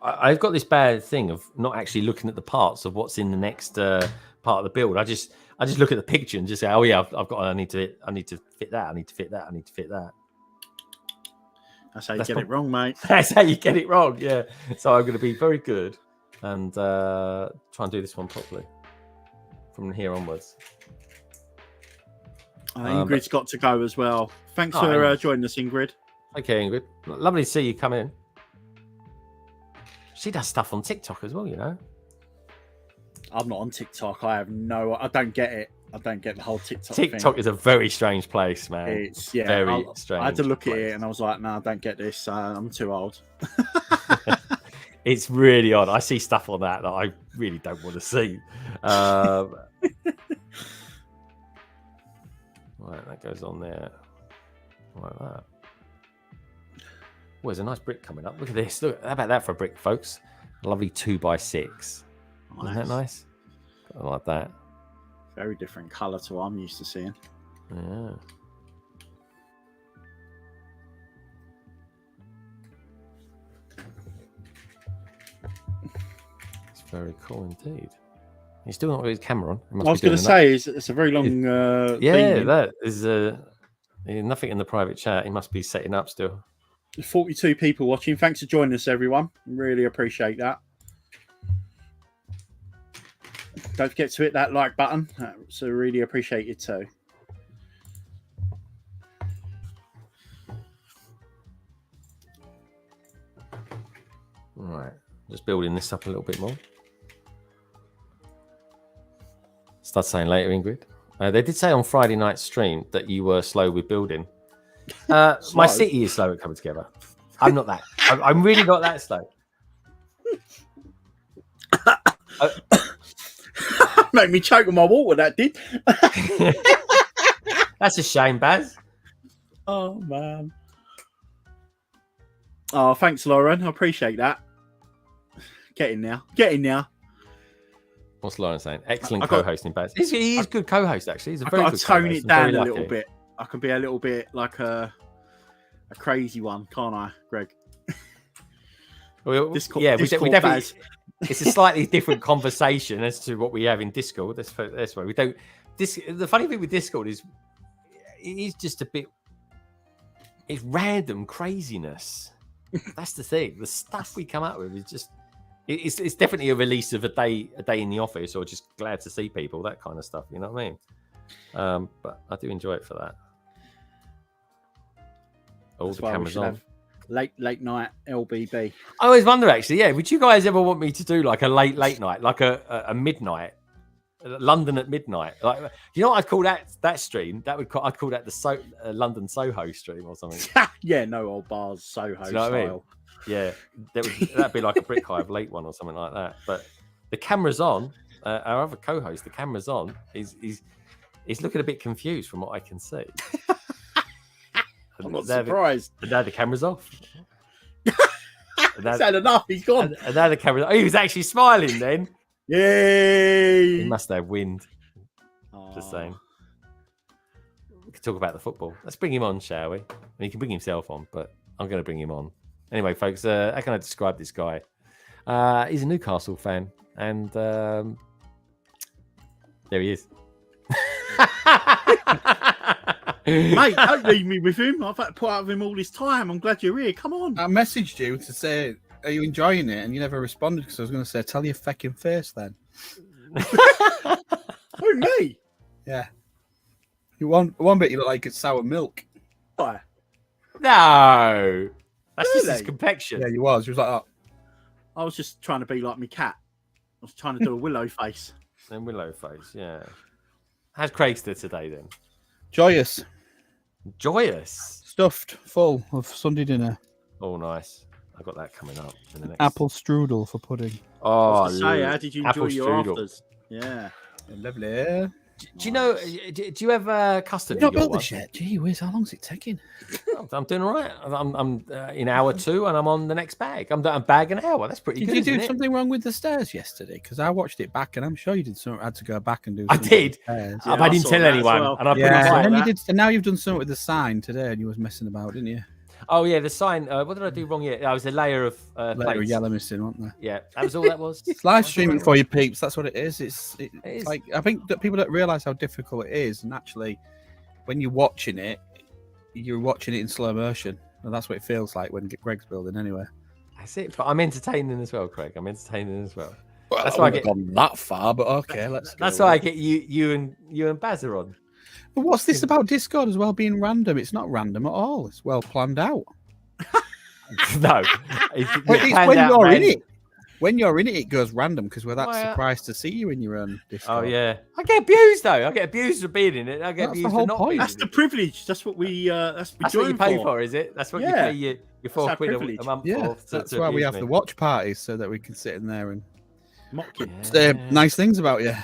I've got this bad thing of not actually looking at the parts of what's in the next part of the build. I just look at the picture and just say, oh yeah, I need to fit that. I need to fit that. I need to fit that. That's how you get it wrong, mate. That's how you get it wrong. Yeah. So I'm going to be very good and try and do this one properly from here onwards. Ingrid's got to go as well. Thanks for joining us, Ingrid. Okay, Ingrid. Lovely to see you come in. She does stuff on TikTok as well, you know. I'm not on TikTok. I don't get it. I don't get the whole TikTok thing. TikTok is a very strange place, man. It's very strange. I had to look at it and I was like, no, I don't get this. I'm too old. It's really odd. I see stuff on that I really don't want to see. Right, that goes on there. Like that. Oh, there's a nice brick coming up. Look at this. Look, how about that for a brick, folks? A lovely 2x6. Nice. Isn't that nice? I like that. Very different colour to what I'm used to seeing. Yeah. It's very cool indeed. He's still not with his camera on. I was going to say, it's a very long. That is nothing in the private chat. He must be setting up still. 42 people watching. Thanks for joining us, everyone. Really appreciate that. Don't forget to hit that like button. So really appreciate you too. Right, just building this up a little bit more. Start saying later, Ingrid. They did say on Friday night stream that you were slow with building. My city is slow at coming together. I'm not that. I'm really not that slow. Made me choke on my water, that did. That's a shame, Baz. Oh, man. Oh, thanks, Lauren. I appreciate that. Get in now. What's Lauren saying? Excellent co-hosting, Baz. He is good co-host, actually. He's a very good co-host. I've got to tone it down a little bit. I can be a little bit like a crazy one, can't I, Greg? Discord, yeah, Discord we definitely. Baz. It's a slightly different conversation as to what we have in Discord. That's why we don't. The funny thing with Discord is it is just a bit. It's random craziness. That's the thing. The stuff we come up with is just. It's definitely a release of a day in the office, or just glad to see people, that kind of stuff. You know what I mean? But I do enjoy it for that. All That's the why we cameras should on. have late night LBB. I always wonder, actually, yeah, would you guys ever want me to do like a late night, like a midnight, London at midnight? Like, you know what I'd call that stream? I'd call that the London Soho stream or something. Yeah, no old bars, Soho Do you know style. what I mean? Yeah, that'd be like a Brick Hive late one or something like that. But the camera's on. Our other co-host, the camera's on. He's looking a bit confused from what I can see. I'm not surprised. And now the camera's off. That's had enough. He's gone. And now the camera's off. Oh, he was actually smiling then. Yay! He must have wind. Just saying. We could talk about the football. Let's bring him on, shall we? I mean, he can bring himself on, but I'm going to bring him on. Anyway, folks, how can I describe this guy? He's a Newcastle fan, and there he is. Mate, don't leave me with him. I've had to put up with him all this time. I'm glad you're here. Come on. I messaged you to say, are you enjoying it? And you never responded because I was going to say, tell your fucking face then. Who, me? Yeah. You one bit you look like it's sour milk. Why? No. That's just his Really? complexion. Yeah, you was. You was like that. I was just trying to be like me cat. I was trying to do a willow face. And willow face, yeah. How's Craigster today then? Joyous. Joyous. Stuffed full of Sunday dinner. Oh, nice. I've got that coming up in the next. Apple strudel for pudding. Oh, I was gonna say, how did you enjoy apple your strudel. afters? Yeah. Lovely. Do you know? Do you have custody? You've not built this yet? Gee whiz, how long's it taking? I'm doing all right. I'm in hour 2 and I'm on the next bag. I'm bag an hour. That's pretty Did good. you do isn't it? something wrong with the stairs yesterday? Because I watched it back and I'm sure you did something. I had to go back and do I something did. with the stairs. Yeah, I I didn't saw tell that as anyone, well. and I put it Yeah, aside. and then and now you've done something with the sign today and you was messing about, didn't you? Oh yeah, the sign. What did I do wrong? Yeah, I was a layer of Layer of plates. yellow missing, wasn't there? Yeah, that was all that was. It's live That's all streaming that for was. you peeps. That's what it is. It's is. like I think that people don't realise how difficult it is, and actually, when you're watching it in slow motion, and that's what it feels like when Greg's building. Anyway, That's it. But I'm entertaining as well, Craig. I'm entertaining as well. well, That's I why I wouldn't get. have gone that far, but okay, let's. That's go why I with get you and Baz are on. it. But what's this about Discord as well being random? It's not random at all. It's well planned out. No, But it's when you're in it. When you're in it, it goes random because we're that Well, surprised to see you in your own Discord. Oh yeah, I get abused though. I get abused for being in it. I get That's the abused whole for not point. being. That's in the it. privilege. That's what we. That's That's what you pay for, is it? That's what you Yeah. pay your our £4 privilege. a month Yeah, for. that's to why we abuse have me. the watch parties so that we can sit in there and Mock you. say nice things about you. Yeah,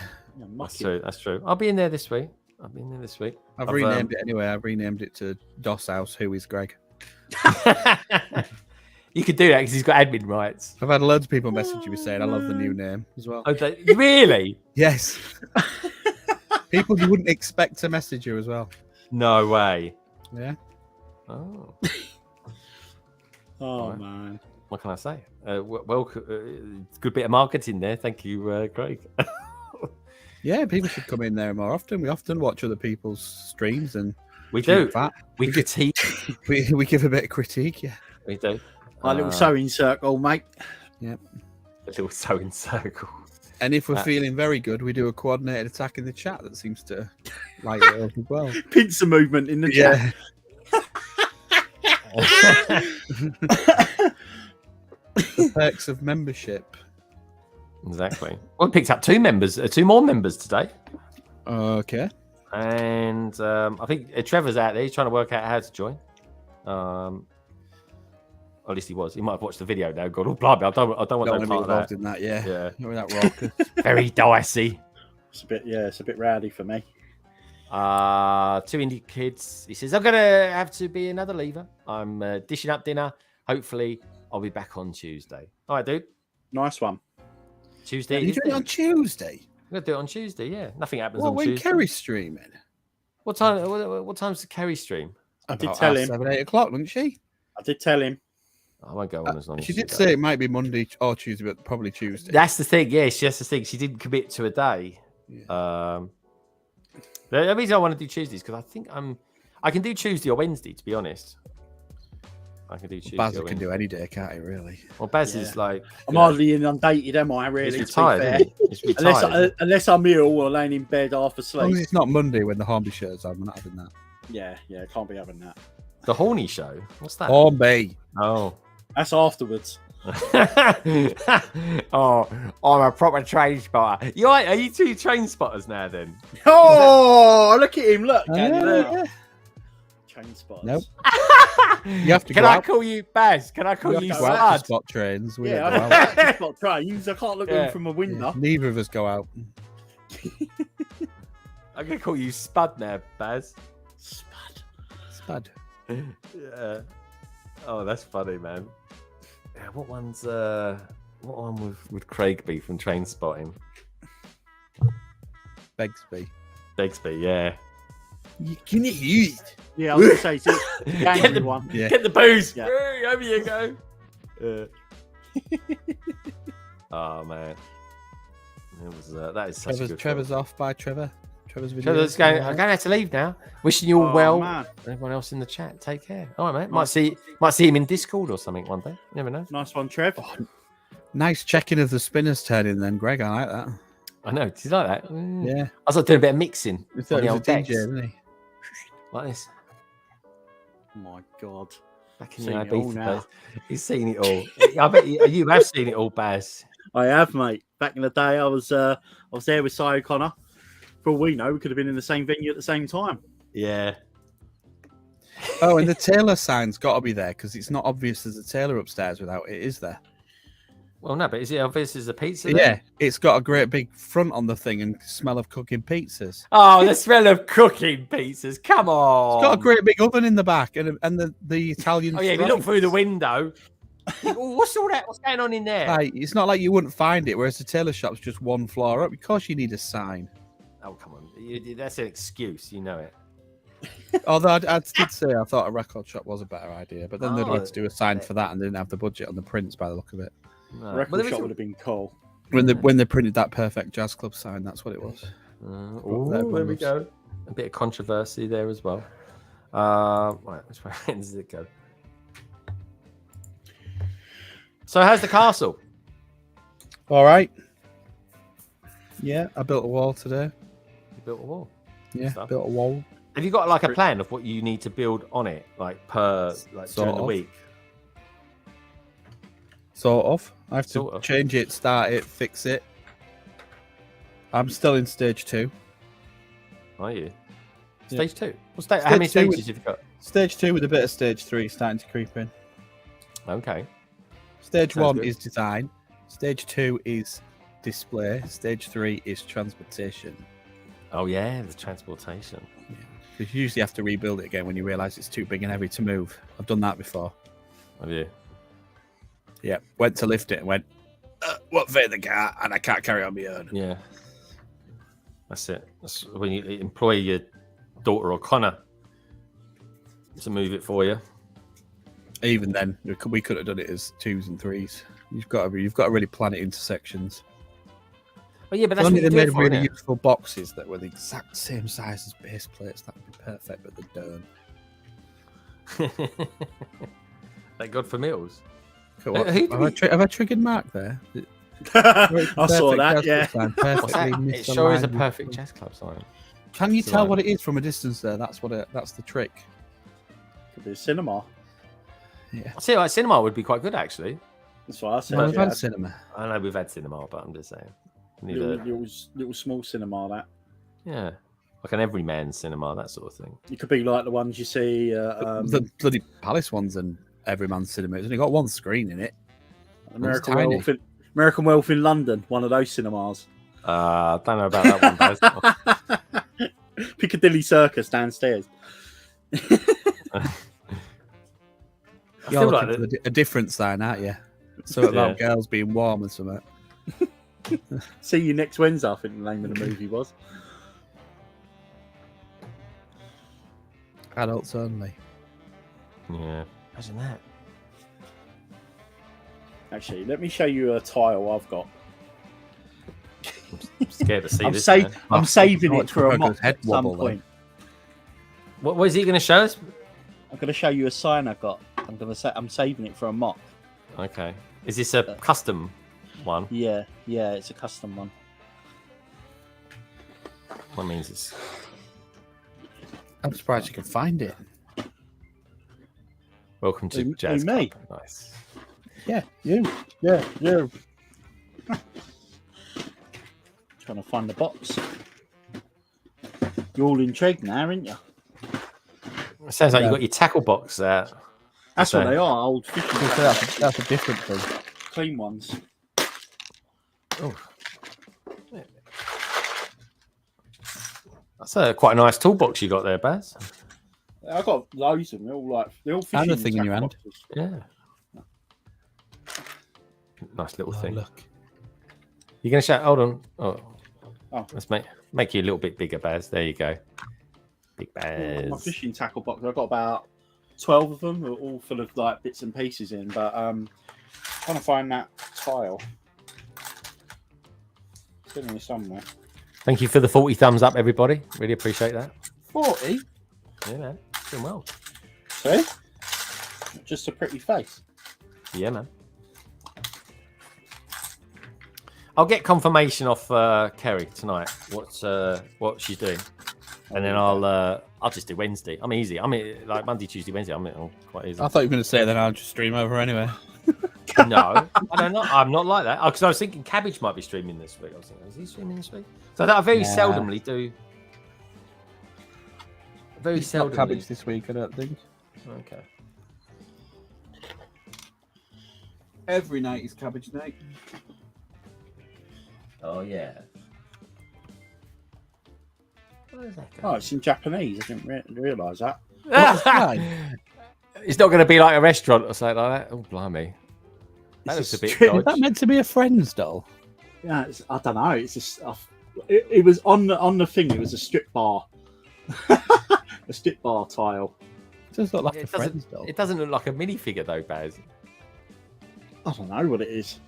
mock That's you. true. That's true. I'll be in there this week. I've renamed it anyway. I've renamed it to Dos House. Who is Greg? You could do that because he's got admin rights. I've had loads of people message me saying I love the new name as well. Oh, really? Yes. People you wouldn't expect to message you as well. No way. Yeah. Oh, Oh Right. man. what can I say? Well, good bit of marketing there. Thank you, Craig. Yeah, people should come in there more often. We often watch other people's streams and We do. that. We critique. We give a bit of critique, yeah. We do. My little sewing circle, mate. A little sewing circle. And if we're feeling very good, we do a coordinated attack in the chat that seems to light it up as well. Pincer movement in the chat. The perks of membership. Exactly. Well, we picked up two more members today. Okay. And I think Trevor's out there. He's trying to work out how to join. Or at least he was. He might have watched the video now. God, oh, blimey, I don't want Don't no want to be part of involved that. in that, yeah. Yeah. Not with that rocker. Very dicey. It's a bit rowdy for me. 2 indie kids. He says, I'm going to have to be another lever. I'm dishing up dinner. Hopefully, I'll be back on Tuesday. All right, dude. Nice one. Tuesday. You is doing it on Tuesday? I'm going to do it on Tuesday, yeah. Nothing happens Well, on when Tuesday. Kerry's streaming? What time's the Kerry stream? I did tell him. 7, 8 o'clock, wasn't she? I did tell him. I won't go on as long as She did does. say it might be Monday or Tuesday, but probably Tuesday. That's the thing. Yeah, that's the thing. She didn't commit to a day. Yeah. The reason I want to do Tuesdays because I think I can do Tuesday or Wednesday. To be honest, I can do Tuesday. Baz or can Wednesday. do any day, can't he? Really? Well, Baz Yeah. is like I'm hardly inundated, am I? Really? he's to be retired. fair? Isn't he? He's retired. Unless I'm ill or laying in bed half As asleep. long as it's not Monday when the Hornby shirt's on, we're not having that. Yeah, can't be having that. The Horny Show. What's that? Hornby. Oh. That's afterwards. Oh, I'm a proper train spotter. Are you two train spotters now then? Oh, look at him! Look, Yeah, look. yeah. Chain spotters. Nope. You have to Can go I out. call you Baz? Can I call You you have to go out to Spud? spot trains. We Yeah, don't go out. I don't spot trains. I can't look at Yeah. them from a window. Neither of us go out. I'm gonna call you Spud now, Baz. Spud. Spud. Yeah. Oh, that's funny, man. Yeah, what one with Craig B from Train Spotting? Begsby. Begsby, yeah. You can hear it. Yeah, I was gonna say, it's the Get angry the- one. Yeah. Get the booze. Yeah. Woo, over you go. Oh man, that is such a good Trevor's film. off by Trevor. Trevor's video. Trevor's going. I'm going to have to leave now. Wishing you all well. Man. Everyone else in the chat, take care. All right, mate. Might see him in Discord or something one day. You never know. Nice one, Trev. Nice checking of the spinners turning then, Greg. I like that. I know. Did you like that? Mm. Yeah. I was like doing a bit of mixing He thought on he the was old a decks, DJ, didn't he? like this. Oh my god. Back in Seen the it all Ibiza now. days. He's seen it all. I bet you have seen it all, Baz. I have, mate. Back in the day, I was there with Si O'Connor. For all we know, we could have been in the same venue at the same time. Yeah. Oh, and the Taylor sign's got to be there because it's not obvious there's a Taylor upstairs without it, is there? Well, no, but is it obvious there's a pizza? Yeah, there? it's got a great big front on the thing and smell of cooking pizzas. Oh, the smell of cooking pizzas. Come on. It's got a great big oven in the back and the Italian. Oh yeah, if you look through the fries. window. What's all that? What's going on in there? Like, it's not like you wouldn't find it, whereas the Taylor shop's just one floor up. Of course, you need a sign. Oh come on, that's an excuse. You know it. Although I did say I thought a record shop was a better idea, but then they'd Oh, have to do a sign for that, and they didn't have the budget on the prints by the look of it. No. Record Well, there shop is would have been cool. When they printed that Perfect Jazz Club sign, that's what it was. Oh, That there one we was- go. A bit of controversy there as well. Right, which way does it go? So, how's the castle? All right. Yeah, I built a wall today. You built a wall. Yeah, Stuff. built a wall. Have you got like a plan of what you need to build on it, like Sort during the of. week? Sort of. I have to Sort of. change it, start it, fix it. I'm still in stage 2. Are you? Yeah. Stage 2. Well, how many Stage two stages have you got? Stage 2 with a bit of stage 3 starting to creep in. Okay. Stage Sounds 1 good. is design. Stage 2 is display. Stage 3 is transportation. Oh yeah, the transportation. Because you usually have to rebuild it again when you realise it's too big and heavy to move. I've done that before. Have you? Yeah, went to lift it and went, what fit the car? And I can't carry on my own. Yeah. That's it. That's when you employ your daughter or Connor to move it for you. Even then, we could have done it as 2s and 3s. You've got to really plan it into sections. Oh yeah, but If that's only what they you do made it for, really innit? useful boxes that were the exact same size as base plates. That would be perfect, but they don't. Thank God for meals. Look at what- Who do have I triggered Mark there? I saw that, Perfect yeah. jazz club sign, What's that? perfectly It sure is a misaligned. perfect jazz club sign. Can you It's tell aligned. what it is from a distance there? That's the trick. Could be a cinema. Yeah. I see, like cinema would be quite good actually. That's what I said. Well, we've yeah. had cinema. I know we've had cinema, but I'm just saying. Neither, Little small cinema, that. yeah, like an everyman cinema, that sort of thing. It could be like the ones you see. The bloody Palace ones and Everyman's Cinema. It's only got one screen in it. American tiny. Wealth in London, one of those cinemas. I don't know about that one, guys. Piccadilly Circus downstairs. I You're feel looking like for that- a different sign, aren't you? So about girls being warm and something. See you next Wednesday, I think the name of the movie was. Adults only. yeah, imagine that. Actually, let me show you a tile I've got. I'm scared to see I'm, this. I'm saving it Watch for a Burger's mock head at some wobble, point. What is he going to show us? I'm going to show you a sign I got. I'm saving it for a mock. Okay. Is this a custom one? Yeah, it's a custom one. That means it's. I'm surprised you can find it. Welcome to Who Jazz me? Club. Nice. Yeah, you. Yeah, you. Trying to find the box. You're all intrigued now, aren't you? It sounds like Yeah. you got your tackle box there. That's what So- they are, old fishing That's a different thing. clean ones. Oh. That's quite a nice toolbox you got there, Baz. I got loads of them. They're all fishing And a thing in your tackle hand. boxes. Yeah. Nice little Oh, thing. look. You're going to shout, hold on. Oh. Oh. Let's make you a little bit bigger, Baz. There you go. Big My Baz. fishing tackle box. I've got about 12 of them. They're all full of like bits and pieces in. But trying to find that tile. It's in here somewhere. Thank you for the 40 thumbs up, everybody. Really appreciate that. 40. Yeah, man. Doing well. See? Just a pretty face. Yeah, man. I'll get confirmation off Kerry tonight. What she's doing, and then I'll just do Wednesday. I'm easy. I mean, like Monday, Tuesday, Wednesday. I'm quite easy. I thought you were going to say then I'll just stream over anyway. No, I don't know. I'm not like that. Because I was thinking Cabbage might be streaming this week. I was thinking, is he streaming this week? So I very seldomly do. Very It's not seldomly. cabbage this week, I don't think. Okay. Every night is cabbage night. Oh yeah. Where is that Oh, it's in Japanese. I didn't realise that. Fine. It's not going to be like a restaurant or something like that. Oh, blimey. That looks a bit string. Is that dodgy. meant to be a Friends doll? Yeah, I don't know. It's just it was on the thing. It was a strip bar, a strip bar tile. It does look like a It Friends doesn't, doll. it doesn't look like a minifigure though, Baz. I don't know what it is.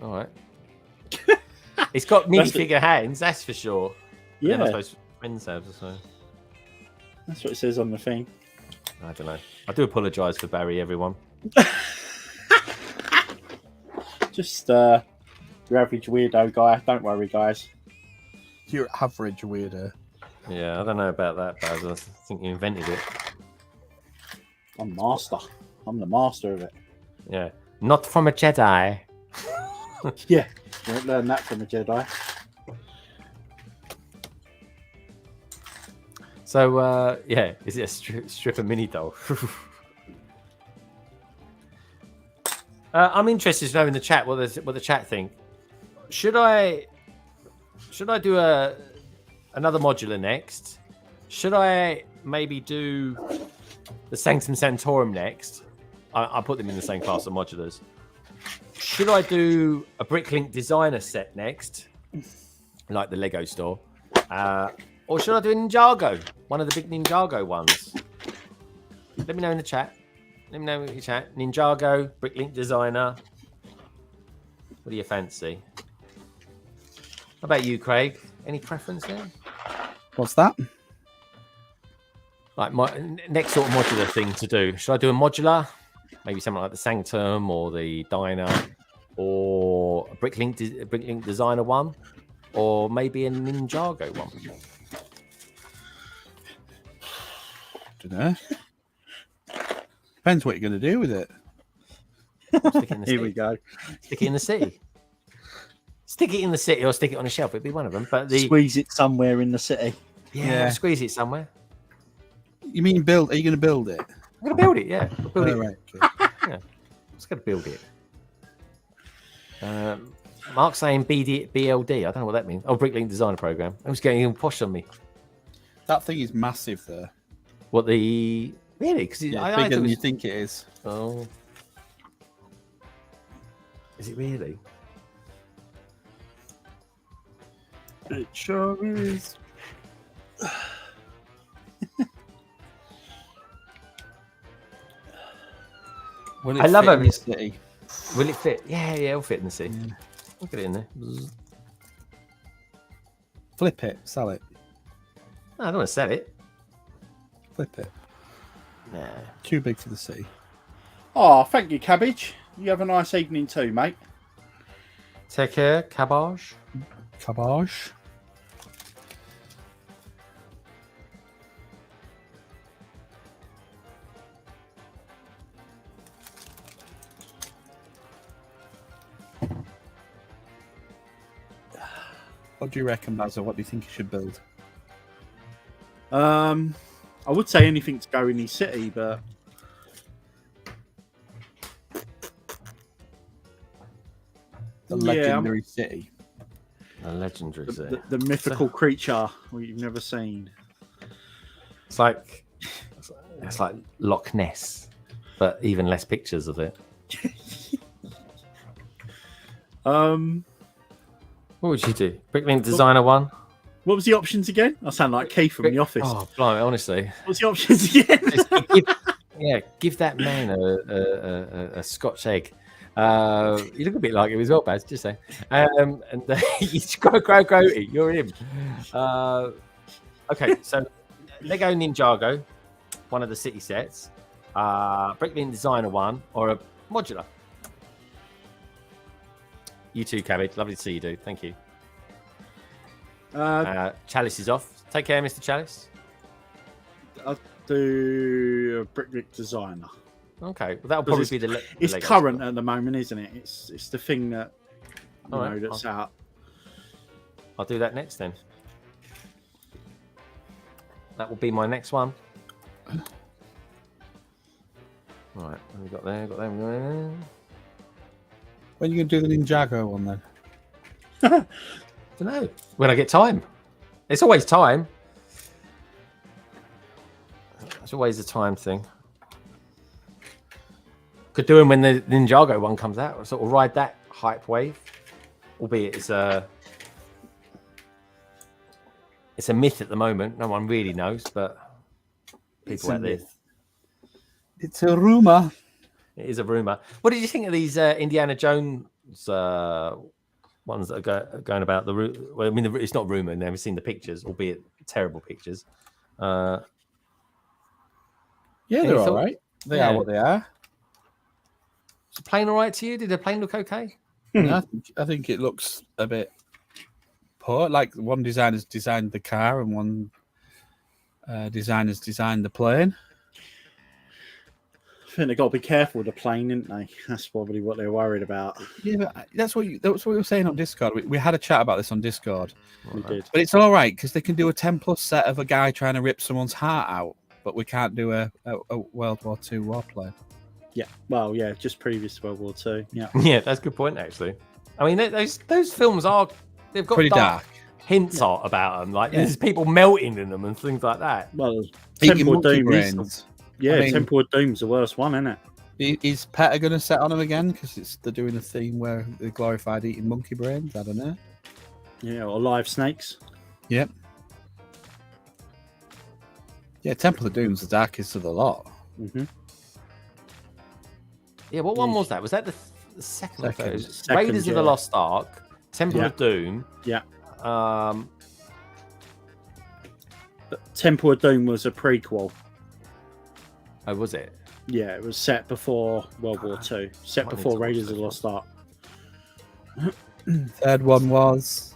All right. It's got That's minifigure hands, that's for sure. But then I Yeah, suppose friends have, so that's what it says on the thing. I don't know. I do apologise for Barry, everyone. Just your average weirdo guy. Don't worry, guys. Your average weirdo. Yeah, I don't know about that, Baz. I think you invented it. I'm master. I'm the master of it. Yeah. Not from a Jedi. Yeah, you won't learn that from a Jedi. So, yeah, is it a stripper mini doll? I'm interested to know in the chat what the chat think. Should I do another modular next? Should I maybe do the Sanctum Sanctorum next? I put them in the same class of modulars. Should I do a Bricklink designer set next, like the Lego store? Or should I do a Ninjago? One of the big Ninjago ones. Let me know in the chat. Let me know in the chat. Ninjago, Bricklink designer. What do you fancy? How about you, Craig? Any preference there? What's that? Like my next sort of modular thing to do. Should I do a modular? Maybe something like the Sanctum or the Diner, or a Bricklink designer one, or maybe a Ninjago one. Don't know. Depends what you're going to do with it. Stick it in the Here city. we go. Stick it in the city. Stick it in the city, or stick it on a shelf. It'd be one of them. But Squeeze it somewhere in the city. yeah, squeeze it somewhere. You mean build? Are you going to build it? I'm gonna build it. Yeah, build it. Right. Okay. Yeah, I'm just gonna build it. Mark's saying BLD. I don't know what that means. Oh, Bricklink Designer Program. I was getting all posh on me. That thing is massive, though. What the really? Because Yeah, bigger than you think it is. Oh, is it really? It sure is. Will I love fit in it. this city? Will it fit? Yeah, it'll fit in the sea. Look at it in there. Flip it, sell it. No, I don't want to sell it. Flip it. Nah. Too big for the sea. Oh, thank you, Cabbage. You have a nice evening too, mate. Take care, Cabbage. Cabbage. What do you reckon, Basil? What do you think you should build? I would say anything to go in his city, but The legendary city. A legendary city. the mythical creature you've never seen. It's like Loch Ness, but even less pictures of it. What would you do? Bricklink Designer 1? What was the options again? I sound like Keith from The Office. Oh, blimey, honestly. What's the options again? Give that man a Scotch egg. You look a bit like him as well, Baz, just say. And you grow, eat. You're him. Okay, so Lego Ninjago, one of the city sets, Bricklink Designer 1, or a modular. You too, Cabbage. Lovely to see you, dude. Thank you. Chalice is off. Take care, Mr. Chalice. I'll do a Bricklink Designer. Okay, well, that'll probably be the. It's Lego current stuff. at the moment, isn't it? It's the thing that that's out. I'll do that next then. That will be my next one. Right, what have we got there? Got them. When are you going to do the Ninjago one then? Don't know. When I get time. It's always time. It's always a time thing. Could do them when the Ninjago one comes out. Or sort of ride that hype wave. Albeit it's a myth at the moment. No one really knows, but people out there. It's a rumor. It is a rumor. What did you think of these Indiana Jones ones that are going about the route? Well, I mean, it's not rumor. I've never seen the pictures, albeit terrible pictures. Yeah, they're all right. They are what they are. Is the plane all right to you? Did the plane look okay? No, I think it looks a bit poor. Like one designer's designed the car and one designer's designed the plane. I think they've got to be careful with the plane, didn't they? That's probably what they're worried about. Yeah, but that's what we were saying on Discord. We had a chat about this on Discord. We did. But it's all right because they can do a 10+ set of a guy trying to rip someone's heart out, but we can't do a World War II warplane. Yeah, well, yeah, just previous to World War II. Yeah, yeah, that's a good point actually. I mean, those films they've got pretty dark hints about them, like there's people melting in them and things like that. Well, eating Temple of monkey Doom brains. Yeah, I mean, Temple of Doom's the worst one, isn't it? Is PETA going to set on them again because they're doing a theme where they glorified eating monkey brains? I don't know. Yeah, or live snakes. Yep. Yeah, Temple of Doom's the darkest of the lot. Mm-hmm. Yeah, what one was that? Was that the second? Second. Raiders of the Lost Ark, Temple Yeah. of Doom. Yeah. But Temple of Doom was a prequel. Oh, was it? Yeah, it was set before World War II. Set I need before to watch Raiders this of the Lost Ark. Third one was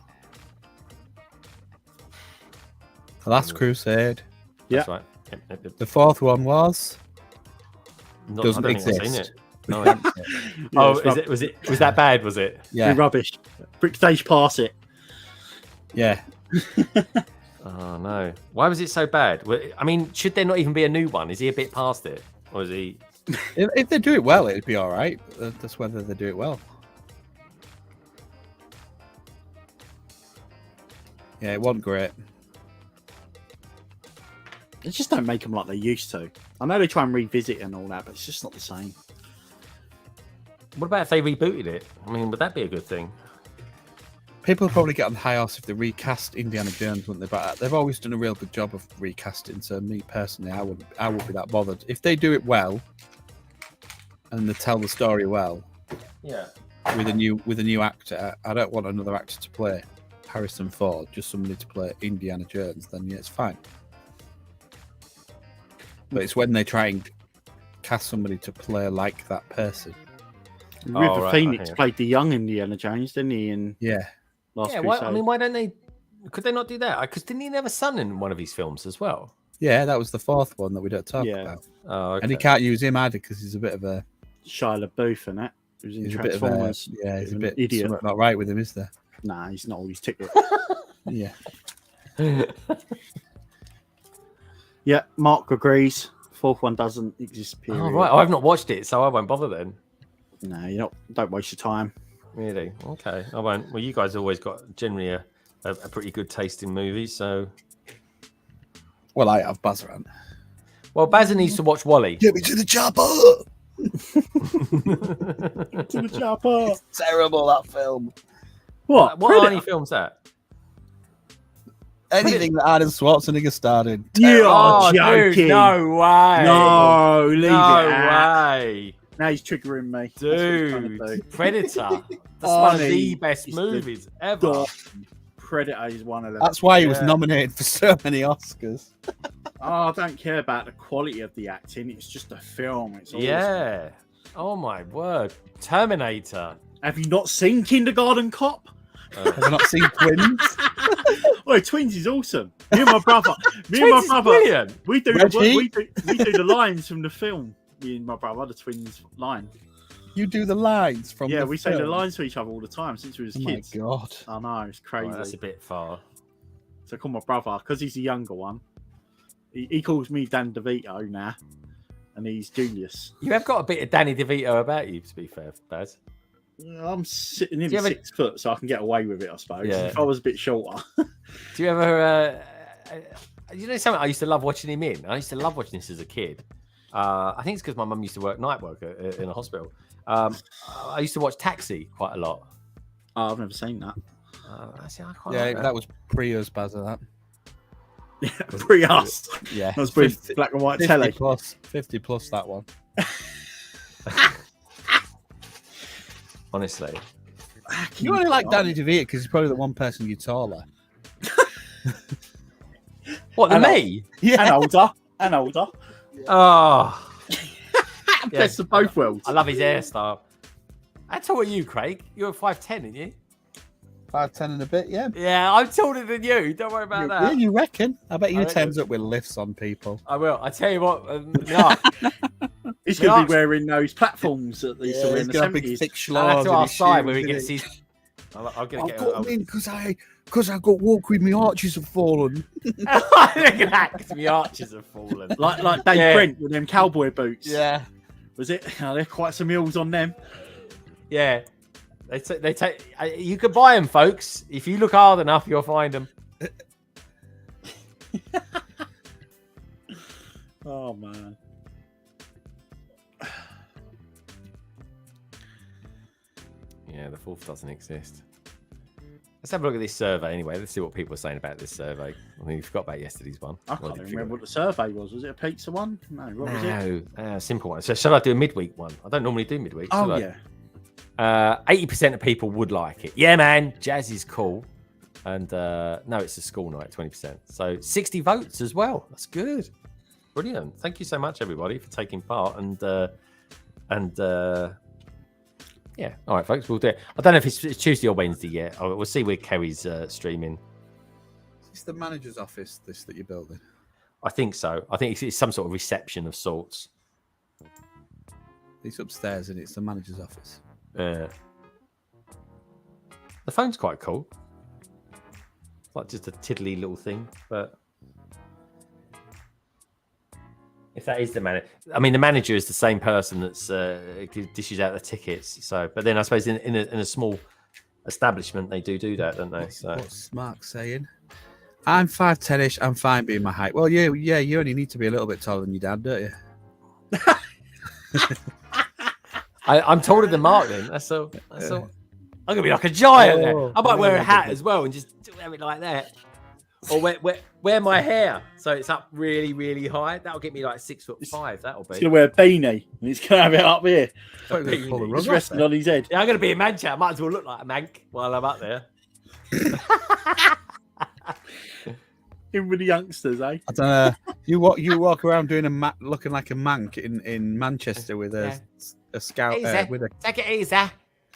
The Last Crusade. That's Yeah. right. Yep. The fourth one was I doesn't don't think I've exist. seen it. No, Yeah, oh, it's was that bad? Was it? Yeah, rubbish. Brick stage pass it. yeah. Oh no! Why was it so bad? I mean, should there not even be a new one? Is he a bit past it, or is he? If they do it well, it'd be all right. That's whether they do it well. Yeah, it wasn't great. They just don't make them like they used to. I know they try and revisit and all that, but it's just not the same. What about if they rebooted it? I mean, would that be a good thing? People probably get on the high horse if they recast Indiana Jones, wouldn't they? But they've always done a real good job of recasting. So me personally, I wouldn't be that bothered if they do it well and they tell the story well. Yeah. with a new actor. I don't want another actor to play Harrison Ford, just somebody to play Indiana Jones. Then yeah, it's fine. But it's when they try and cast somebody to play like that person. River Phoenix played the young Indiana Jones, didn't he? In Last Crusade. Why don't they? Could they not do that? Because didn't he have a son in one of his films as well? Yeah, that was the fourth one that we don't talk about. Oh, okay. And he can't use him either because he's a bit of a Shia LaBeouf and that. He's a bit of a he's a bit idiot. Not right with him, is there? Nah, he's not always ticket. Yeah. Yeah, Mark agrees. Fourth one doesn't exist. Period. Oh, right. I've not watched it, so I won't bother then. No, you not. Don't waste your time. Really? Okay, I won't. Well, you guys always got generally a pretty good taste in movies, so. Well, I have Bazran. Well, Bazza needs to watch Wally. Get me to the chopper. To the chopper. It's terrible, that film. What Arnie film's that? Anything that Arnold Schwarzenegger starred in. You are joking. joking. No way. No, leave it out. Way. Now he's triggering me. Dude, Predator. That's one of the best movies ever. Predator is one of them. That's why he was nominated for so many Oscars. I don't care about the quality of the acting. It's just a film. It's awesome. Oh my word. Terminator. Have you not seen Kindergarten Cop? Have you not seen Twins? Oh, Twins is awesome. Me and my brother. Brilliant. We do the lines from the film. Me and my brother, the Twins line. You do the lines from the we film? say the lines to each other all the time since we was kids. Oh my god. I know, it's crazy. That's a bit far. So I call my brother, because he's the younger one. He calls me Dan DeVito now. And he's Julius. You have got a bit of Danny DeVito about you, to be fair, Baz. I'm sitting in 6 foot, so I can get away with it, I suppose. Yeah. If I was a bit shorter. Do you ever... you know something I used to love watching him in? I used to love watching this as a kid. I think it's because my mum used to work night work in a hospital. I used to watch Taxi quite a lot. Oh, I've never seen that. That was pre-us, Bazza, that. Yeah, pre-us. Yeah. That was black and white 50 telly. 50 plus that one. Honestly. You only like Danny DeVito because he's probably the one person you're taller. What, than me? Yeah. And older. Oh. Best of both worlds. I love his hairstyle. How tall are you, Craig? You're 5'10", aren't you? 5'10" and a bit, yeah. Yeah, I'm taller than you. Don't worry about that. Yeah, you reckon? I bet you turns up with lifts on people. I will. I tell you what. No. He's going to be wearing those platforms that they used to wear in the 70s. Big thick I'll to our side where he gets his... I've got him in because I got woke with my arches have fallen. Look at that, because my arches have fallen. Like Dave Brent with them cowboy boots. Yeah. Was it? There are quite some hills on them. Yeah. They take. You could buy them, folks. If you look hard enough, you'll find them. Oh man. Yeah, the fourth doesn't exist. Let's have a look at this survey anyway. Let's see what people are saying about this survey. I mean, we forgot about yesterday's one. I can't remember what the survey was. Was it a pizza one? No, what was it? Simple one. So shall I do a midweek one? I don't normally do midweek. Oh, yeah. 80% of people would like it. Yeah, man. Jazz is cool. And no, it's a school night, 20%. So 60 votes as well. That's good. Brilliant. Thank you so much, everybody, for taking part. And yeah. All right, folks, we'll do it. I don't know if it's Tuesday or Wednesday yet. We'll see where Kerry's streaming. It's the manager's office, this that you're building. I think so. I think it's some sort of reception of sorts. It's upstairs and it's the manager's office. The phone's quite cool. It's like just a tiddly little thing, but if that is the manager, I mean, the manager is the same person that's dishes out the tickets. So, but then I suppose in a small establishment they do that, don't they? So, what's Mark saying? I'm 5'10"ish. I'm fine being my height. Well, yeah. You only need to be a little bit taller than your dad, don't you? I'm taller than Mark then. That's all. I'm gonna be like a giant. Then. I might wear a hat as well and just have it like that. Or wear my hair so it's up really, really high. That'll get me like 6'5". That'll be. He's gonna wear a beanie and he's gonna have it up here. It's It's resting on his head. Yeah, I'm gonna be in Manchester. I might as well look like a mank while I'm up there. In with the youngsters, eh? I don't know. You walk around doing looking like a mank in Manchester with a scout Take it easy.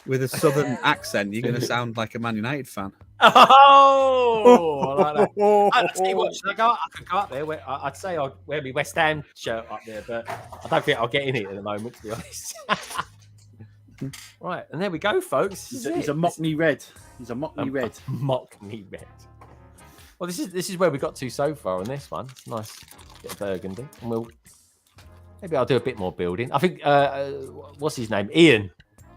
with a southern accent. You're going to sound like a Man United fan. Oh, I like that. I tell you what, should I go? I could go up there. I'd say I'd wear my West Ham shirt up there, but I don't think I'll get in it at the moment, to be honest. Right, and there we go, folks. He's a Mockney red. He's a Mockney red. Mockney red. Well, this is where we got to so far on this one. It's nice bit of burgundy, and maybe I'll do a bit more building. I think what's his name? Ian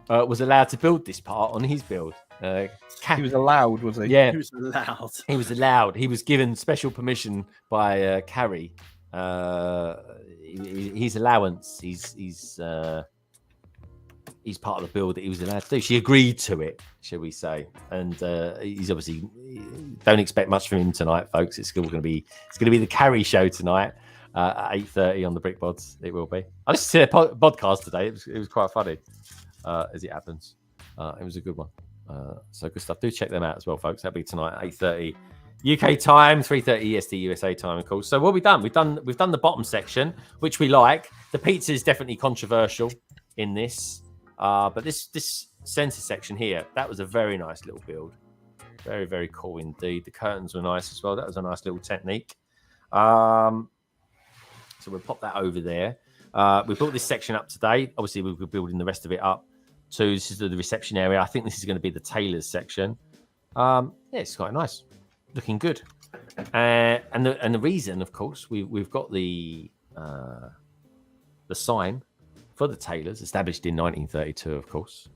was allowed to build this part on his build. He was allowed, was he? Yeah, He was allowed. he was allowed. He was given special permission by Carrie. His allowance. He's part of the build that he was allowed to do. She agreed to it, shall we say? And he's obviously don't expect much from him tonight, folks. It's going to be the Carrie show tonight at 8:30 on the Brick Bods. It will be. I listened to their podcast today. It was quite funny, as it happens. It was a good one. So good stuff. Do check them out as well, folks. That'll be tonight at 8:30 UK time, 3:30 EST USA time, of course. So what we've done the bottom section, which we like. The pizza is definitely controversial in this. But this center section here, that was a very nice little build. Very, very cool indeed. The curtains were nice as well. That was a nice little technique. So we'll pop that over there. We built this section up today. Obviously, we'll be building the rest of it up too. This is the reception area. I think this is going to be the tailor's section. Yeah, it's quite nice. Looking good. And the reason, of course, we've got the sign for the tailors, established in 1932, of course.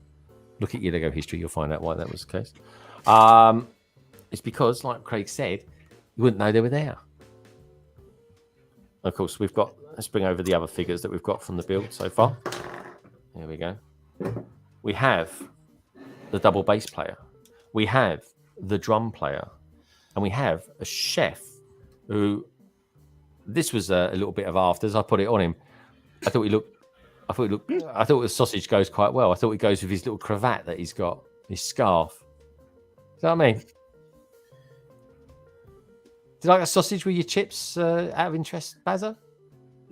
Look at your Lego history, you'll find out why that was the case. It's because, like Craig said, you wouldn't know they were there. Of course, let's bring over the other figures that we've got from the build so far. There we go. We have the double bass player. We have the drum player. And we have a chef who, this was a little bit of afters. I put it on him. I thought the sausage goes quite well. I thought it goes with his little cravat that he's got, his scarf. Is that what I mean? Do you like a sausage with your chips out of interest, Bazza?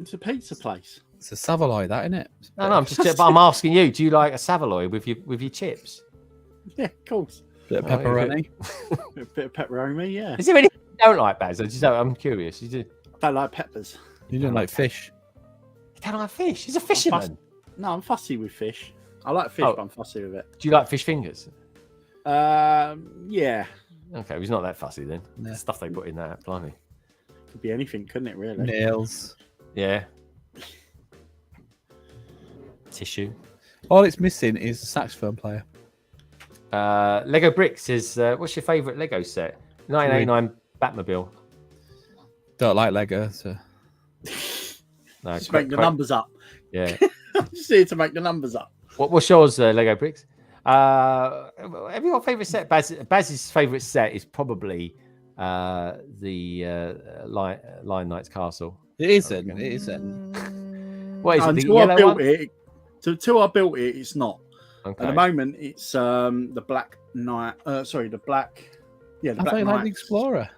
It's a pizza place. It's a Savoy, that, isn't it? No, I'm asking you. Do you like a Savoy with your chips? Yeah, of course. Bit of pepperoni. A bit of pepperoni, yeah. Is there anything you don't like, Bazza? I'm curious. You do? I don't like peppers. You don't like fish? You don't like fish? He's a fisherman. No, I'm fussy with fish. I like fish, but I'm fussy with it. Do you like fish fingers? Yeah. Okay, well, he's not that fussy then. No. The stuff they put in that, blimey. Could be anything, couldn't it, really? Nails. Yeah. Tissue. All it's missing is a saxophone player. Lego Bricks says, what's your favourite Lego set? 1989 Batmobile. Don't like Lego, so... No, Just make the numbers up. Yeah. Just here to make the numbers up. What's yours, Lego Bricks? Have you got a favourite set? Baz's favourite set is probably the Lion Knight's Castle. It isn't. It isn't. What is it? Until I built it, it's not. Okay. At the moment, it's the Black Knight. The Black. Yeah, the I Black thought you liked the Knight. Explorer.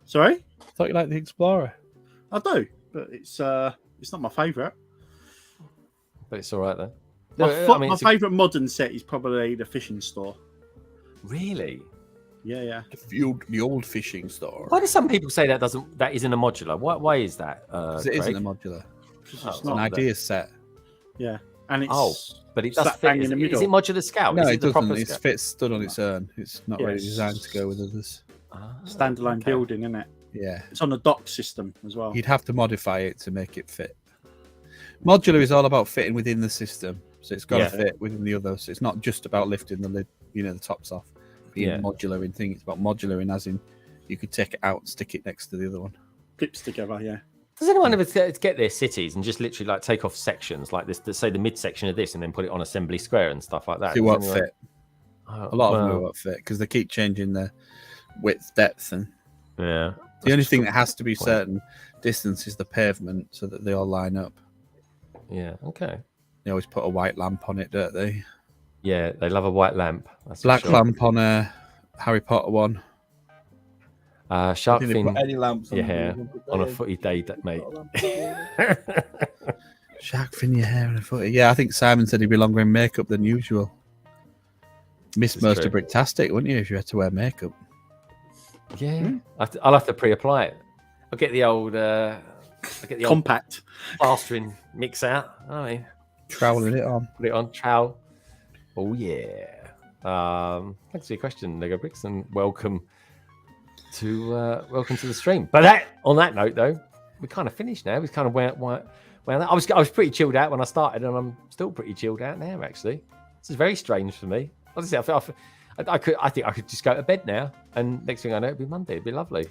Sorry, I thought you liked the Explorer. I do, but it's not my favourite. But it's all right then. My favourite modern set is probably the fishing store. Really? Yeah. The old fishing store. Why do some people say that isn't a modular? Why is that? It isn't a modular. It's an idea set. Yeah, and it's but it does sat fit. bang in the middle. Is it modular scale? No, is it doesn't. It scale? fits stood on its own. It's not really Yes. designed to go with others. Standalone building, isn't it? Yeah. It's on the dock system as well. You'd have to modify it to make it fit. Modular is all about fitting within the system, so it's got to fit within the others. So it's not just about lifting the lid, the tops off. Being modular in thing, it's about modular in as in you could take it out and stick it next to the other one. Clips together, yeah. Does anyone ever get their cities and just literally like take off sections like this, say the midsection of this, and then put it on assembly square and stuff like that? It won't fit. A lot of them won't fit because they keep changing the width, depth, and Yeah. The only thing that has to be certain distance is the pavement, so that they all line up. Yeah. Okay. They always put a white lamp on it, don't they? Yeah, they love a white lamp. That's Black for sure. lamp on a Harry Potter one. Shark fin any lamps your hair on a footy day, mate. Shark fin your hair on a footy. Yeah, I think Simon said he'd be longer in makeup than usual. Miss most of Bricktastic, wouldn't you, if you had to wear makeup? Yeah, I'll have to pre-apply it. I'll get the old, compact plastering mix out. I mean, troweling it on. Put it on trowel. Oh yeah. Thanks for your question, Lego Bricks, and welcome to the stream. But on that note, though, we're kind of finished now. We kind of went. I was pretty chilled out when I started, and I'm still pretty chilled out now. Actually, this is very strange for me. Honestly, I think I could just go to bed now, and next thing I know, it'd be Monday. It'd be lovely.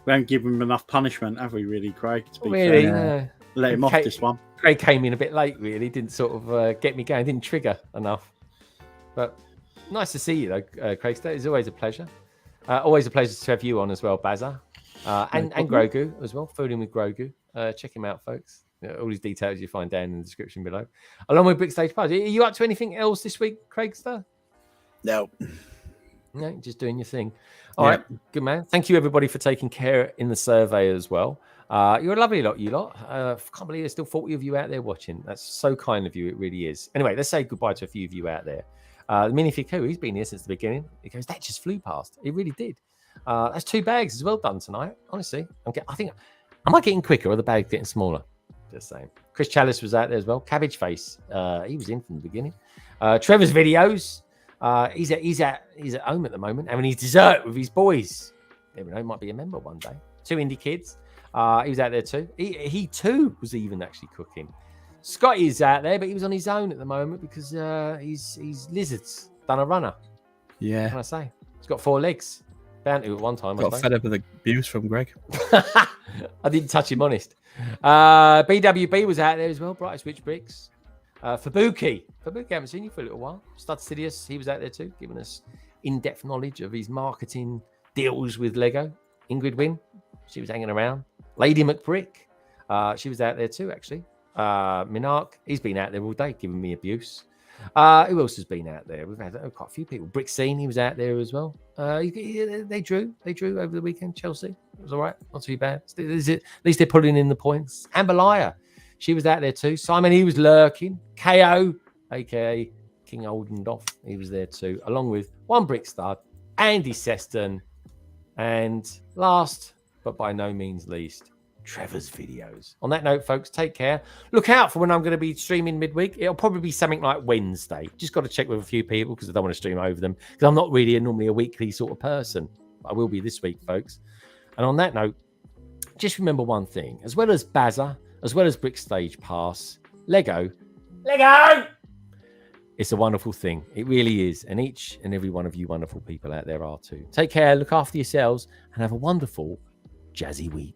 We haven't given him enough punishment, have we, really, Craig? To be really? fair. Let him off this one. Craig came in a bit late, really. Didn't sort of get me going. Didn't trigger enough. But nice to see you, though, Craig. It's always a pleasure. Always a pleasure to have you on as well, Bazza. And Grogu as well. Fooling with Grogu. Check him out, folks. All these details you find down in the description below. Along with Brickstage Party. Are you up to anything else this week, Craigster? No. No, just doing your thing. All right, good man. Thank you, everybody, for taking care in the survey as well. You're a lovely lot, you lot. Can't believe there's still 40 of you out there watching. That's so kind of you. It really is. Anyway, let's say goodbye to a few of you out there. The minifigure, he's been here since the beginning. He goes, that just flew past. It really did. That's 2 bags as well done tonight. Honestly, I think, am I getting quicker or the bag getting smaller? Just saying. Chris Chalice was out there as well. Cabbage Face, he was in from the beginning. Trevor's videos. He's at home at the moment, having his dessert with his boys. Never know, he might be a member one day. 2 indie kids. He was out there too. He too was even actually cooking. Scotty's out there, but he was on his own at the moment because he's lizards done a runner. Yeah. What can I say? He's got 4 legs. Down to at one time. Got fed up with the abuse from Greg. I didn't touch him, honest. BWB was out there as well. Brightest Witch Bricks. Fabuki, I haven't seen you for a little while. Stud Sidious, he was out there too, giving us in-depth knowledge of his marketing deals with Lego. Ingrid Wynn, she was hanging around. Lady McBrick, she was out there too, actually. Minark, he's been out there all day giving me abuse. Who else has been out there? We've had quite a few people. Brick Scene, he was out there as well. They drew over the weekend. Chelsea, it was all right, not too bad. At least they're pulling in the points. Amber Liar, she was out there too. Simon, he was lurking. KO, aka King Oldendorf, he was there too, along with one Brick Stud, Andy Seston, and last but by no means least, Trevor's videos. On that note, folks, take care. Look out for when I'm going to be streaming midweek. It'll probably be something like Wednesday. Just got to check with a few people because I don't want to stream over them because I'm not really normally a weekly sort of person. I will be this week, folks. And on that note, just remember one thing. As well as Bazza, as well as Brickstage Pass, Lego, it's a wonderful thing. It really is. And each and every one of you wonderful people out there are too. Take care, look after yourselves, and have a wonderful, jazzy week.